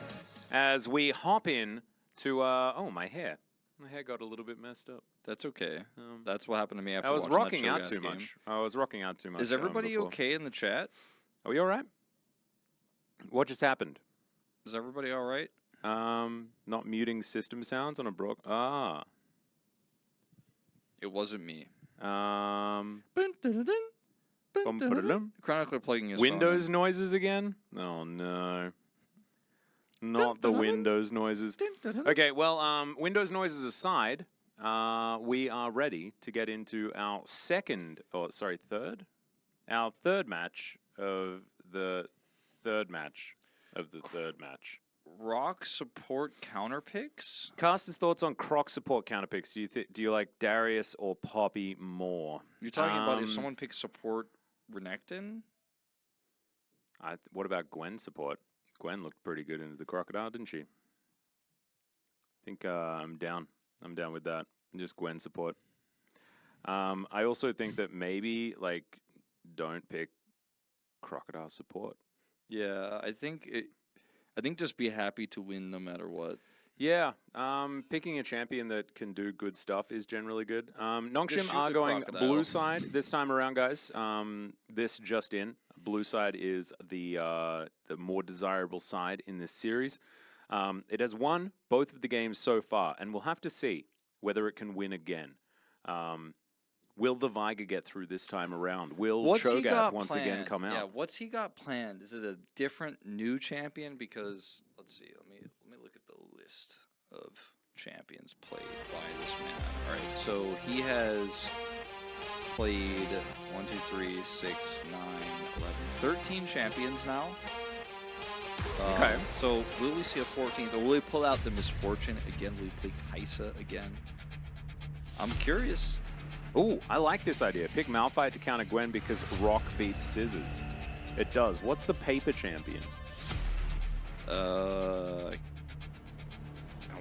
as we hop in to, oh, my hair. My hair got a little bit messed up. That's okay. That's what happened to me after I was watching rocking that out too game. much. I was rocking out too much. Is everybody before. okay in the chat? Are we all right? What just happened? Is everybody all right? Not muting system sounds on a broad. Ah. It wasn't me. Chronicler plugging his Windows phone noises again? Oh no. Not the Windows noises. Okay, well, Windows noises aside, we are ready to get into our third? Our third match of the third match of the third match. Rock support counter picks? Cast his thoughts on Croc support counter picks. Do you like Darius or Poppy more? You're talking about if someone picks support Renekton? What about Gwen support? Gwen looked pretty good into the Crocodile, didn't she? I think I'm down. I'm down with that. Just Gwen support. I also think that maybe, like, don't pick Crocodile support. Yeah, I think just be happy to win no matter what. Yeah, picking a champion that can do good stuff is generally good. Nongshim are going Crocodile. blue side this time around, guys. This just in. Blue side is the more desirable side in this series. It has won both of the games so far, and we'll have to see whether it can win again. Will the Viger get through this time around? Will Cho'Gath once again come out? Yeah, what's he got planned? Is it a different new champion? Because let's see, let me look at the list of champions played by this man. All right, so he has played 1, 2, 3, 6, 9, 11, 13 champions now. Okay. So will we see a 14th, or will he pull out the Misfortune again? Will he play Kaisa again? I'm curious. Ooh, I like this idea. Pick Malphite to counter Gwen because Rock beats Scissors. It does. What's the paper champion? I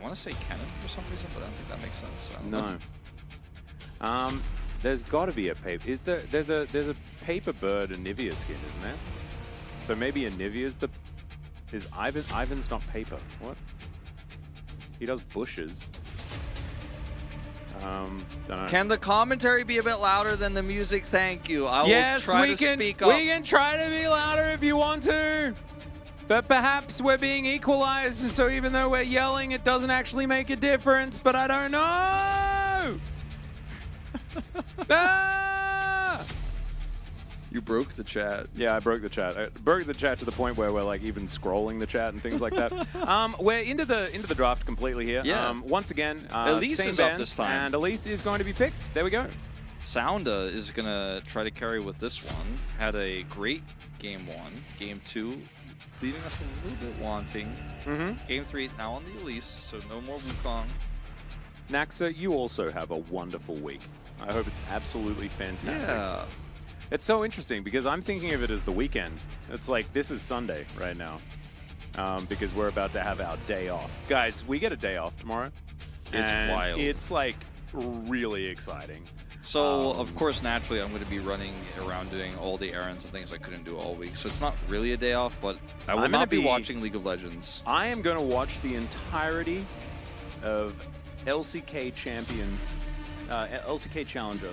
want to say Kennen for some reason, but I don't think that makes sense. So. No. There's got to be a paper. There's a paper bird Anivia skin, isn't there? So maybe Anivia's is Ivan's not paper. What? He does bushes. Don't know. Can the commentary be a bit louder than the music? Thank you. I will try to speak up. We can try to be louder if you want to. But perhaps we're being equalized, and so even though we're yelling, it doesn't actually make a difference, but I don't know! Ah! You broke the chat. Yeah, I broke the chat. I broke the chat to the point where we're like even scrolling the chat and things like that. We're into the draft completely here. Yeah. Once again, Elise same is up bands, this time. and Elise is going to be picked. There we go. Sounda is going to try to carry with this one. Had a great game 1. Game 2, leaving us a little bit wanting. Game 3, now on the Elise, so no more Wukong. Naxa, you also have a wonderful week. I hope it's absolutely fantastic. Yeah. It's so interesting because I'm thinking of it as the weekend. It's like, this is Sunday right now because we're about to have our day off. Guys, we get a day off tomorrow. It's wild. It's like really exciting. So, of course, naturally, I'm going to be running around doing all the errands and things I couldn't do all week. So it's not really a day off, but I will not be watching League of Legends. I am going to watch the entirety of LCK Champions, LCK Challenger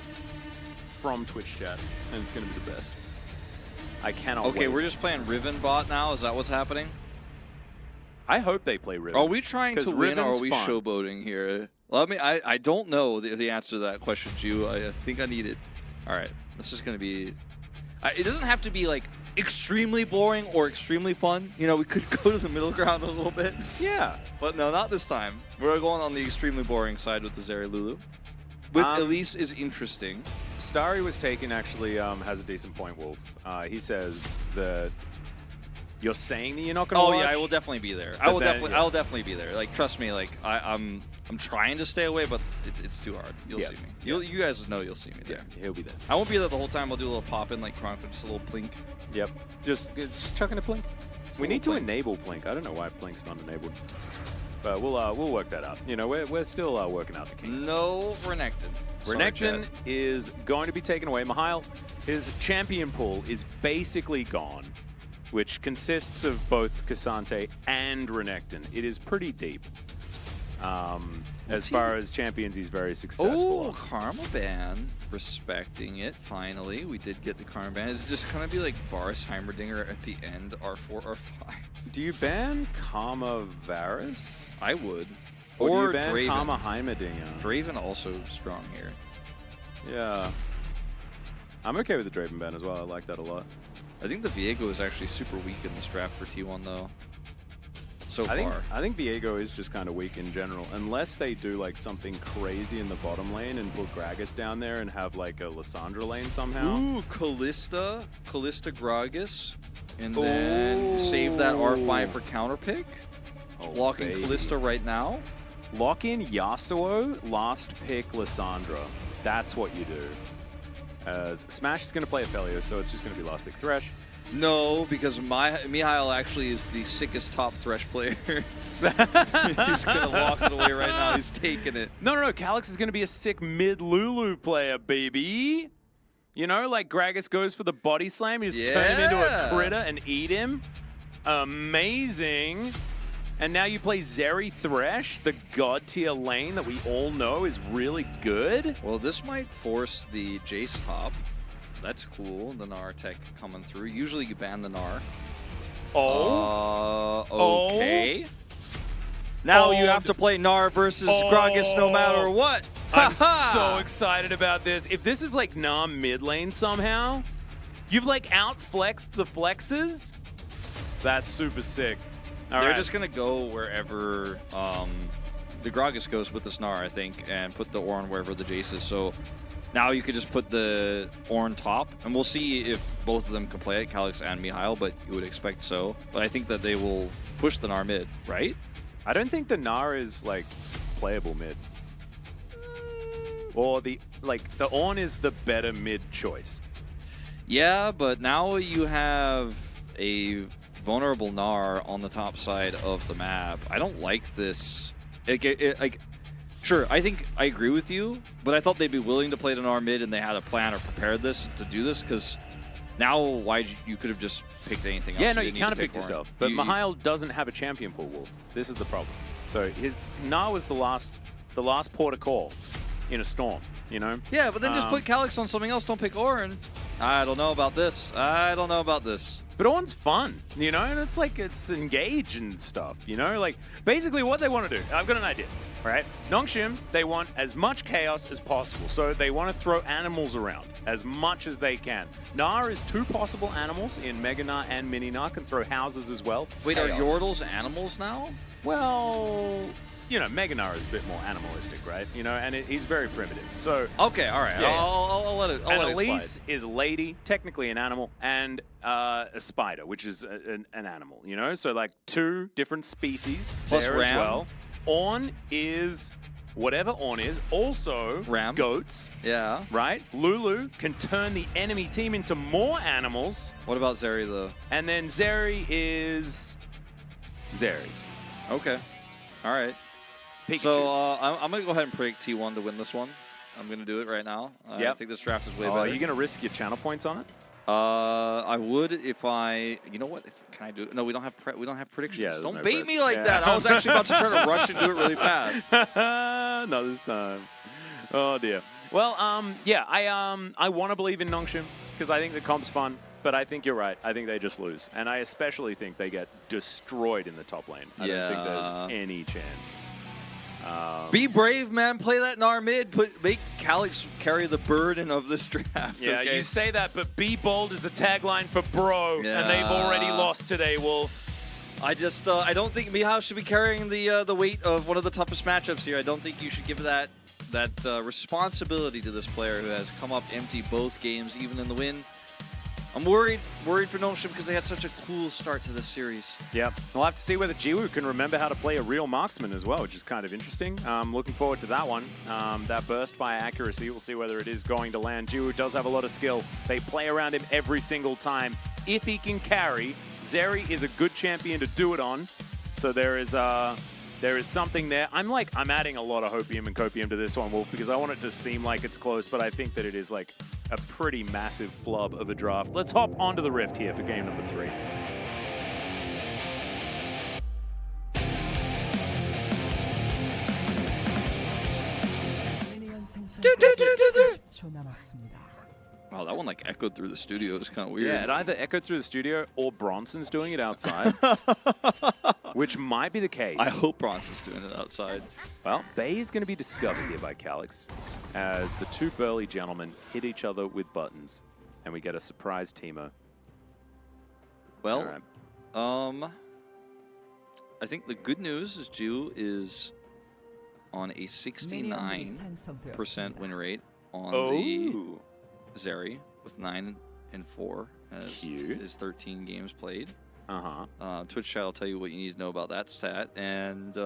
from Twitch chat, and it's going to be the best. I cannot wait. Okay, we're just playing Riven bot now. Is that what's happening? I hope they play Riven. Are we trying to win, or are we fun. showboating here? Well, I don't know the answer to that question, Ju. I think I need it. All right, this is going to be... it doesn't have to be, like, extremely boring or extremely fun. You know, we could go to the middle ground a little bit. Yeah. But no, not this time. We're going on the extremely boring side with the Zeri Lulu. With Elise is interesting. Starry was taken, actually has a decent point, Wolf. He says that you're saying that you're not going to watch? Oh yeah, I will definitely be there. I will definitely be there. Like, trust me, like I'm trying to stay away, but it's too hard. You'll see me. You guys know you'll see me there. Yeah, he'll be there. I won't be there the whole time. I'll do a little pop in like Chronicler, just a little plink. Yep. Just chucking a plink. We need to enable plink. I don't know why plink's not enabled. but we'll work that out. You know, we're still working out the kinks. No Renekton. Renekton is going to be taken away. Mihail, his champion pool is basically gone, which consists of both Cassante and Renekton. It is pretty deep. As far as champions, he's very successful. Oh, Karma ban. Respecting it, finally. We did get the Karma ban. Is it just going to be like Varus Heimerdinger at the end, R4, R5? Do you ban Karma Varus? I would. Or do Or you ban Draven. Karma Heimerdinger? Draven also strong here. Yeah. I'm okay with the Draven ban as well. I like that a lot. I think the Viego is actually super weak in this draft for T1 though. So far. I think Viego is just kind of weak in general, unless they do like something crazy in the bottom lane and put Gragas down there and have like a Lissandra lane somehow. Ooh, Callista Gragas, and then save that R5 for counter pick. Locking Callista right now. Lock in Yasuo, last pick Lissandra. That's what you do. As Smash is going to play Aphelios, so it's just going to be last pick Thresh. No, because Mihail actually is the sickest top Thresh player. He's going to lock it away right now. He's taking it. No. Calyx is going to be a sick mid Lulu player, baby. You know, like Gragas goes for the body slam. You just turn him into a critter and eat him. Amazing. And now you play Zeri Thresh, the god tier lane that we all know is really good. Well, this might force the Jace top. That's cool. The Gnar tech coming through. Usually you ban the Gnar. Okay. Now you have to play Gnar versus Gragas no matter what. I'm so excited about this. If this is like Gnar mid lane somehow, you've like outflexed the flexes. That's super sick. They're just going to go wherever the Gragas goes with the Gnar, I think, and put the Ornn wherever the Jace is. So now you could just put the Ornn top, and we'll see if both of them can play it, Calyx and Mihail, but you would expect so. But I think that they will push the Gnar mid, right? I don't think the Gnar is like playable mid. Or the Ornn is the better mid choice. Yeah, but now you have a vulnerable Gnar on the top side of the map. I don't like this. Sure, I think I agree with you, but I thought they'd be willing to play the Gnar mid and they had a plan or prepared this to do this, because now you could have just picked anything else. Yeah, no, you can't have picked yourself. But Mihail doesn't have a champion pool, Wolf. This is the problem. So his Gnar was the last port of call in a storm, you know? Yeah, but then just put Calyx on something else. Don't pick Ornn. I don't know about this. But Ornn's fun, you know, and it's engaged and stuff, you know? Like, basically what they want to do, I've got an idea, right? Nongshim, they want as much chaos as possible, so they want to throw animals around as much as they can. Gnar is 2 possible animals in Mega Gnar and Mini Gnar, can throw houses as well. Wait, chaos. Are Yordles animals now? Well, you know, Mega Gnar is a bit more animalistic, right? You know, and he's very primitive. So okay, all right, yeah. I'll let it. Elise is lady, technically an animal, and a spider, which is an animal. You know, so like 2 different species plus there Ram. As well. Ornn is whatever Ornn is. Also Ram. Goats. Yeah. Right. Lulu can turn the enemy team into more animals. What about Zeri though? And then Zeri is Zeri. Okay. All right. Pikachu. So I'm going to go ahead and predict T1 to win this one. I'm going to do it right now. I think this draft is way better. Are you going to risk your channel points on it? I would if I. You know what? Can I do it? No, we don't have predictions. Yeah, don't bait me like that. I was actually about to try to rush and do it really fast. Not this time. Oh dear. Well, yeah, I want to believe in Nongshim because I think the comp's fun. But I think you're right. I think they just lose. And I especially think they get destroyed in the top lane. I don't think there's any chance. Be brave, man. Play that Gnar mid. Make Calyx carry the burden of this draft. Yeah, okay? You say that, but be bold is the tagline for bro. Yeah. And they've already lost today, Wolf. I don't think Mihail should be carrying the weight of one of the toughest matchups here. I don't think you should give that responsibility to this player who has come up empty both games, even in the win. I'm worried for Nongshim because they had such a cool start to this series. Yep. We'll have to see whether Jiwoo can remember how to play a real marksman as well, which is kind of interesting. Looking forward to that one. That burst by accuracy, we'll see whether it is going to land. Jiwoo does have a lot of skill. They play around him every single time. If he can carry, Zeri is a good champion to do it on. So there is there is something there. I'm adding a lot of hopium and copium to this one, Wolf, because I want it to seem like it's close, but I think that it is like a pretty massive flub of a draft. Let's hop onto the Rift here for game number 3. Wow, that one like echoed through the studio. It was kind of weird. Yeah, it either echoed through the studio or Bronson's doing it outside, which might be the case. I hope Bronson's doing it outside. Well, Bay is going to be discovered here by Calix as the two burly gentlemen hit each other with buttons, and we get a surprise teamer. Well, right. I think the good news is Ju is on a 69% win rate on the Zeri with 9 and 4 as his 13 games played. Twitch chat will tell you what you need to know about that stat, and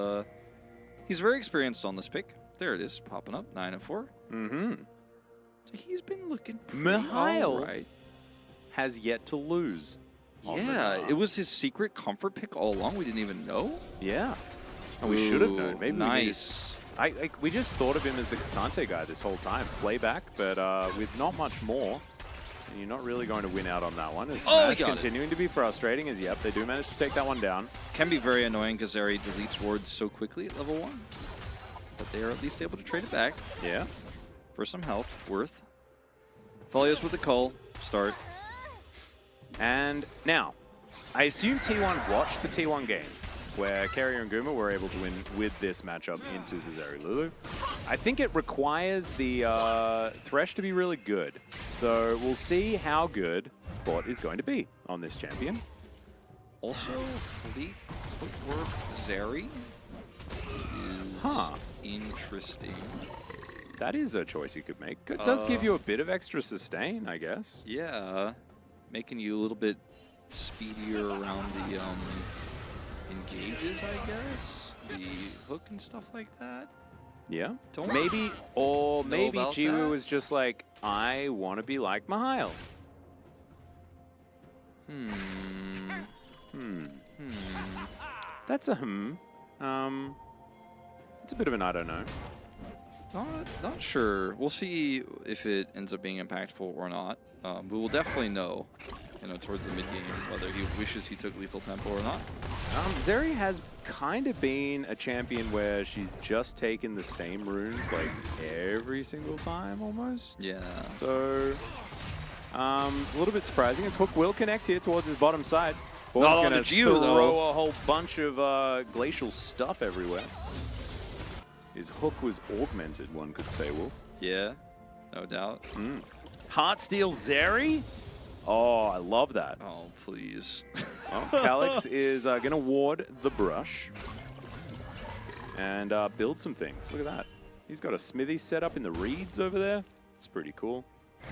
he's very experienced on this pick. There it is, popping up, 9 and 4. So he's been looking pretty all right. Has yet to lose. Yeah, it was his secret comfort pick all along. We didn't even know. Yeah, and we should have known. Maybe nice. We just thought of him as the Cassante guy this whole time, playback, but with not much more. You're not really going to win out on that one. Is Smash continuing to be frustrating as, yep, they do manage to take that one down. Can be very annoying because Zeri deletes wards so quickly at level 1. But they are at least able to trade it back. Yeah. For some health worth. Folios with the cull. Start. And now, I assume T1 watched the T1 game where Carrier and Guma were able to win with this matchup into the Zeri Lulu. I think it requires the Thresh to be really good. So we'll see how good Bot is going to be on this champion. Also, Fleet Footwork Zeri is interesting. That is a choice you could make. It does give you a bit of extra sustain, I guess. Yeah, making you a little bit speedier around the engages, I guess. The hook and stuff like that. Yeah. Maybe Jiwoo was just like, I want to be like Mihail. That's a it's a bit of an I don't know. Not sure. We'll see if it ends up being impactful or not. We will definitely know, towards the mid game whether he wishes he took lethal tempo or not. Zeri has kind of been a champion where she's just taken the same runes like every single time almost. Yeah. So a little bit surprising. His hook will connect here towards his bottom side. Not on the Geo, throw a whole bunch of glacial stuff everywhere. His hook was augmented, one could say, Wolf. Yeah, no doubt. Heartsteel Zeri? Oh, I love that. Oh, please. Well, Calix is going to ward the brush and build some things. Look at that. He's got a smithy set up in the reeds over there. It's pretty cool.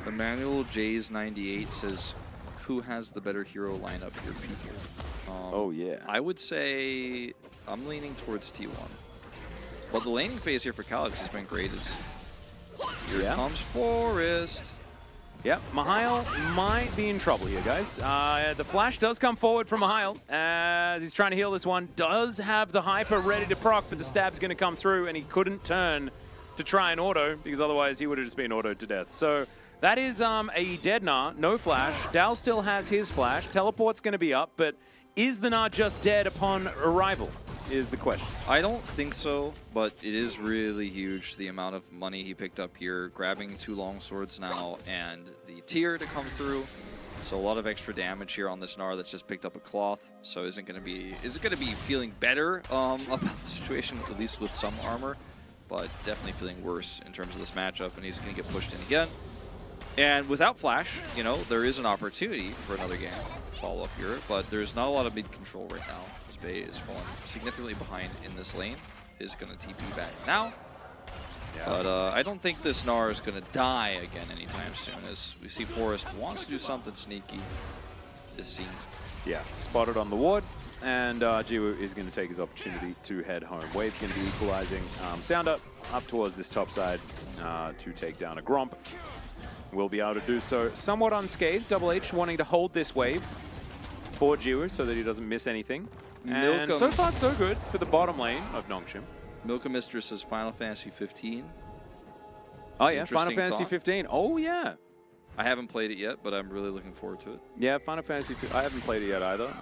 Emmanuel J's 98 says, who has the better hero lineup here, Peter? Oh, yeah. I would say I'm leaning towards T1. But the laning phase here for Calix has been great. Here comes Forest. Yep, Mihail might be in trouble here, guys. The flash does come forward from Mihail as he's trying to heal this one. Does have the hyper ready to proc, but the stab's going to come through, and he couldn't turn to try and auto, because otherwise he would have just been autoed to death. So that is a dead Gnar, no flash. Dal still has his flash. Teleport's going to be up, but is the Gnar just dead upon arrival? Is the question. I don't think so, but it is really huge, the amount of money he picked up here, grabbing 2 long swords now, and the tier to come through. So a lot of extra damage here on this Gnar that's just picked up a cloth. So is it going to be feeling better about the situation, at least with some armor, but definitely feeling worse in terms of this matchup, and he's going to get pushed in again. And without flash, there is an opportunity for another game follow-up here, but there's not a lot of mid-control right now. Bay is falling significantly behind in this lane. Is going to TP back now. Yeah. But I don't think this Gnar is going to die again anytime soon, as we see Forest wants to do something sneaky this scene. Yeah, spotted on the ward, and Jiwoo is going to take his opportunity to head home. Wave's going to be equalizing. Sound up towards this top side to take down a Gromp. Will be able to do so somewhat unscathed. Double H wanting to hold this wave for Jiwoo so that he doesn't miss anything. And so far, so good for the bottom lane of Nongshim. Milka Mistress says Final Fantasy 15. Oh, yeah, Final Fantasy 15. Oh, yeah. I haven't played it yet, but I'm really looking forward to it. Yeah, Final Fantasy. I haven't played it yet either.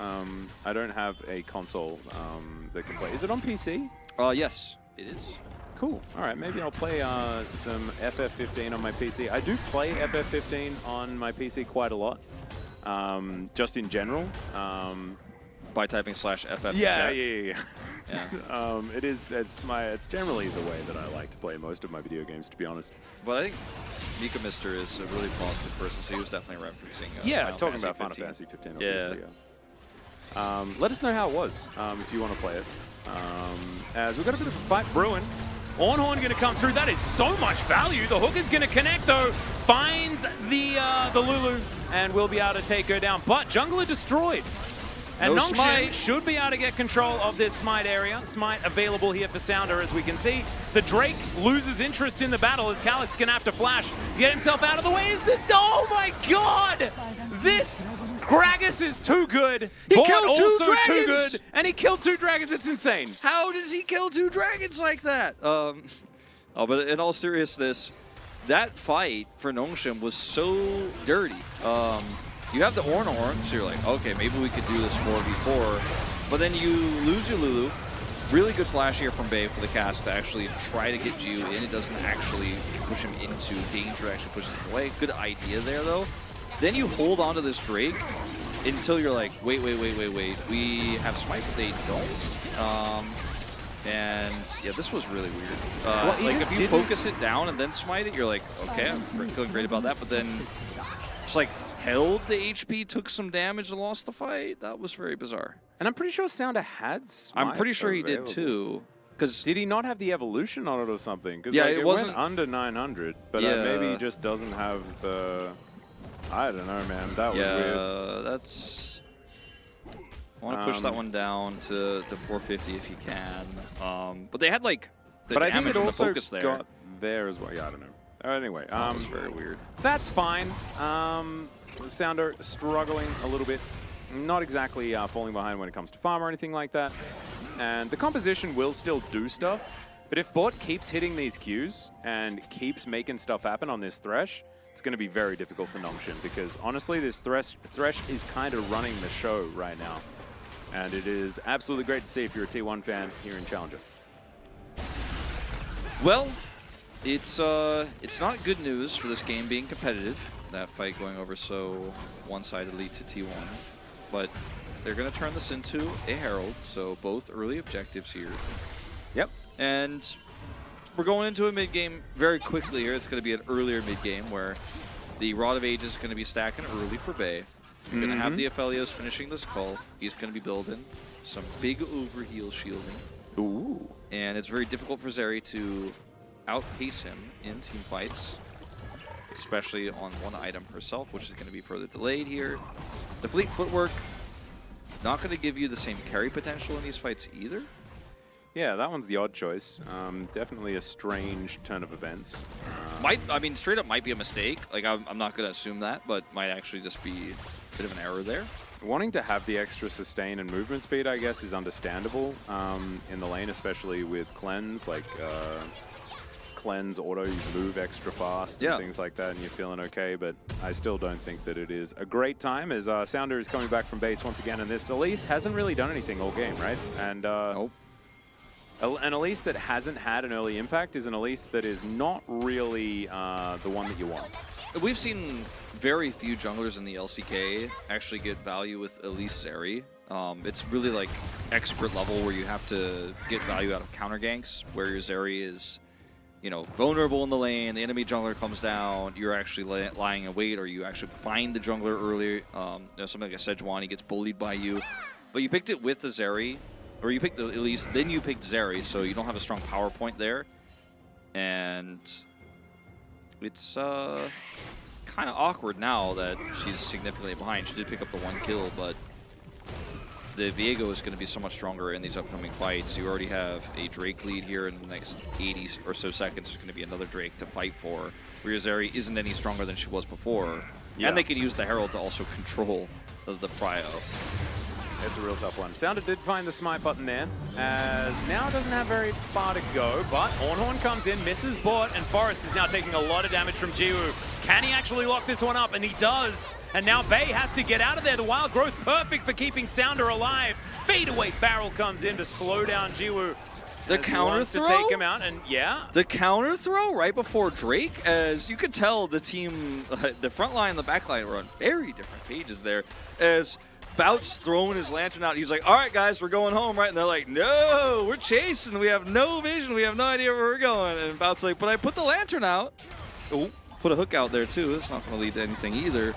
I don't have a console that can play. Is it on PC? Yes, it is. Cool. All right, maybe I'll play some FF15 on my PC. I do play FF15 on my PC quite a lot, just in general. By typing /FF. Yeah. It's generally the way that I like to play most of my video games, to be honest. But I think Mika Mister is a really positive person, so he was definitely referencing. Talking about Final Fantasy 15. Obviously, yeah. Let us know how it was if you want to play it. As we've got a bit of a fight brewing. Ornhorn going to come through. That is so much value. The hook is going to connect, though. Finds the Lulu and will be able to take her down. But Jungler destroyed. And Nongshim should be able to get control of this Smite area. Smite available here for Sounder, as we can see. The Drake loses interest in the battle as Calix is going to have to flash. Get himself out of the way. Oh my god! This Gragas is too good. He killed two also dragons! Too good. And he killed 2 dragons. It's insane. How does he kill 2 dragons like that? But in all seriousness, that fight for Nongshim was so dirty. You have the Ornhorn, so you're like, okay, maybe we could do this 4v4. But then you lose your Lulu. Really good flash here from Bae for the cast to actually try to get Ju in. It doesn't actually push him into danger, it actually pushes him away. Good idea there, though. Then you hold on to this Drake until you're like, wait. We have Smite, but they don't. And yeah, this was really weird. Like if you focus it down and then smite it, you're like, okay, I'm feeling great about that. But then just like held the HP, took some damage, and lost the fight. That was very bizarre. And I'm pretty sure Sounder had Smite. I'm pretty sure he did too. Did he not have the evolution on it or something? Because yeah, like, it wasn't went under 900, but maybe he just doesn't have the. I don't know, man. That was weird. Yeah, that's. I want to push that one down to 450 if you can. But they had like the damage and the focus there. Got there as well. Yeah, I don't know. Anyway, that was very weird. That's fine. Sounder struggling a little bit. Not exactly falling behind when it comes to farm or anything like that. And the composition will still do stuff. But if bot keeps hitting these Qs and keeps making stuff happen on this Thresh, it's going to be very difficult for Nongshim because honestly, this Thresh is kind of running the show right now. And it is absolutely great to see if you're a T1 fan here in Challenger. Well, it's not good news for this game being competitive. That fight going over so one-sidedly to T1. But they're going to turn this into a Herald, so both early objectives here. Yep. And we're going into a mid-game very quickly here. It's going to be an earlier mid-game where the Rod of Ages is going to be stacking early for Bae. You're going to have the Aphelios finishing this call. He's going to be building some big overheal shielding. Ooh. And it's very difficult for Zeri to outpace him in team fights, especially on one item herself, which is going to be further delayed here. The Fleet Footwork, not going to give you the same carry potential in these fights either. Yeah, that one's the odd choice. Definitely a strange turn of events. I mean, straight up might be a mistake. Like, I'm not going to assume that, but might actually just be a bit of an error there. Wanting to have the extra sustain and movement speed, I guess, is understandable in the lane, especially with Cleanse. Like, Cleanse, auto, you move extra fast and things like that, and you're feeling okay, but I still don't think that it is a great time as Sounder is coming back from base once again, and this Elise hasn't really done anything all game, right? And nope. An Elise that hasn't had an early impact is an Elise that is not really the one that you want. We've seen very few junglers in the LCK actually get value with Elise Zeri. It's really like expert level where you have to get value out of counter ganks, where your Zeri is, you know, vulnerable in the lane, the enemy jungler comes down, you're actually lying in wait, or you actually find the jungler earlier. You know, something like a Sejuani gets bullied by you. But you picked it with the Zeri, or you picked the Elise, then you picked Zeri, so you don't have a strong power point there. And it's kind of awkward now that she's significantly behind. She did pick up the 1 kill, but the Viego is going to be so much stronger in these upcoming fights. You already have a Drake lead here in the next 80 or so seconds. There's going to be another Drake to fight for. Where Zeri isn't any stronger than she was before. Yeah. And they can use the Herald to also control the prio. It's a real tough one. Sounder did find the smite button there, as now doesn't have very far to go, but Ornhorn comes in, misses bot, and Forest is now taking a lot of damage from Jiwoo. Can he actually lock this one up? And he does. And now Bay has to get out of there. The wild growth perfect for keeping Sounder alive. Fadeaway barrel comes in to slow down Jiwoo. The counter throw? To take him out, and yeah. The counter throw right before Drake, as you could tell the team, the front line and the back line were on very different pages there, as Bout's throwing his lantern out. He's like, all right, guys, we're going home, right? And they're like, no, we're chasing. We have no vision. We have no idea where we're going. And Bout's like, but I put the lantern out. Oh, put a hook out there, too. That's not going to lead to anything either.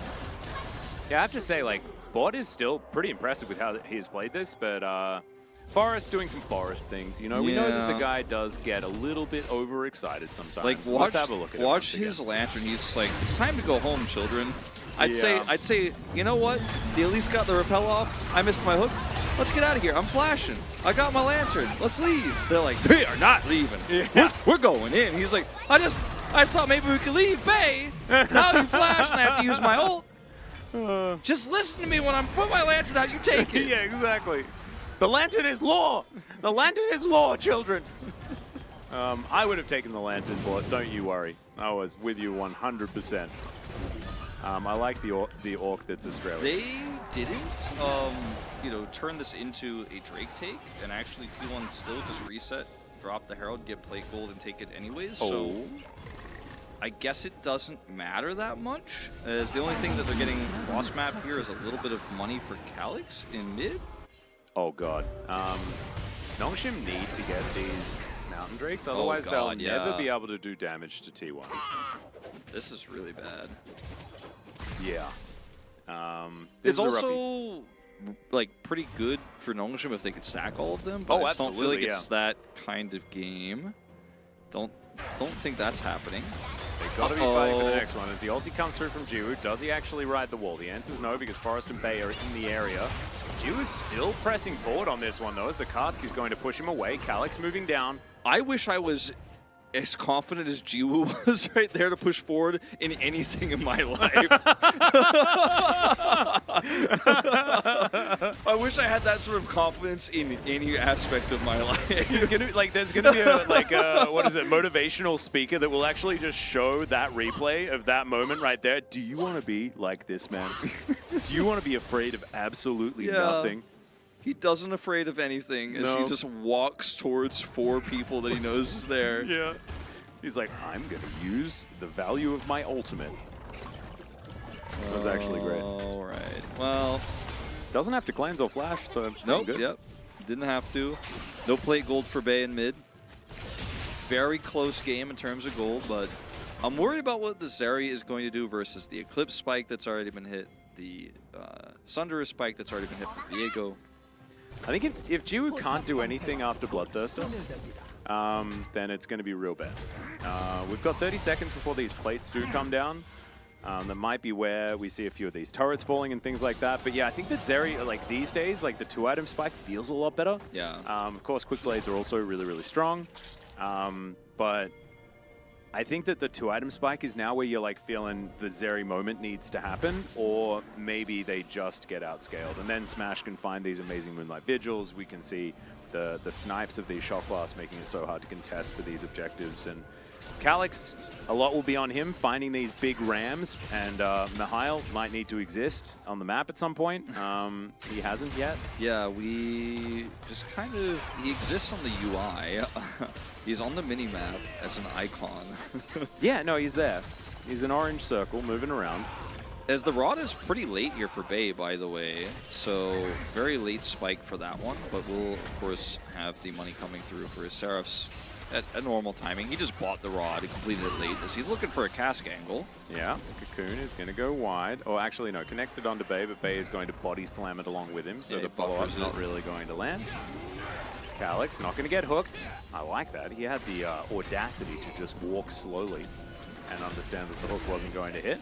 Yeah, I have to say, like, Bot is still pretty impressive with how he's played this, but Forest doing some Forest things. You know, we know that the guy does get a little bit overexcited sometimes. Like, Let's have a look at it. Watch his lantern. He's like, it's time to go home, children. I'd say, you know what? They at least got the rappel off. I missed my hook. Let's get out of here. I'm flashing. I got my lantern. Let's leave. They're like, they are not leaving. Yeah. We're going in. He's like, I thought maybe we could leave, Bay. Now you flash and I have to use my ult. Just listen to me when I put my lantern out. You take it. Yeah, exactly. The lantern is law. The lantern is law, children. I would have taken the lantern, but don't you worry. I was with you 100%. I like the orc that's Australian. They didn't, you know, turn this into a Drake take, and actually T1 still just reset, drop the Herald, get plate gold, and take it anyways. Oh. So I guess it doesn't matter that much, as the only thing that they're getting cross map here is a little bit of money for Calyx in mid. Oh god. Nongshim need to get these Mountain Drakes, otherwise they'll never be able to do damage to T1. This is really bad. Yeah. It's also like pretty good for Nongshim if they could stack all of them, but I just don't feel like it's that kind of game. Don't think that's happening. They've got to be fighting for the next one. As the ulti comes through from Jiwoo, does he actually ride the wall? The answer is no, because Forest and Bay are in the area. Jiwoo's still pressing forward on this one, though, as the cask is going to push him away. Calyx moving down. I wish I was as confident as Jiwoo was right there to push forward in anything in my life. I wish I had that sort of confidence in any aspect of my life. There's gonna be a what is it, motivational speaker that will actually just show that replay of that moment right there. Do you want to be like this man? Do you want to be afraid of absolutely nothing? He doesn't afraid of anything as he just walks towards 4 people that he knows is there. Yeah. He's like, I'm going to use the value of my ultimate. That was actually great. All right. Well, doesn't have to cleanse or flash, so nope. good. Yep. Didn't have to. No plate gold for Bay in mid. Very close game in terms of gold, but I'm worried about what the Zeri is going to do versus the Eclipse spike that's already been hit, the Sunderer spike that's already been hit from Viego. I think if Jiwoo can't do anything after Bloodthirster, then it's going to be real bad. We've got 30 seconds before these plates do come down. That might be where we see a few of these turrets falling and things like that. But yeah, I think that Zeri, like these days, like the 2-item spike feels a lot better. Yeah. Of course, quick blades are also really, really strong. But I think that the 2-item spike is now where you're like feeling the Zeri moment needs to happen, or maybe they just get outscaled. And then Smash can find these amazing Moonlight Vigils. We can see the snipes of these shot blasts making it so hard to contest for these objectives. And Calyx, a lot will be on him finding these big rams, and Mihail might need to exist on the map at some point. He hasn't yet. Yeah, we just kind of, he exists on the UI. He's on the mini-map as an icon. Yeah, no, he's there. He's an orange circle moving around. As the Rod is pretty late here for Bay, by the way, so very late spike for that one, but we'll, of course, have the money coming through for his Seraphs at a normal timing. He just bought the Rod, he completed it late, as he's looking for a cask angle. Yeah, Cocoon is going to go wide. Or actually, no, connected onto Bay, but Bay is going to body slam it along with him, so the follow-up's not really going to land. Calyx not going to get hooked. I like that. He had the audacity to just walk slowly and understand that the hook wasn't going to hit.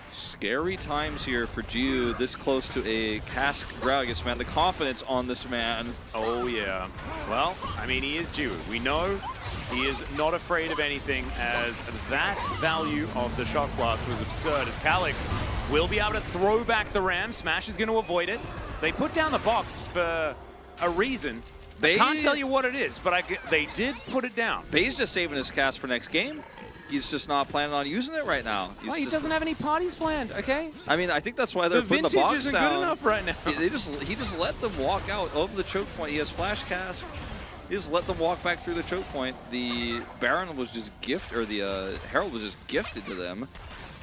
Scary times here for Jiwoo, this close to a cask Gragas, man. The confidence on this man. Oh, yeah. Well, I mean, he is Jiwoo. We know he is not afraid of anything, as that value of the Shock Blast was absurd, as Calyx will be able to throw back the ram. Smash is going to avoid it. They put down the box for a reason. I can't tell you what it is, but they did put it down. Bay's just saving his cast for next game. He's just not planning on using it right now. He doesn't have any parties planned, okay? I mean, I think that's why they're putting the box down. The vintage isn't good enough right now. He just let them walk out of the choke point. He has flash cast. He just let them walk back through the choke point. The Baron was just the Herald was just gifted to them.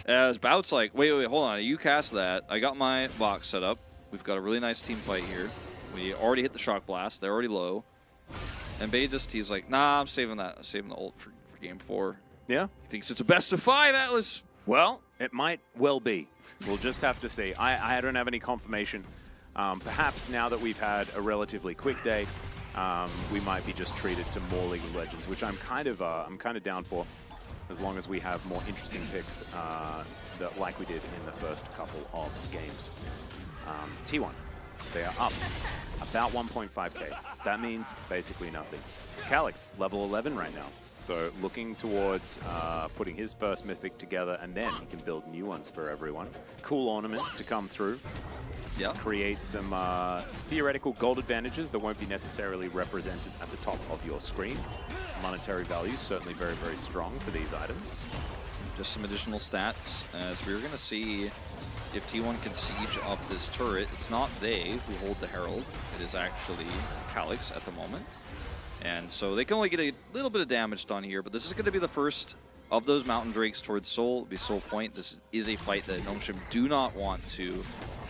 As Bout's like, wait, hold on. You cast that. I got my box set up. We've got a really nice team fight here. We already hit the shock blast. They're already low. And Bay he's like, nah, I'm saving that. I'm saving the ult for game 4. Yeah? He thinks it's a best of 5, Atlas. Well, it might well be. We'll just have to see. I don't have any confirmation. Perhaps now that we've had a relatively quick day, we might be just treated to more League of Legends, which I'm kind of down for, as long as we have more interesting picks like we did in the first couple of games. T1, they are up about 1.5k. That means basically nothing. Calyx, level 11 right now. So looking towards putting his first mythic together, and then he can build new ones for everyone. Cool ornaments to come through. Yeah. Create some theoretical gold advantages that won't be necessarily represented at the top of your screen. Monetary value certainly very, very strong for these items. Just some additional stats, as we're going to see if T1 can siege up this turret. It's not they who hold the Herald. It is actually Calyx at the moment. And so they can only get a little bit of damage done here, but this is going to be the first of those Mountain Drakes towards Seoul. It'll be Seoul Point. This is a fight that Nongshim do not want to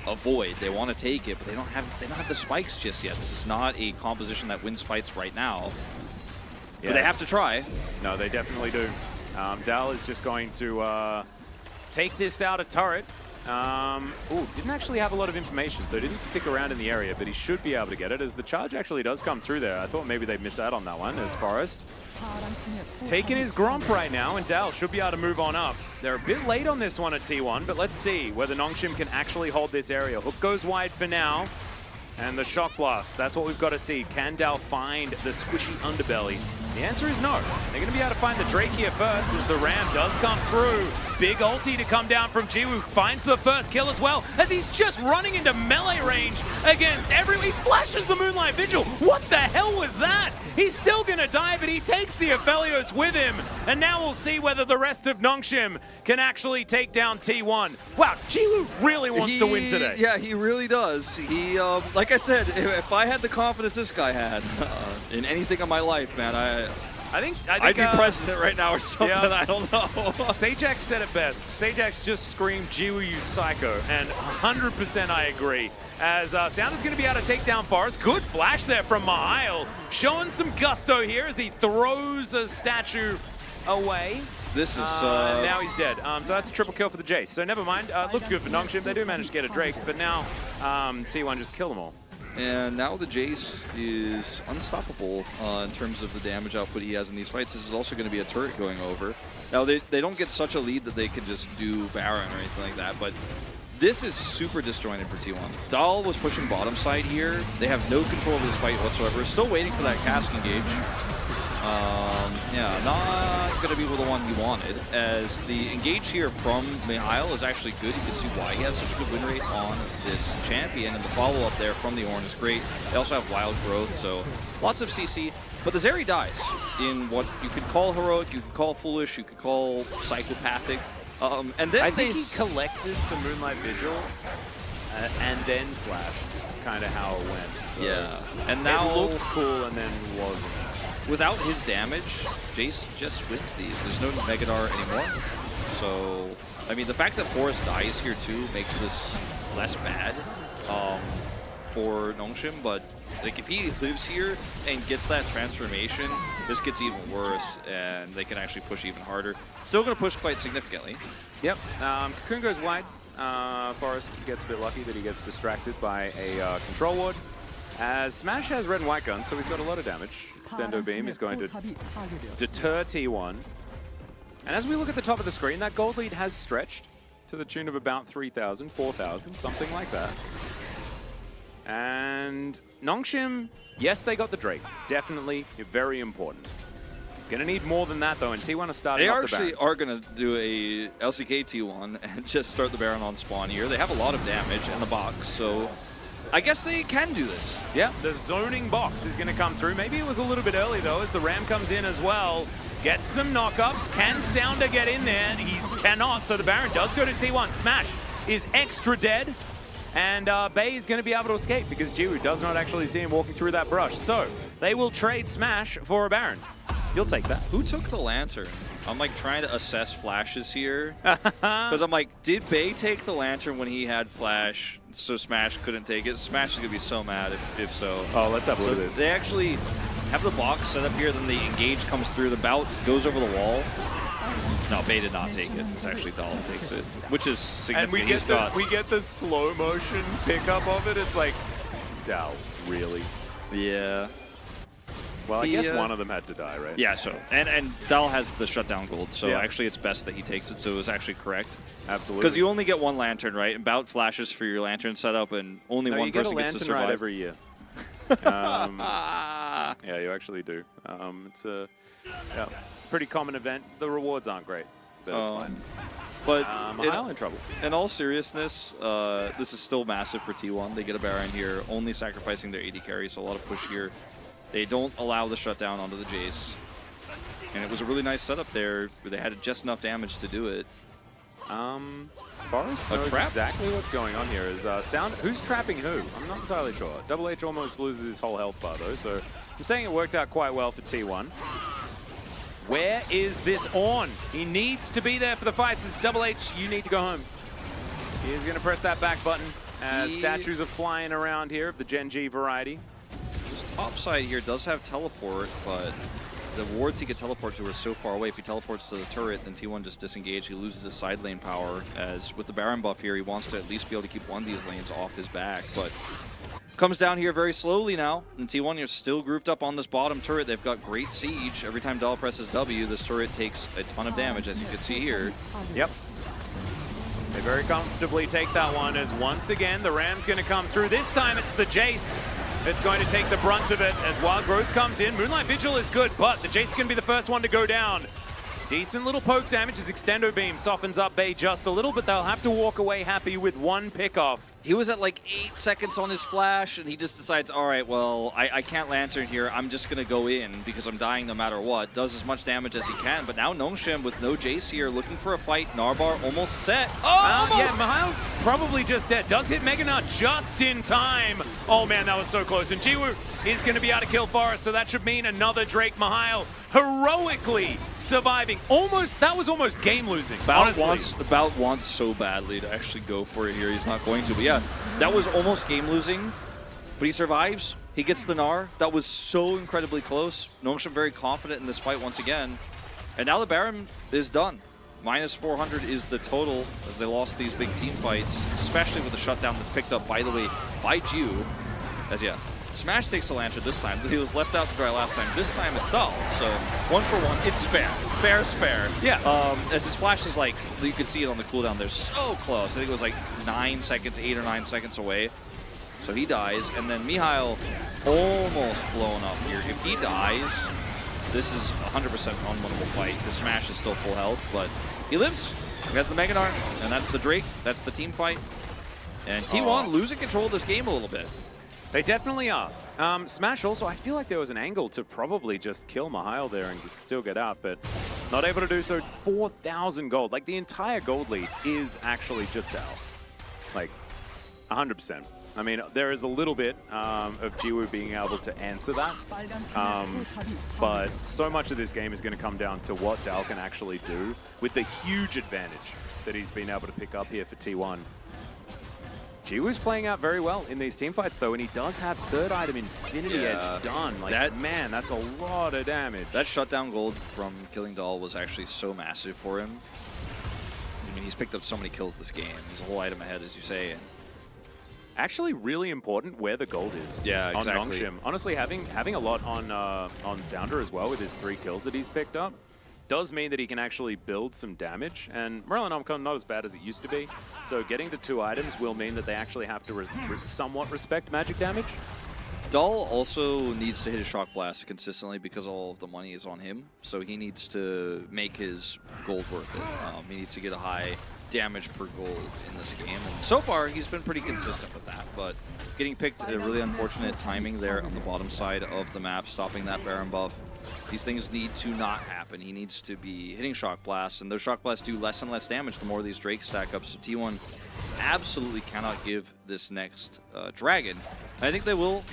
avoid. They want to take it, but they don't have the spikes just yet. This is not a composition that wins fights right now. Yeah. But they have to try. No, they definitely do. Dal is just going to take this out of turret. Didn't actually have a lot of information, so he didn't stick around in the area, but he should be able to get it, as the charge actually does come through there. I thought maybe they'd miss out on that one, as Forest taking his Gromp right now, and Dal should be able to move on up. They're a bit late on this one at T1, but let's see whether Nongshim can actually hold this area. Hook goes wide for now, and the Shock Blast, that's what we've got to see. Can Dal find the squishy underbelly? The answer is no. They're going to be able to find the Drake here first, as the Ram does come through. Big ulti to come down from Jiwoo. Finds the first kill as well, as he's just running into melee range against everyone. He flashes the Moonlight Vigil. What the hell was that? He's still going to die, but he takes the Aphelios with him. And now we'll see whether the rest of Nongshim can actually take down T1. Wow, Jiwoo really wants to win today. Yeah, he really does. He, like I said, if I had the confidence this guy had in anything in my life, man, I think I'd be president right now or something. Yeah. I don't know. Sajax said it best. Sajax just screamed, Jiwoo, you psycho. And 100% I agree. As Sound is going to be able to take down Forest. Good flash there from Mihail. Showing some gusto here as he throws a statue away. This is... now he's dead. So that's a triple kill for the Jace. So never mind. Looked good for Nongshim. They do manage to get a Drake. But now T1 just killed them all. And now the Jace is unstoppable in terms of the damage output he has in these fights. This is also going to be a turret going over. Now, they don't get such a lead that they can just do Baron or anything like that, but this is super disjointed for T1. Dahl was pushing bottom side here. They have no control of this fight whatsoever. Still waiting for that cask engage. Yeah, not going to be the one he wanted, as the engage here from Mihail is actually good. You can see why he has such a good win rate on this champion, and the follow-up there from the Ornn is great. They also have wild growth, so lots of CC. But the Zeri dies in what you could call heroic, you could call foolish, you could call psychopathic. And then I think he collected the Moonlight Vigil and then flashed. Is kind of how it went. So yeah, and now it looked cool and then wasn't. Without his damage, Jace just wins these. There's no Megadar anymore. So, I mean, the fact that Forest dies here too makes this less bad for Nongshim, but like if he lives here and gets that transformation, this gets even worse, and they can actually push even harder. Still going to push quite significantly. Yep. Cocoon goes wide. Forest gets a bit lucky that he gets distracted by a control ward. As Smash has red and white guns, so he's got a lot of damage. Extendo Beam is going to deter T1. And as we look at the top of the screen, that gold lead has stretched to the tune of about 3,000, 4,000, something like that. And Nongshim, yes, they got the Drake. Definitely very important. Gonna need more than that, though, and T1 is starting off the Baron. They actually are gonna do a LCK T1 and just start the Baron on spawn here. They have a lot of damage in the box, so I guess they can do this. Yeah, the zoning box is going to come through. Maybe it was a little bit early, though, as the Ram comes in as well. Gets some knockups. Can Sounder get in there? He cannot, so the Baron does go to T1. Smash is extra dead. And Bay is going to be able to escape because Jiwoo does not actually see him walking through that brush. So they will trade Smash for a Baron. He'll take that. Who took the Lantern? I'm like trying to assess flashes here. Because I'm like, did Bay take the Lantern when he had Flash so Smash couldn't take it? Smash is going to be so mad if so. Oh, let's have a look at this. They actually have the box set up here, then the engage comes through, the bout goes over the wall. No, Bay did not take it. It's actually Dahl takes it, which is significant. And we get the slow motion pickup of it. It's like, Dahl, really? Yeah. Well, I guess one of them had to die, right? Yeah, so. And Dahl has the shutdown gold, so yeah. actually it's best that he takes it, so it was actually correct. Absolutely. Because you only get one Lantern, right? And bout flashes for your Lantern setup, and only one person gets to survive. Right every year. Yeah, you actually do. It's a pretty common event. The rewards aren't great, but it's fine. But Mahal in trouble. In all seriousness, this is still massive for T1. They get a Baron here, only sacrificing their AD carry, so a lot of push here. They don't allow the shutdown onto the Jace. And it was a really nice setup there where they had just enough damage to do it. Forrest knows exactly what's going on here. Is Sound who's trapping who? I'm not entirely sure. Double H almost loses his whole health bar though, so I'm saying it worked out quite well for T1. Where is this Ornn? He needs to be there for the fights. It's Double H, you need to go home. He is going to press that back button as statues are flying around here of the Gen.G variety. This top side here does have teleport, but the wards he could teleport to are so far away. If he teleports to the turret, then T1 just disengage. He loses his side lane power, as with the Baron buff here, he wants to at least be able to keep one of these lanes off his back, but comes down here very slowly now, and T1 are still grouped up on this bottom turret. They've got great siege. Every time Dahl presses W, this turret takes a ton of damage, as you can see here. Yep. They very comfortably take that one, as once again, the Ram's going to come through. This time it's the Jace that's going to take the brunt of it as Wild Growth comes in. Moonlight Vigil is good, but the Jace is going to be the first one to go down. Decent little poke damage as Extendo Beam softens up Bay just a little, but they'll have to walk away happy with one pickoff. He was at like 8 seconds on his flash, and he just decides, all right, well, I can't Lantern here. I'm just going to go in because I'm dying no matter what. Does as much damage as he can, but now Nongshim with no Jace here looking for a fight. Narbar almost set. Oh, almost! Yeah, Mahal's probably just dead. Does hit Mega Nut just in time. Oh man, that was so close. And Jiwoo is going to be able to kill Forrest, so that should mean another Drake Mahal heroically surviving. That was almost game losing. Bout wants so badly to actually go for it here. He's not going to, but yeah, that was almost game losing, but he survives. He gets the Gnar. That was so incredibly close. Nongshim very confident in this fight once again. And now the Baron is done. Minus 400 is the total as they lost these big team fights, especially with the shutdown that's picked up, by the way, by Jiwoo. As Smash takes the Lantern this time. He was left out to dry last time. This time it's Dahl. So 1 for 1. It's fair. Fair's fair. Yeah. As his flash is like, you could see it on the cooldown. They're so close. I think it was like 9 seconds, 8 or 9 seconds away. So he dies. And then Mihail almost blown up here. If he dies, this is 100% unwinnable fight. The Smash is still full health, but he lives. He has the Mega Gnar, and that's the Drake. That's the team fight. And T1 losing control of this game a little bit. They definitely are. Smash also, I feel like there was an angle to probably just kill Mihail there and still get out, but not able to do so. 4,000 gold. Like, the entire gold lead is actually just out. Like, 100%. I mean, there is a little bit of Jiwoo being able to answer that, but so much of this game is going to come down to what Dahl can actually do with the huge advantage that he's been able to pick up here for T1. Jiwoo's playing out very well in these team fights, though, and he does have third item Infinity Edge done. Like, man, that's a lot of damage. That shutdown gold from killing Dahl was actually so massive for him. I mean, he's picked up so many kills this game. He's a whole item ahead, as you say. And actually, really important where the gold is. Yeah, exactly. On Nongshim. Honestly, having a lot on Sounder as well with his 3 kills that he's picked up does mean that he can actually build some damage, and Merlin Omcon not as bad as it used to be, so getting to 2 items will mean that they actually have to somewhat respect magic damage. Dahl also needs to hit a Shock Blast consistently because all of the money is on him, so he needs to make his gold worth it. He needs to get a high damage per gold in this game. And so far, he's been pretty consistent with that, but getting picked a really unfortunate timing there on the bottom side of the map, stopping that Baron buff. These things need to not happen. He needs to be hitting Shock Blasts, and those Shock Blasts do less and less damage the more these Drakes stack up. So T1 absolutely cannot give this next Dragon. I think they will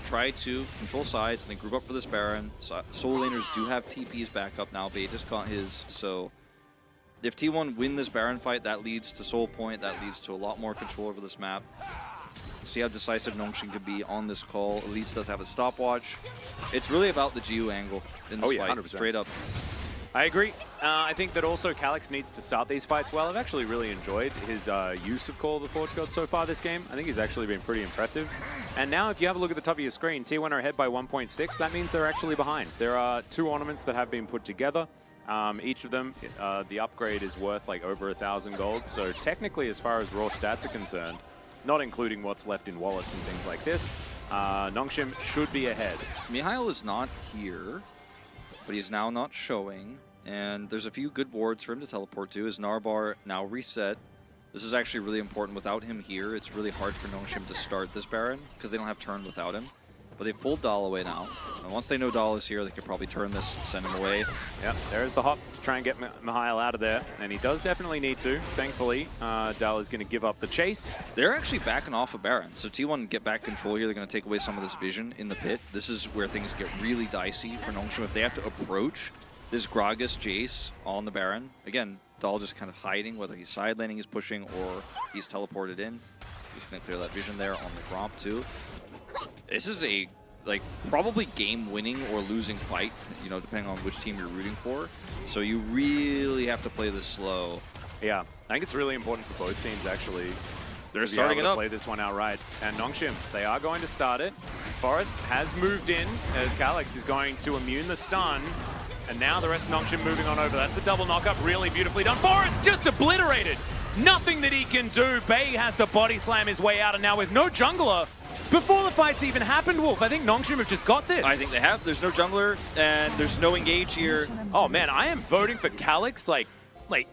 try to control sides and then group up for this Baron. Solo laners do have TPs back up now. Bait just caught his, so if T1 win this Baron fight, that leads to Soul Point, that leads to a lot more control over this map. See how decisive Nongshim could be on this call. Elise does have a stopwatch. It's really about the GU angle in this fight, 100%. straight up. I agree. I think that also Calyx needs to start these fights well. I've actually really enjoyed his use of Call of the Forge God so far this game. I think he's actually been pretty impressive. And now if you have a look at the top of your screen, T1 are ahead by 1.6. That means they're actually behind. There are 2 ornaments that have been put together. Each of them, the upgrade is worth like over 1,000 gold. So technically, as far as raw stats are concerned, not including what's left in wallets and things like this, Nongshim should be ahead. Mihail is not here, but he's now not showing. And there's a few good wards for him to teleport to. His Narbar now reset. This is actually really important. Without him here, it's really hard for Nongshim to start this Baron because they don't have turn without him. But they've pulled Dahl away now. And once they know Dahl is here, they could probably turn this, send him away. Yep, there's the hop to try and get Mihail out of there. And he does definitely need to. Thankfully, Dahl is going to give up the chase. They're actually backing off of Baron. So T1 get back control here. They're going to take away some of this vision in the pit. This is where things get really dicey for Nongshim. If they have to approach this Gragas Jace on the Baron, again, Dahl just kind of hiding, whether he's side laning, he's pushing, or he's teleported in. He's going to clear that vision there on the Gromp too. This is a probably game-winning or losing fight, you know, depending on which team you're rooting for. So you really have to play this slow. Yeah, I think it's really important for both teams, actually. They're starting it up. Play this one outright. And Nongshim, they are going to start it. Forest has moved in as Calyx is going to immune the stun. And now the rest of Nongshim moving on over. That's a double knock-up, really beautifully done. Forest just obliterated. Nothing that he can do. Bay has to body slam his way out, and now with no jungler, before the fight's even happened, Wolf, I think Nongshim have just got this. I think they have. There's no jungler, and there's no engage here. Oh man, I am voting for Calyx like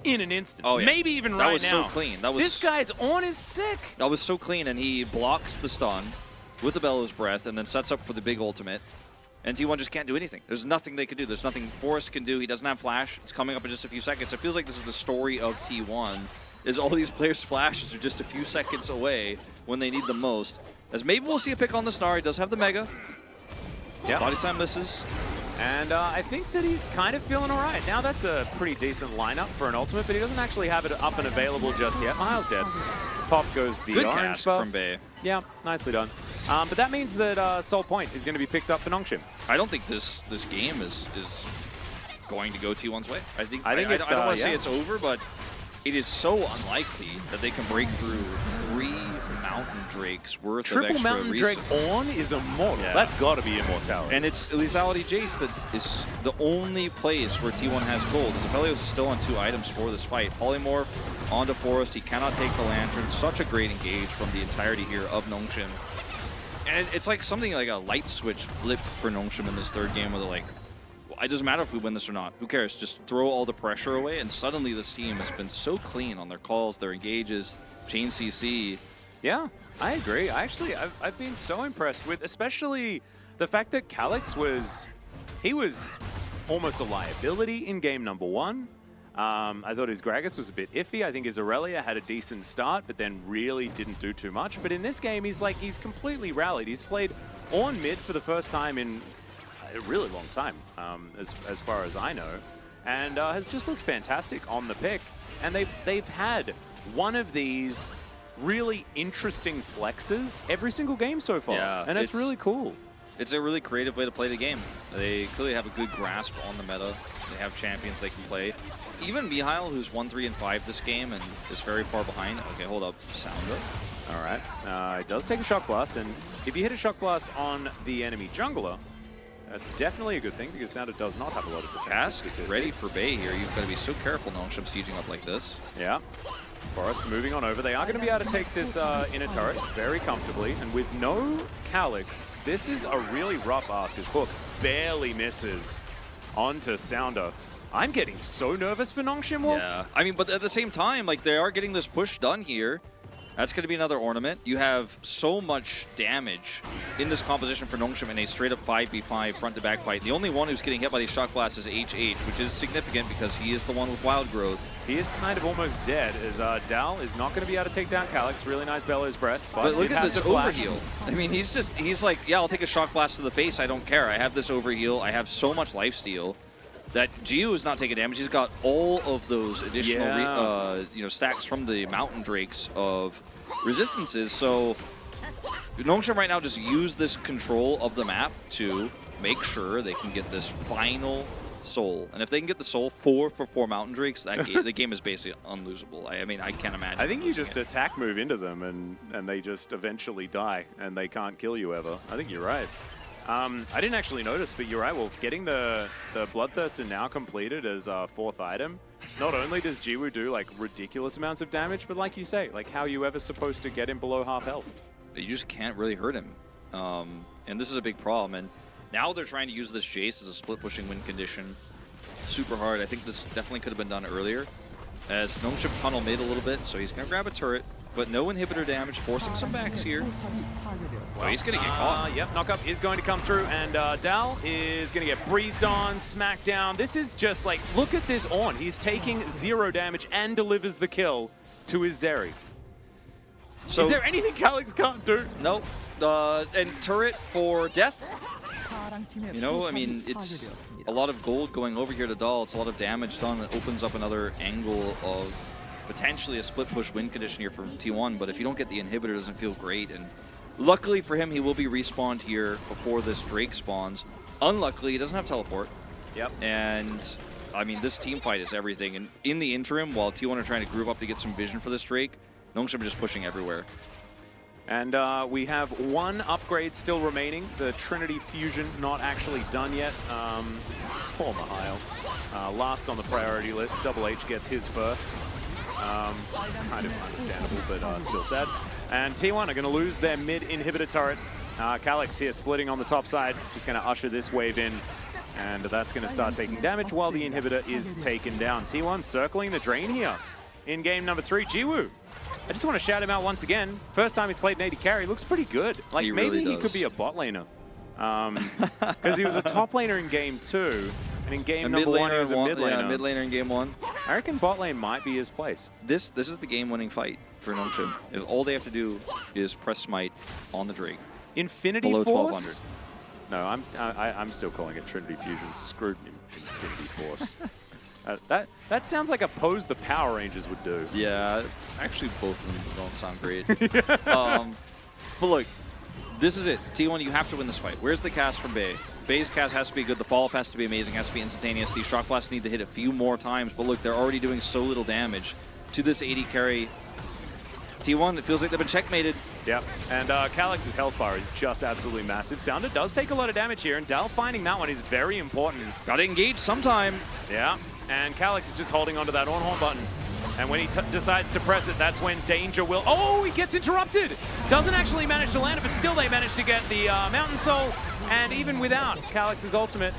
in an instant. Oh, yeah. Maybe even right now. That was so clean. This guy's on is sick. That was so clean, and he blocks the stun with the Bellows Breath, and then sets up for the big ultimate. And T1 just can't do anything. There's nothing they could do. There's nothing Forrest can do. He doesn't have flash. It's coming up in just a few seconds. It feels like this is the story of T1, is all these players' flashes are just a few seconds away when they need them most. As maybe we'll see a pick on the Snar. He does have the Mega. Yeah. Body slam misses. And I think that he's kind of feeling all right. Now that's a pretty decent lineup for an ultimate, but he doesn't actually have it up and available just yet. Miles dead. Pop goes the good orange cast buff. from Bay. Yeah, nicely done. But that means that Soul Point is going to be picked up for Nongshim. I don't think this game is going to go T1's way. I don't want to say it's over, but it is so unlikely that they can break through 3 Mountain Drakes worth of extra Mountain Drake on is immortal. Yeah. That's got to be immortality. And it's Lethality Jace that is the only place where T1 has gold. Aphelios is still on 2 items for this fight. Polymorph onto Forest. He cannot take the Lantern. Such a great engage from the entirety here of Nongshim. And it's like something like a light switch flipped for Nongshim in this third game where they're like, well, it doesn't matter if we win this or not. Who cares? Just throw all the pressure away. And suddenly this team has been so clean on their calls, their engages, chain CC. Yeah, I agree. I've been so impressed with, especially the fact that Calyx was almost a liability in game number 1. I thought his Gragas was a bit iffy. I think his Aurelia had a decent start, but then really didn't do too much. But in this game, he's completely rallied. He's played on mid for the first time in a really long time, as far as I know, and has just looked fantastic on the pick. And they've had one of these really interesting flexes every single game so far, and it's really cool. It's a really creative way to play the game. They clearly have a good grasp on the meta. They have champions they can play. Even Mihail, who's 1-3-5 this game and is very far behind. Okay, hold up. Sounder. All right. It does take a Shock Blast, and if you hit a Shock Blast on the enemy jungler, that's definitely a good thing because Sounder does not have a lot of defense statistics. Ready for Bay here. You've got to be so careful, Nongshim, sieging up like this. Yeah. Forest moving on over. They are going to be able to take this inner turret very comfortably. And with no Calyx, this is a really rough ask as Hook barely misses onto Sounder. I'm getting so nervous for Nongshim, Wolf. Yeah, I mean, but at the same time, like, they are getting this push done here. That's going to be another ornament. You have so much damage in this composition for Nongshim in a straight-up 5v5 front-to-back fight. The only one who's getting hit by these shock blasts is HH, which is significant because he is the one with wild growth. He is kind of almost dead, as Dal is not going to be able to take down Calyx. Really nice Bellows Breath. But look at this overheal. I mean, he's like, yeah, I'll take a shock blast to the face. I don't care. I have this overheal. I have so much lifesteal that Gio is not taking damage. He's got all of those additional stacks from the Mountain Drakes of resistances. So Nongshim right now just use this control of the map to make sure they can get this final soul. And if they can get the soul 4 for 4 Mountain Drakes, the game is basically unlosable. I mean, I can't imagine. I think you just attack move into them and they just eventually die and they can't kill you ever. I think you're right. I didn't actually notice, but you're right, Wolf. Getting the Bloodthirster now completed as 4th item, not only does Jiwoo do like ridiculous amounts of damage, but like you say, like how are you ever supposed to get him below half health? You just can't really hurt him. And this is a big problem. And now they're trying to use this Jace as a split pushing win condition. Super hard. I think this definitely could have been done earlier. As Nongshim tunnel mid a little bit, so he's going to grab a turret, but no inhibitor damage, forcing some backs here. Well, he's going to get caught. Yep, knockup is going to come through, and Dal is going to get breathed on, smacked down. This is just like, look at this Ornn. He's taking 0 damage and delivers the kill to his Zeri. So, is there anything Calyx can't do? Nope. And turret for death. You know, I mean, it's a lot of gold going over here to Dal. It's a lot of damage done. It opens up another angle of potentially a split push win condition here for T1. But if you don't get the inhibitor, it doesn't feel great. And luckily for him, he will be respawned here before this Drake spawns. Unluckily, he doesn't have teleport. Yep. And I mean, this team fight is everything. And in the interim, while T1 are trying to group up to get some vision for this Drake, Nongshim are just pushing everywhere. And we have 1 upgrade still remaining. The Trinity Fusion not actually done yet. Poor Mihail. Last on the priority list. Double H gets his first. Kind of understandable, but still sad. And T1 are going to lose their mid inhibitor turret. Calyx here splitting on the top side. Just going to usher this wave in. And that's going to start taking damage while the inhibitor is taken down. T1 circling the drain here in game number 3. Jiwoo. I just want to shout him out once again. First time he's played an AD carry, looks pretty good. Like, he maybe really he could be a bot laner. Because he was a top laner in game 2, and in game number 1 he was a mid laner. Yeah, mid laner in game 1. I reckon bot lane might be his place. This is the game-winning fight for Nongshim. All they have to do is press smite on the Drake. Infinity below Force? 1200. No, I'm still calling it Trinity Fusion. Screwed Infinity Force. That sounds like a pose the Power Rangers would do. Yeah, actually both of them don't sound great. But look, this is it. T1, you have to win this fight. Where's the cast from Bay? Bay's cast has to be good. The follow-up has to be amazing, has to be instantaneous. These shock blasts need to hit a few more times. But look, they're already doing so little damage to this AD carry. T1, it feels like they've been checkmated. Yep, and Calyx's health bar is just absolutely massive. Sounder does take a lot of damage here, and Dal finding that one is very important. Gotta engage sometime. Yeah, and Calyx is just holding onto that on-horn button. And when he decides to press it, that's when danger will... Oh, he gets interrupted! Doesn't actually manage to land it, but still they manage to get the Mountain Soul. And even without Calyx's ultimate,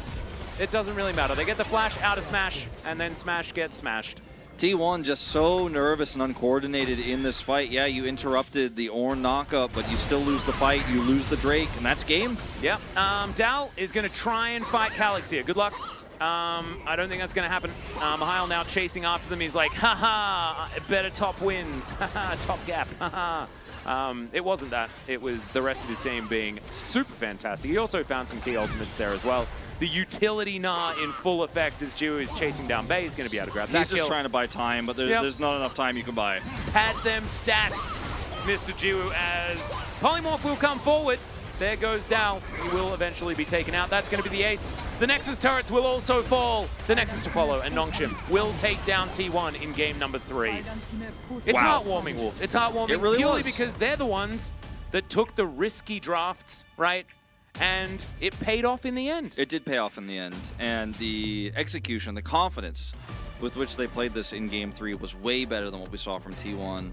it doesn't really matter. They get the flash out of Smash, and then Smash gets smashed. T1 just so nervous and uncoordinated in this fight. Yeah, you interrupted the Ornn knockup, but you still lose the fight. You lose the Drake, and that's game. Yep. Dal is going to try and fight Calyx here. Good luck. I don't think that's going to happen. Mihail now chasing after them. He's like, haha, better top wins. Haha, top gap. Haha. It wasn't that. It was the rest of his team being super fantastic. He also found some key ultimates there as well. The utility Na in full effect as Jiwoo is chasing down Bay. He's going to be able to grab that kill. He's just trying to buy time, but there's not enough time you can buy. Pad them stats, Mr. Jiwoo, as Polymorph will come forward. There goes Dal. He will eventually be taken out. That's going to be the ace. The Nexus turrets will also fall. The Nexus to follow, and Nongshim will take down T1 in game number 3. It's heartwarming, Wolf. It's heartwarming. It really purely was. because they're the ones that took the risky drafts, right? And it paid off in the end. It did pay off in the end. And the execution, the confidence with which they played this in game 3 was way better than what we saw from T1.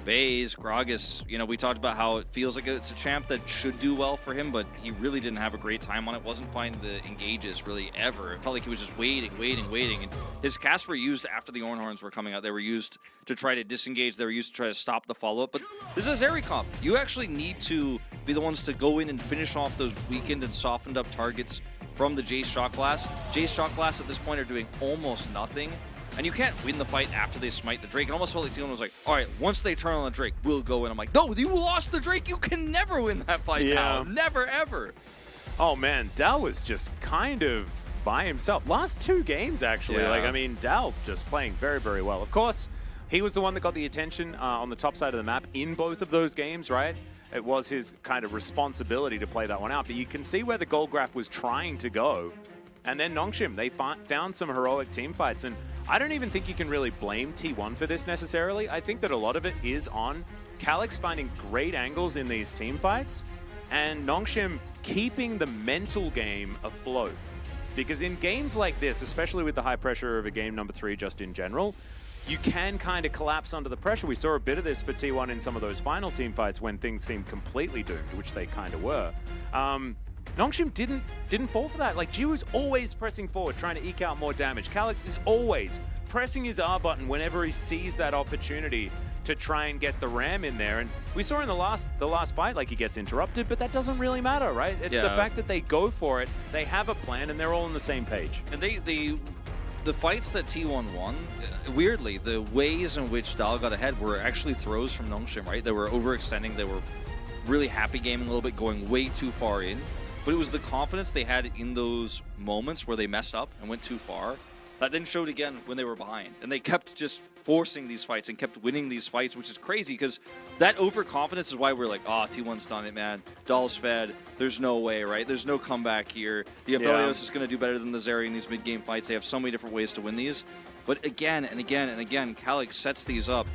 Baze, Gragas, we talked about how it feels like it's a champ that should do well for him, but he really didn't have a great time on it. Wasn't finding the engages really ever. It felt like he was just waiting. And his casts were used after the Ornhorns were coming out. They were used to try to disengage. They were used to try to stop the follow-up. But this is a Zeri comp. You actually need to be the ones to go in and finish off those weakened and softened up targets from the Jace Shock Blast. Jace Shock Blast at this point are doing almost nothing. And you can't win the fight after they smite the Drake. It almost felt like T1 was like, all right, once they turn on the Drake, we'll go in. I'm like, no, you lost the Drake. You can never win that fight now. Never, ever. Oh, man. Dal was just kind of by himself. Last 2 games, actually. Yeah. Dal just playing very, very well. Of course, he was the one that got the attention on the top side of the map in both of those games, right? It was his kind of responsibility to play that one out. But you can see where the gold graph was trying to go. And then Nongshim, they found some heroic team fights. And I don't even think you can really blame T1 for this necessarily. I think that a lot of it is on Calyx finding great angles in these team fights and Nongshim keeping the mental game afloat. Because in games like this, especially with the high pressure of a game number 3 just in general, you can kind of collapse under the pressure. We saw a bit of this for T1 in some of those final team fights when things seemed completely doomed, which they kind of were. Nongshim didn't fall for that. Like, Jiwoo's always pressing forward, trying to eke out more damage. Calyx is always pressing his R button whenever he sees that opportunity to try and get the ram in there. And we saw in the last fight, like, he gets interrupted, but that doesn't really matter, right? It's the fact that they go for it, they have a plan, and they're all on the same page. And the fights that T1 won, weirdly, the ways in which Dal got ahead were actually throws from Nongshim, right? They were overextending, they were really happy gaming a little bit, going way too far in. But it was the confidence they had in those moments where they messed up and went too far that then showed again when they were behind. And they kept just forcing these fights and kept winning these fights, which is crazy because that overconfidence is why we're like, T1's done it, man. Dal's fed. There's no way, right? There's no comeback here. The Aphelios is going to do better than the Zeri in these mid-game fights. They have so many different ways to win these. But again and again and again, Calyx sets these up.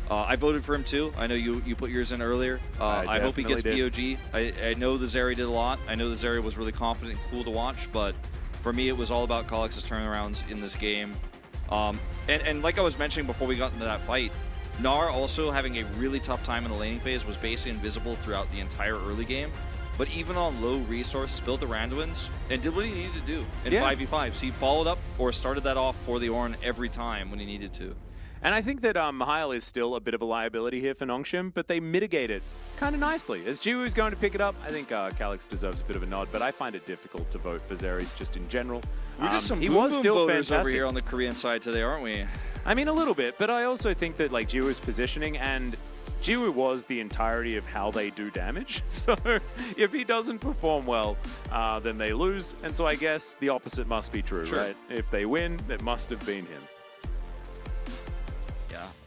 I voted for him too. I know you put yours in earlier. I hope he gets BOG. I know the Zeri did a lot. I know the Zeri was really confident and cool to watch, but for me it was all about Calyx's turnarounds in this game. And like I was mentioning before we got into that fight, Gnar also having a really tough time in the laning phase, was basically invisible throughout the entire early game. But even on low resources, built the Randuins and did what he needed to do in 5v5s. He followed up or started that off for the Ornn every time when he needed to. And I think that Mihail is still a bit of a liability here for Nongshim, but they mitigate it kind of nicely. As Jiwoo is going to pick it up, I think Calyx deserves a bit of a nod, but I find it difficult to vote for Zeri's just in general. We're just some boom voters fantastic over here on the Korean side today, aren't we? I mean, a little bit, but I also think that like Jiwoo's positioning, and Jiwoo was the entirety of how they do damage. So if he doesn't perform well, then they lose. And so I guess the opposite must be true, right? If they win, it must have been him.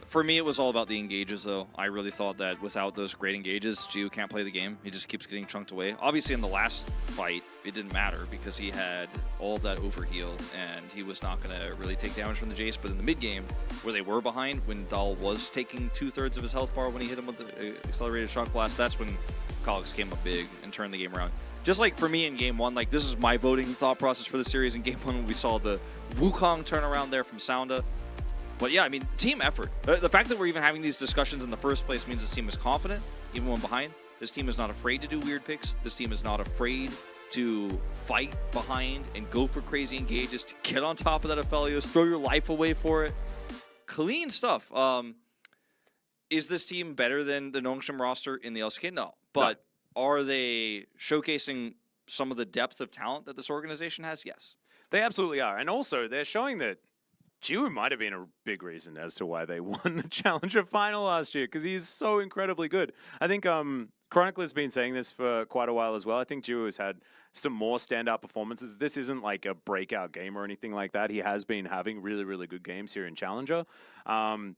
For me, it was all about the engages, though. I really thought that without those great engages, Jiwoo can't play the game. He just keeps getting chunked away. Obviously, in the last fight, it didn't matter because he had all of that overheal, and he was not going to really take damage from the Jace. But in the mid-game, where they were behind, when Dal was taking 2/3 of his health bar when he hit him with the accelerated shock blast, that's when Calyx came up big and turned the game around. Just like for me in Game 1, like this is my voting thought process for the series. In Game 1, when we saw the Wukong turnaround there from Sounda. But yeah, I mean, team effort. The fact that we're even having these discussions in the first place means this team is confident, even when behind. This team is not afraid to do weird picks. This team is not afraid to fight behind and go for crazy engages, to get on top of that Aphelios, throw your life away for it. Clean stuff. Is this team better than the Nongshim roster in the LCK? No. But are they showcasing some of the depth of talent that this organization has? Yes. They absolutely are. And also, they're showing that Jiwoo might have been a big reason as to why they won the Challenger final last year, because he's so incredibly good. I think Chronicle has been saying this for quite a while as well. I think Jiwoo has had some more standout performances. This isn't like a breakout game or anything like that. He has been having really, really good games here in Challenger.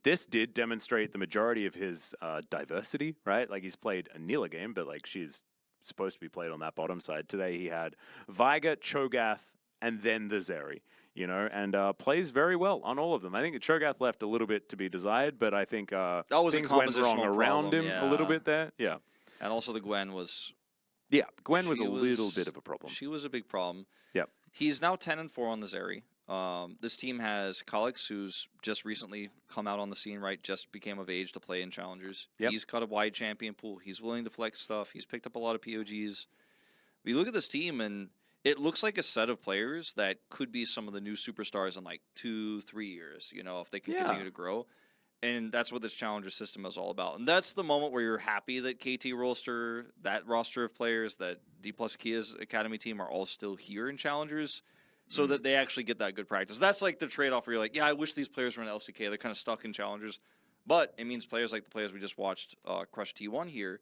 This did demonstrate the majority of his diversity, right? Like, he's played a Neela game, but like she's supposed to be played on that bottom side. Today he had Veigar, Cho'Gath, and then the Zeri. You know, and plays very well on all of them. I think Cho'Gath left a little bit to be desired, but I think things went wrong around him a little bit there. Yeah. And also the Gwen was... Yeah, Gwen was a little bit of a problem. She was a big problem. Yeah. He's now 10-4 on the Zeri. This team has Kalix, who's just recently come out on the scene, right? Just became of age to play in Challengers. Yep. He's got a wide champion pool. He's willing to flex stuff. He's picked up a lot of POGs. We look at this team, and it looks like a set of players that could be some of the new superstars in like 2-3 years, you know, if they can continue to grow. And that's what this Challenger system is all about. And that's the moment where you're happy that KT roster, that roster of players, that D plus Kia's academy team are all still here in Challengers so that they actually get that good practice. That's like the trade-off where you're like, yeah, I wish these players were in LCK. They're kind of stuck in Challengers. But it means players like the players we just watched crush T1 here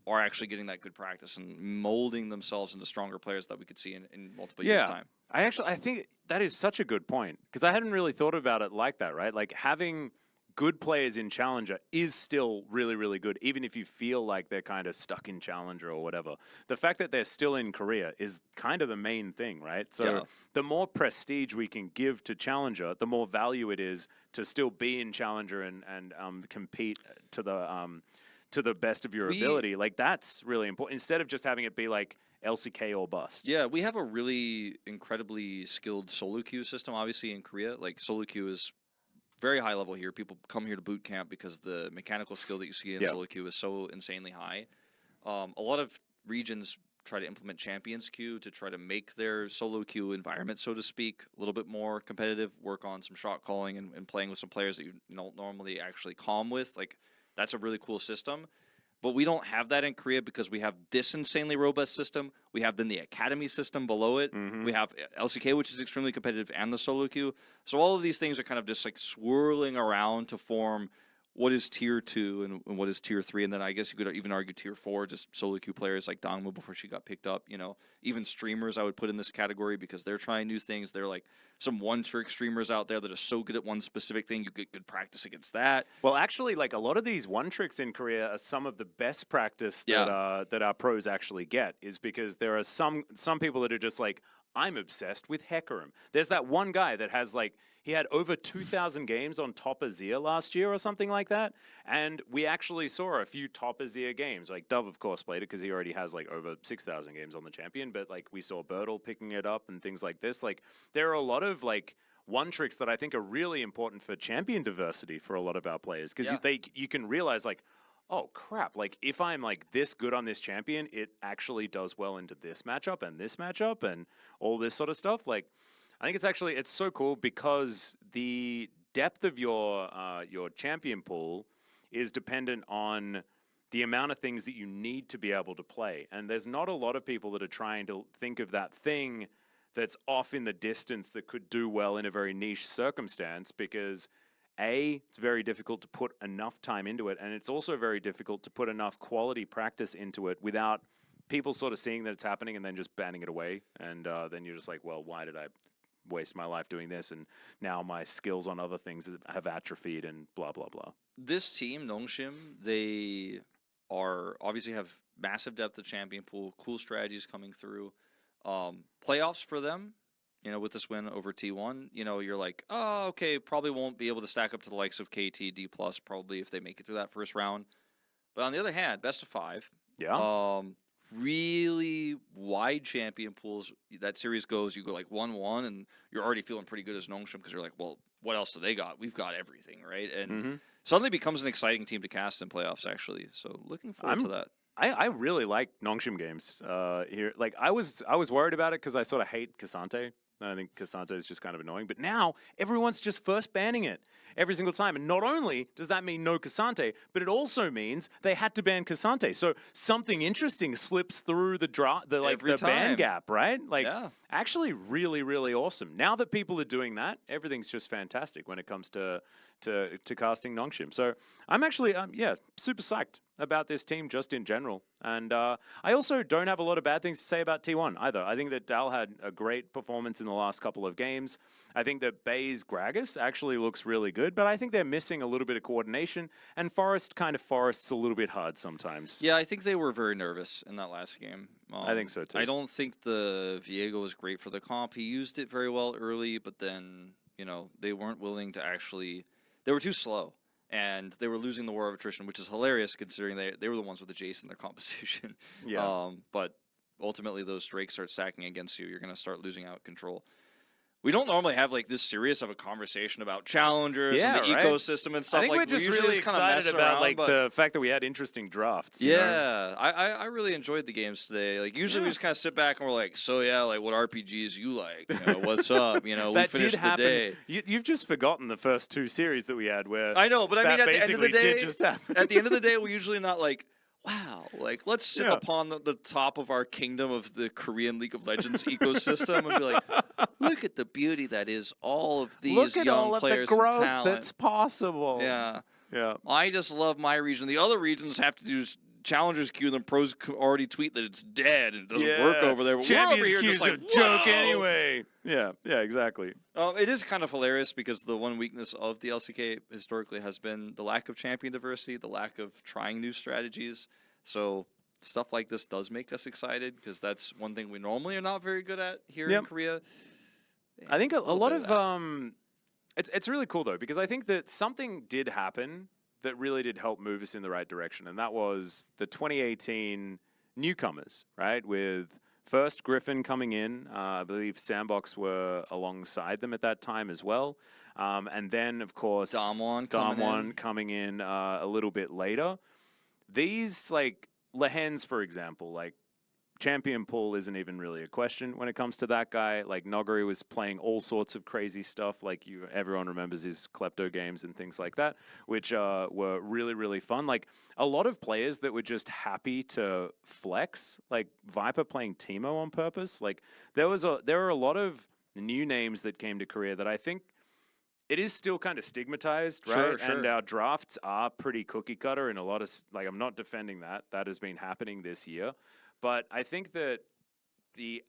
are actually getting that good practice and molding themselves into stronger players that we could see in multiple years' time. I think that is such a good point because I hadn't really thought about it like that, right? Like having good players in Challenger is still really, really good, even if you feel like they're kind of stuck in Challenger or whatever. The fact that they're still in Korea is kind of the main thing, right? So the more prestige we can give to Challenger, the more value it is to still be in Challenger and compete to the best of your ability. Like that's really important instead of just having it be like LCK or bust. Yeah, we have a really incredibly skilled solo queue system, obviously, in Korea. Like, solo queue is very high level here. People come here to boot camp because the mechanical skill that you see in solo queue is so insanely high. A lot of regions try to implement champions queue to try to make their solo queue environment, so to speak, a little bit more competitive, work on some shot calling and playing with some players that you don't normally actually calm with. Like, that's a really cool system. But we don't have that in Korea because we have this insanely robust system. We have then the academy system below it. We have LCK, which is extremely competitive, and the solo queue. So all of these things are kind of just like swirling around to form what is tier 2 and what is tier 3. And then I guess you could even argue tier 4, just solo queue players like Dongmu before she got picked up. You know, even streamers I would put in this category because they're trying new things. They're like some one-trick streamers out there that are so good at one specific thing. You get good practice against that. Well, actually, like a lot of these one-tricks in Korea are some of the best practice that that our pros actually get is because there are some people that are just like, I'm obsessed with Hecarim. There's that one guy that has like, he had over 2,000 games on Top Azir last year or something like that. And we actually saw a few Top Azir games. Like Dove, of course, played it because he already has like over 6,000 games on the champion. But like we saw Bertle picking it up and things like this. Like there are a lot of like one tricks that I think are really important for champion diversity for a lot of our players because you can realize like, oh crap, like if I'm like this good on this champion, it actually does well into this matchup and all this sort of stuff. Like I think it's so cool because the depth of your champion pool is dependent on the amount of things that you need to be able to play. And there's not a lot of people that are trying to think of that thing that's off in the distance that could do well in a very niche circumstance because it's very difficult to put enough time into it, and it's also very difficult to put enough quality practice into it without people sort of seeing that it's happening and then just banning it away. And then you're just like, well, why did I waste my life doing this? And now my skills on other things have atrophied and blah, blah, blah. This team, Nongshim, they are obviously have massive depth of champion pool, cool strategies coming through. Playoffs for them, you know, with this win over T1, you know, you're like, oh, okay, probably won't be able to stack up to the likes of KT, D+, probably if they make it through that first round. But on the other hand, best of 5. Yeah. Really wide champion pools. That series goes, you go like 1-1, and you're already feeling pretty good as Nongshim because you're like, well, what else do they got? We've got everything, right? And suddenly becomes an exciting team to cast in playoffs, actually. So looking forward to that. I really like Nongshim games here. Like I was worried about it because I sort of hate Cassante. I think Cassante is just kind of annoying. But now everyone's just first banning it every single time. And not only does that mean no Cassante, but it also means they had to ban Cassante. So something interesting slips through the ban gap, right? Like actually really, really awesome. Now that people are doing that, everything's just fantastic when it comes to casting Nongshim. So I'm actually, super psyched about this team just in general. And I also don't have a lot of bad things to say about T1 either. I think that Dal had a great performance in the last couple of games. I think that Bay's Gragas actually looks really good, but I think they're missing a little bit of coordination, and Forest kind of forests a little bit hard sometimes. Yeah, I think they were very nervous in that last game. I think so too. I don't think the Viego was great for the comp. He used it very well early, but then, you know, they weren't willing to actually... They were too slow. And they were losing the war of attrition, which is hilarious considering they were the ones with the Jace in their composition. Yeah. But ultimately, those Drakes start stacking against you. You're going to start losing out control. we don't normally have like this serious of a conversation about challengers and the ecosystem and stuff. I think like, we're just really excited about like the fact that we had interesting drafts. You know? I really enjoyed the games today. Like usually we just kind of sit back and we're like, so yeah, like what RPGs you like? You know, what's up? You know, we finished the day. You've just forgotten the first 2 series that we had where I know, but I mean at the end of the day, at the end of the day, we're usually not like, wow, like let's sit upon the top of our kingdom of the Korean League of Legends ecosystem and be like, look at the beauty that is all of these young players of the growth and talent that's possible. Yeah. Yeah. I just love my region. The other regions have to do challengers queue, and then pros already tweet that it's dead and it doesn't work over there. But Champions we're over here queue's just like, a joke anyway. Yeah, exactly. It is kind of hilarious because the one weakness of the LCK historically has been the lack of champion diversity, the lack of trying new strategies. So stuff like this does make us excited because that's one thing we normally are not very good at here in Korea. I think a lot of it's really cool though, because I think that something did happen that really did help move us in the right direction, and that was the 2018 newcomers, right? With first Griffin coming in, I believe Sandbox were alongside them at that time as well, and then of course Damwon coming in a little bit later. These like Lehens, for example, like champion pool isn't even really a question when it comes to that guy. Like Nogari was playing all sorts of crazy stuff. Like everyone remembers his Klepto games and things like that, which were really, really fun. Like a lot of players that were just happy to flex, like Viper playing Teemo on purpose. Like there were a lot of new names that came to Korea that I think it is still kind of stigmatized, right? Sure. And our drafts are pretty cookie cutter in a lot of, like, I'm not defending that. That has been happening this year. But I think that the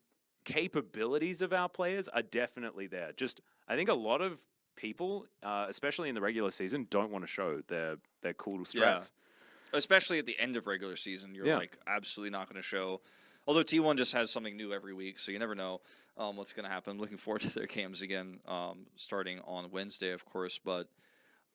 capabilities of our players are definitely there. Just, I think a lot of people, especially in the regular season, don't want to show their cool strats. Yeah. Especially at the end of regular season, you're like absolutely not going to show. Although T1 just has something new every week, so you never know what's going to happen. I'm looking forward to their games again, starting on Wednesday, of course. But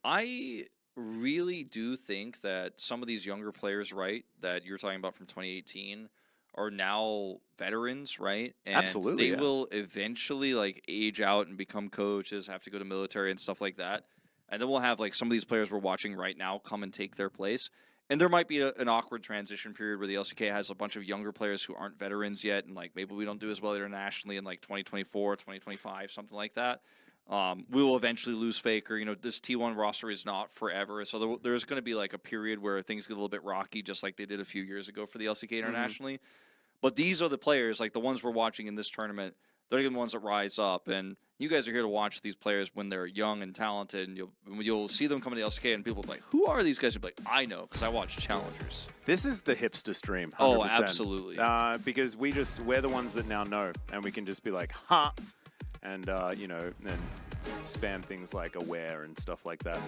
I really do think that some of these younger players, right, that you're talking about from 2018, are now veterans, right? And absolutely, they will eventually like age out and become coaches, have to go to military and stuff like that. And then we'll have like some of these players we're watching right now come and take their place. And there might be an awkward transition period where the LCK has a bunch of younger players who aren't veterans yet, and like maybe we don't do as well internationally in like 2024, 2025, something like that. We will eventually lose Faker. You know, this T1 roster is not forever, so there's going to be like a period where things get a little bit rocky, just like they did a few years ago for the LCK internationally. But these are the players, like the ones we're watching in this tournament. They're the ones that rise up, and you guys are here to watch these players when they're young and talented, and you'll see them come to the LCK, and people will be like, who are these guys? You'll be like, I know, because I watch Challengers. This is the hipster stream, 100%. Oh, absolutely. Because we're the ones that now know, and we can just be like, huh, and, you know, and spam things like aware and stuff like that.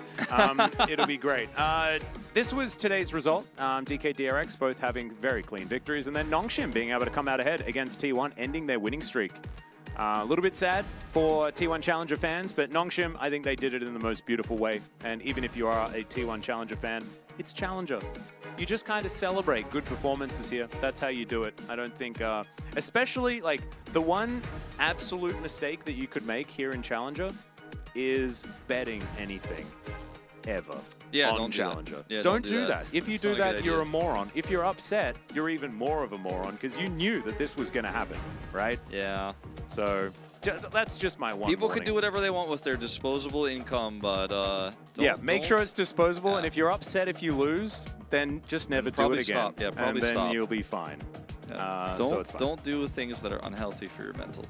It'll be great. This was today's result. DK DRX both having very clean victories, and then Nongshim being able to come out ahead against T1, ending their winning streak. A little bit sad for T1 Challenger fans, but Nongshim, I think they did it in the most beautiful way. And even if you are a T1 Challenger fan, it's Challenger. You just kind of celebrate good performances here. That's how you do it. I don't think, especially like the one absolute mistake that you could make here in Challenger is betting anything ever on Challenger. Don't do that. If you do that, you're a moron. If you're upset, you're even more of a moron because you knew that this was going to happen, right? Yeah. So that's just my one. People can do whatever they want with their disposable income, but make sure it's disposable. And if you're upset if you lose, then just never do it again. Stop. Yeah, probably and then stop. You'll be fine. Yeah. So it's fine. Don't do things that are unhealthy for your mental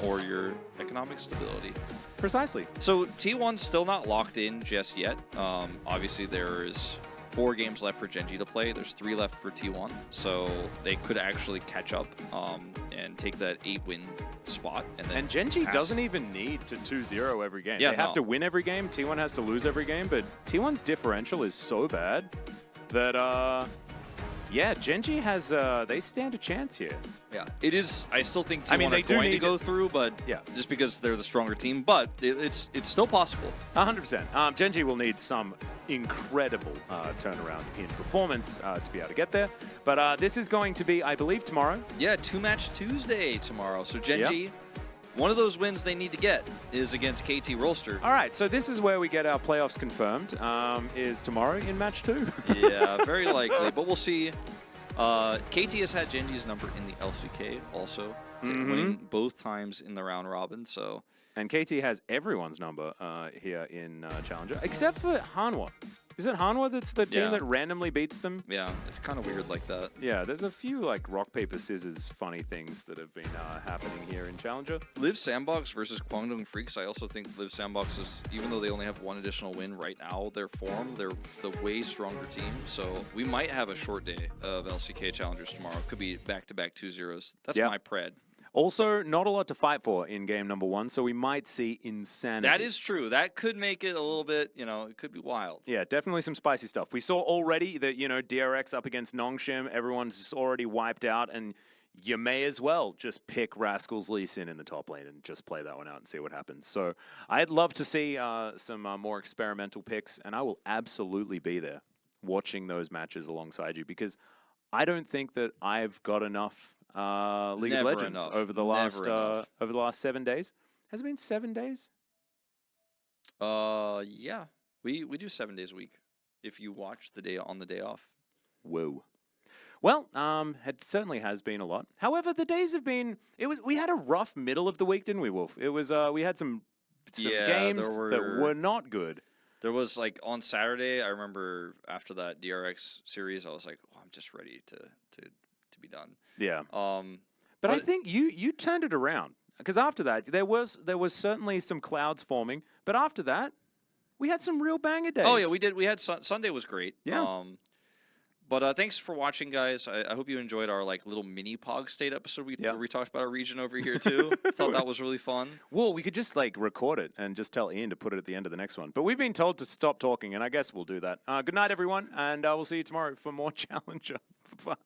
or your economic stability. Precisely. So T1's still not locked in just yet. Obviously, there's 4 games left for Gen.G to play. There's 3 left for T1, so they could actually catch up and take that 8-win spot. And Gen.G doesn't even need to 2-0 every game. Yeah, they have to win every game. T1 has to lose every game, but T1's differential is so bad that yeah, Gen.G has they stand a chance here. Yeah, it is. I still think T1 are going to go through, but just because they're the stronger team, but it's still possible. 100%. Gen.G will need some incredible turnaround in performance to be able to get there. But this is going to be, I believe, tomorrow. Yeah, 2-match Tuesday tomorrow. So Gen.G one of those wins they need to get is against KT Rolster. All right, so this is where we get our playoffs confirmed, is tomorrow in match 2. Yeah, very likely, but we'll see. KT has had Gen.G's number in the LCK also, winning both times in the round robin, so... And KT has everyone's number here in Challenger, except for Hanwha. Is it Hanwha that's the team that randomly beats them? Yeah, it's kind of weird like that. Yeah, there's a few like rock, paper, scissors funny things that have been happening here in Challenger. Live Sandbox versus Kwangdong Freaks. I also think Live Sandbox is, even though they only have one additional win right now, their form, they're the way stronger team. So we might have a short day of LCK Challengers tomorrow. Could be back-to-back 2-0s. That's my pred. Also, not a lot to fight for in game number 1, so we might see insanity. That is true. That could make it a little bit, you know, it could be wild. Yeah, definitely some spicy stuff. We saw already that, you know, DRX up against Nongshim, everyone's just already wiped out, and you may as well just pick Rascal's Lee Sin in the top lane and just play that one out and see what happens. So I'd love to see some more experimental picks, and I will absolutely be there watching those matches alongside you, because I don't think that I've got enough League of Legends over the last 7 days. Has it been 7 days? Yeah. We do 7 days a week if you watch the day on the day off. Whoa. Well, it certainly has been a lot. However, the days have been, we had a rough middle of the week, didn't we, Wolf? It was we had some games that were not good. There was, like, on Saturday, I remember after that DRX series, I was like, oh, I'm just ready to be done. Yeah. But I think you turned it around, because after that there was certainly some clouds forming, but after that we had some real banger days. Oh yeah, we did. We had Sunday was great. Yeah. But thanks for watching, guys. I hope you enjoyed our like little mini Pog State episode where we talked about our region over here too. Thought that was really fun. Well, we could just like record it and just tell Ian to put it at the end of the next one. But we've been told to stop talking, and I guess we'll do that. Good night, everyone, and we'll see you tomorrow for more Challenger. Bye.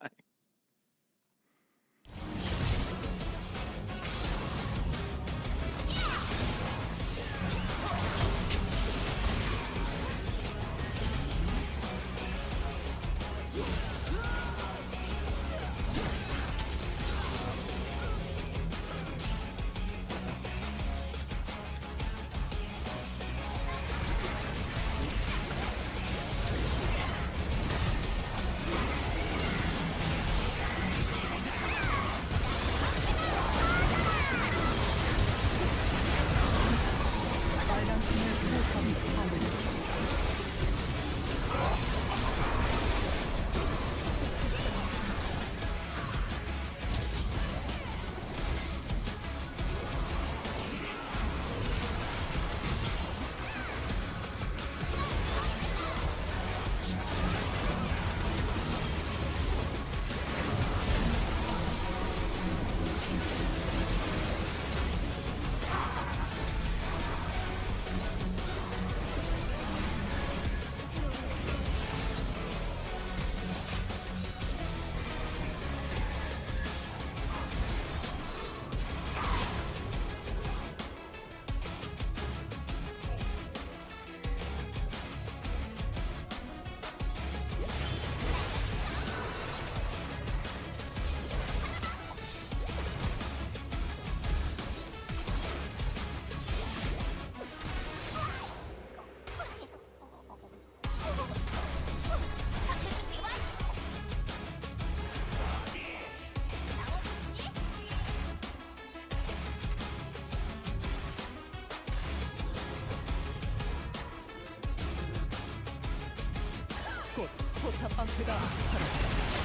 곧 포탑 방패가 사라진다.